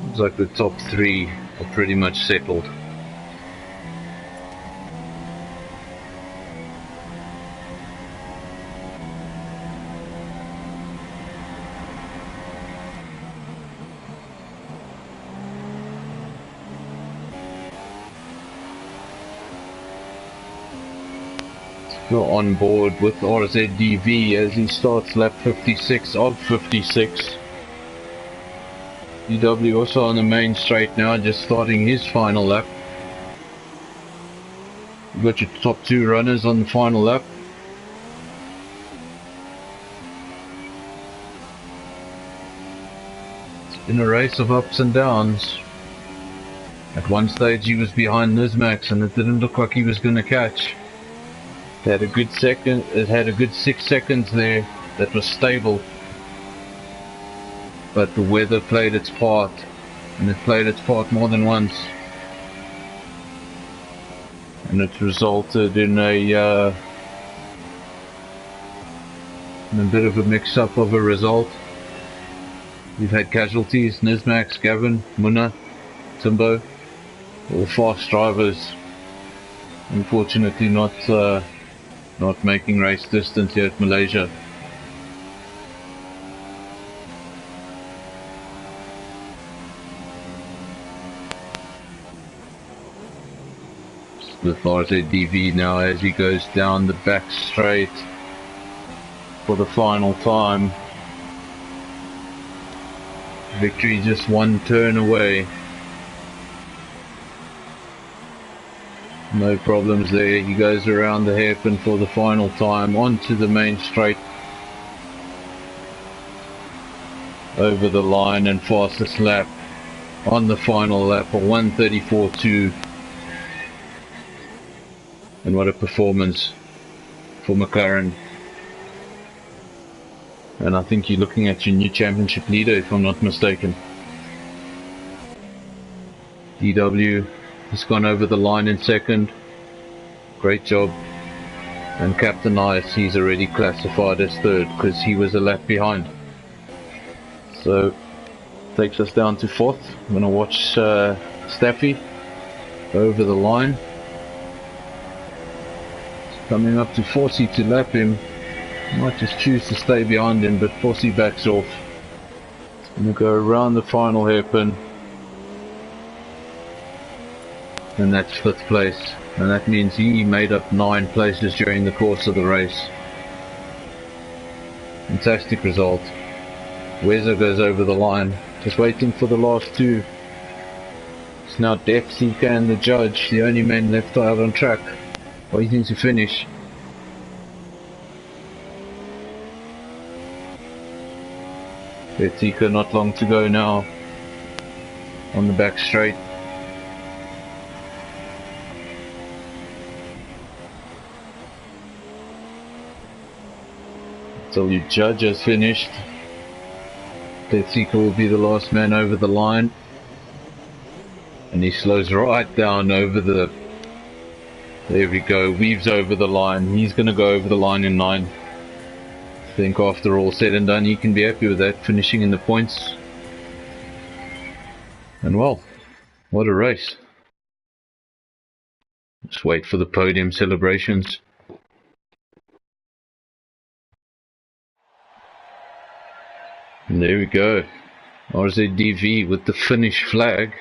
Seems like the top 3 are pretty much settled. You're on board with RZDV as he starts lap 56 of 56. DW also on the main straight now, just starting his final lap. You've got your top two runners on the final lap. It's been a race of ups and downs. At one stage he was behind Nismax and it didn't look like he was going to catch. It had a good 6 seconds there that was stable. But the weather played its part, and it played its part more than once. And it resulted in a bit of a mix-up of a result. We've had casualties: Nismax, Gavin, Munna, Timbo, all fast drivers. Unfortunately not making race distance here at Malaysia. With RZDV now as he goes down the back straight for the final time. Victory just one turn away. No problems there. He goes around the hairpin for the final time onto the main straight. Over the line and fastest lap on the final lap, a 1:34.2. And what a performance for McLaren. And I think you're looking at your new championship leader, if I'm not mistaken. DW has gone over the line in second. Great job. And Captain Ice, he's already classified as third because he was a lap behind. So, takes us down to fourth. I'm going to watch Staffy over the line. Coming up to Forsey to lap him. Might just choose to stay behind him, but Forsey backs off. Going to go around the final hairpin. And that's fifth place. And that means he made up 9 places during the course of the race. Fantastic result. Weza goes over the line. Just waiting for the last two. It's now Death Seeker and the judge, the only men left out on track, waiting to finish. Death Seeker not long to go now on the back straight. Until your judge has finished. Death Seeker will be the last man over the line. And he slows right down over the... There we go, weaves over the line. He's going to go over the line in 9. I think after all said and done, he can be happy with that, finishing in the points. And well, what a race. Just wait for the podium celebrations. And there we go. RZDV with the finish flag.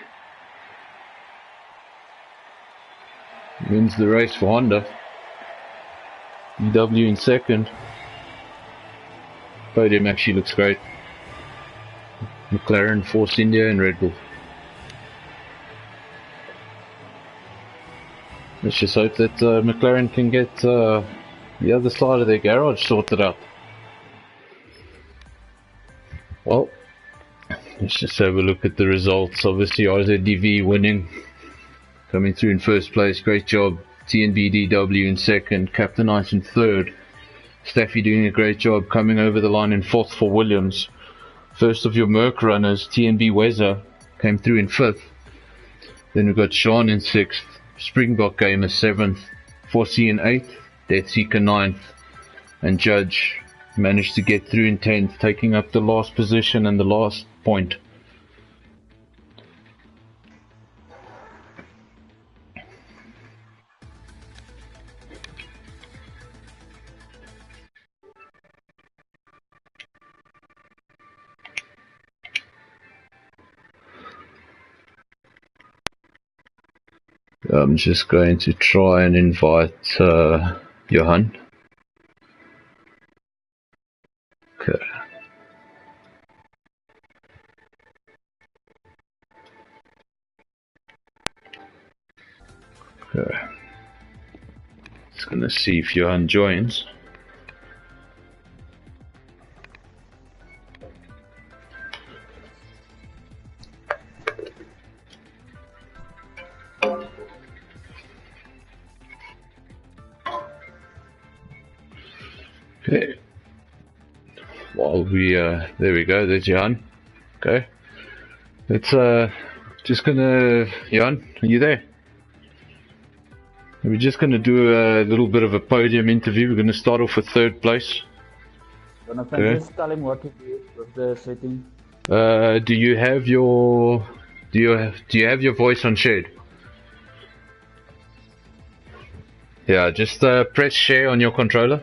Wins the race for Honda. DW in second. Podium actually looks great. McLaren, Force India and Red Bull. Let's just hope that McLaren can get the other side of their garage sorted out. Well, let's just have a look at the results. Obviously RZDV winning, coming through in first place. Great job. TnB DW in second. Captain Ice in third. Staffy doing a great job, coming over the line in fourth for Williams. First of your Merc runners, TnB Weza, came through in fifth. Then we've got Sean in sixth. Springbok Gamer 7th, Forsey in 8th, Death Seeker 9th, and Judge managed to get through in 10th, taking up the last position and the last point. I'm just going to try and invite Johan. Okay. Okay. Just gonna see if Johan joins. Okay. While we there we go. There's Johan. Okay. Let's just gonna Johan, are you there? We're just gonna do a little bit of a podium interview. We're gonna start off with third place. Jonathan, Okay. just tell him what to do with the setting. Do you have your do you have your voice on shared? Yeah, just press share on your controller.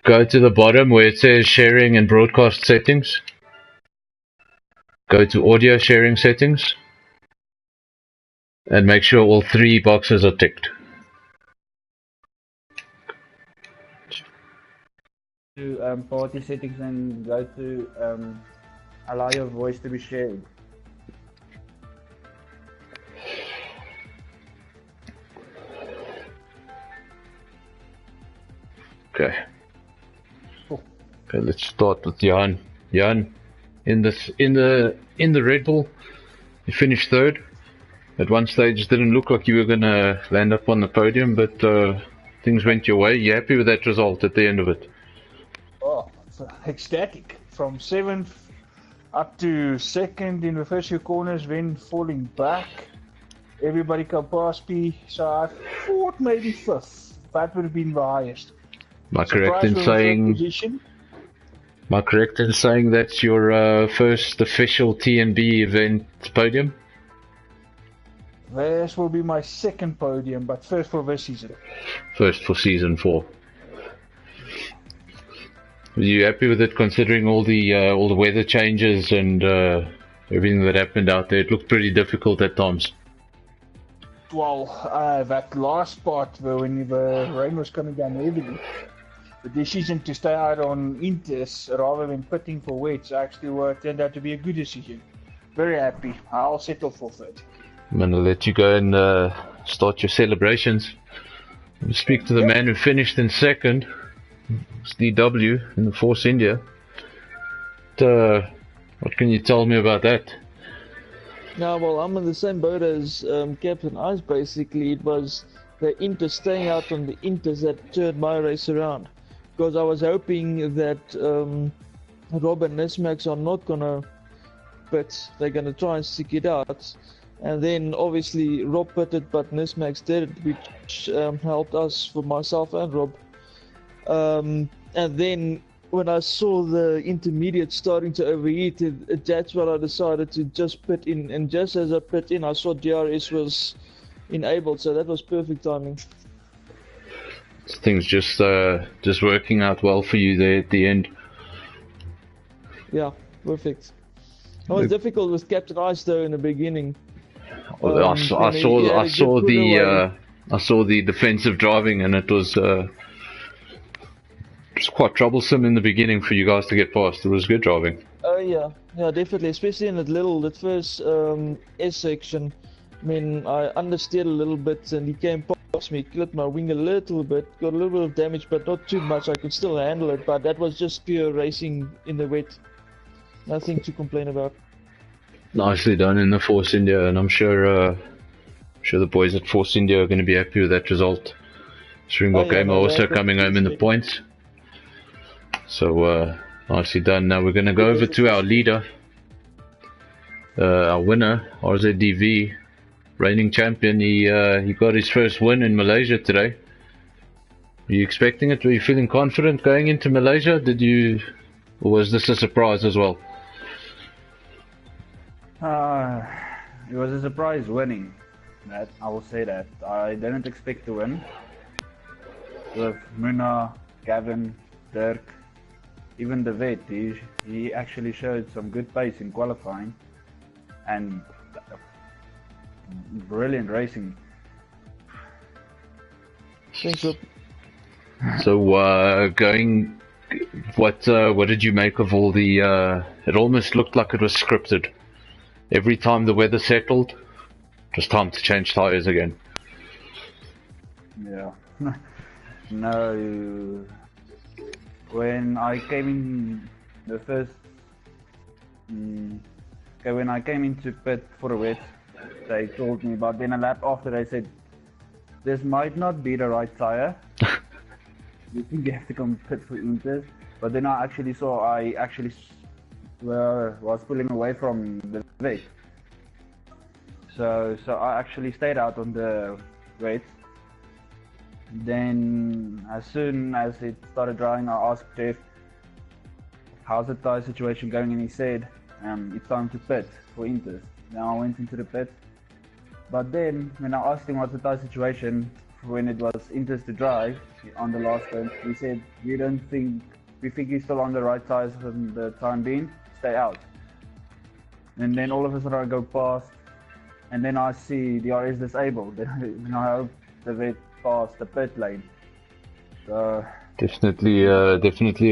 Go to the bottom where it says sharing and broadcast settings. Go to audio sharing settings. And make sure all three boxes are ticked. To party settings and go to allow your voice to be shared. Okay. Okay, let's start with Jan. Jan, in the Red Bull, you finished third. At one stage, it didn't look like you were gonna land up on the podium, but things went your way. You happy with that result at the end of it? Oh, it's ecstatic. From 7th up to 2nd in the first few corners, then falling back. Everybody come past me, so I thought maybe 5th. That would have been the highest. Am I correct in saying that's your first official TnB event podium? This will be my 2nd podium, but first for this season. First for season 4. Are you happy with it, considering all the weather changes and everything that happened out there? It looked pretty difficult at times. Well, that last part, when the rain was coming down heavily, the decision to stay out on inters rather than pitting for wets actually turned out to be a good decision. Very happy. I'll settle for 3rd. I'm gonna let you go and start your celebrations. We'll speak to the man who finished in 2nd. It's DW in the Force India. What can you tell me about that? No, well, I'm in the same boat as Captain Ice. Basically, it was the Inter staying out on the Inters that turned my race around. Because I was hoping that Rob and Nismax are not gonna pit. They're gonna try and stick it out. And then obviously Rob pitted, but Nismax did, which helped us, for myself and Rob. And then when I saw the intermediate starting to overheat, that's when I decided to just pit in. And just as I pit in, I saw DRS was enabled, so that was perfect timing. Things just working out well for you there at the end. Yeah, perfect. It was difficult with Captain Ice though in the beginning. I saw the defensive driving, and it was quite troublesome in the beginning for you guys to get past. It was good driving. Oh yeah, definitely, especially in that first S section. I mean, I understeered a little bit, and he came past me, clipped my wing a little bit, got a little bit of damage, but not too much. I could still handle it, but that was just pure racing in the wet. Nothing to complain about. Nicely done in the Force India, and I'm sure the boys at Force India are going to be happy with that result. Springbok Gamer also coming home in the points. So nicely done. Now we're going to go over to our leader, our winner, RZDV, reigning champion. He got his first win in Malaysia today. Were you expecting it? Were you feeling confident going into Malaysia? Or was this a surprise as well? It was a surprise winning. That I will say that. I didn't expect to win. With Muna, Gavin, Dirk, even the vet, he actually showed some good pace in qualifying and brilliant racing. Thanks, Rob. So, what did you make of all the, it almost looked like it was scripted. Every time the weather settled, it was time to change tires again. Yeah. No. When I came in the first... okay, when I came into pit for a wet, they told me, but then a lap after they said, this might not be the right tire. You think you have to come pit for Inters? But then I actually saw was pulling away from the wet. So I actually stayed out on the wet. Then as soon as it started drying, I asked Jeff, how's the tire situation going, and he said, it's time to pit for Inters. Now I went into the pit. But then when I asked him what's the tire situation when it was Inters to drive on the last turn, he said, we think you're still on the right tires for the time being, stay out. And then all of a sudden I go past, and then I see the RS disabled. Then I hope the vet past the pit lane. So Definitely a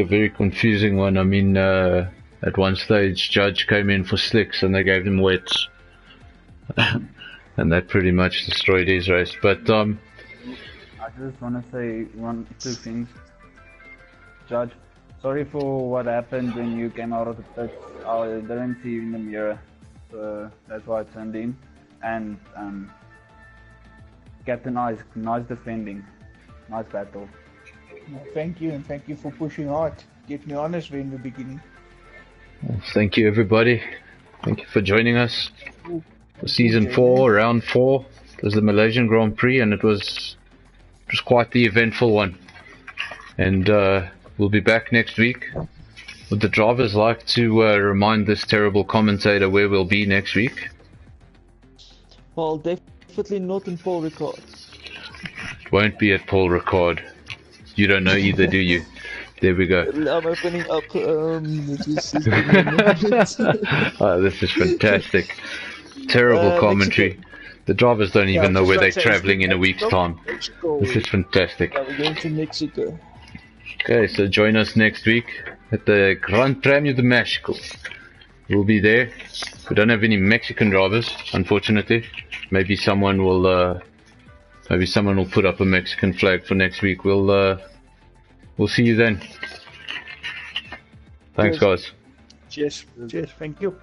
very confusing one. I mean, at one stage, Judge came in for slicks and they gave him wets. And that pretty much destroyed his race. But I just want to say two things. Judge, sorry for what happened when you came out of the pits. I didn't see you in the mirror, so that's why I turned in. And Captain Ice, nice defending, nice battle. No, thank you, and thank you for pushing hard. Get me honest in the beginning. thank you, everybody. Thank you for joining us for season 4, round 4. It was the Malaysian Grand Prix, and it was quite the eventful one. And we'll be back next week. Would the drivers like to remind this terrible commentator where we'll be next week? Well, definitely not in Paul Ricard. It won't be at Paul Ricard. You don't know either, do you? There we go. I'm opening up. Oh, this is fantastic. Terrible commentary. Mexico. The drivers don't even know just where like they're saying, traveling in a week's time. Mexico. This is fantastic. Yeah, we're going to Mexico. Okay, so join us next week at the Gran Premio de Mexico. We'll be there. We don't have any Mexican drivers, unfortunately. Maybe someone will put up a Mexican flag for next week. We'll see you then. Thanks, guys. Cheers. Cheers. Thank you.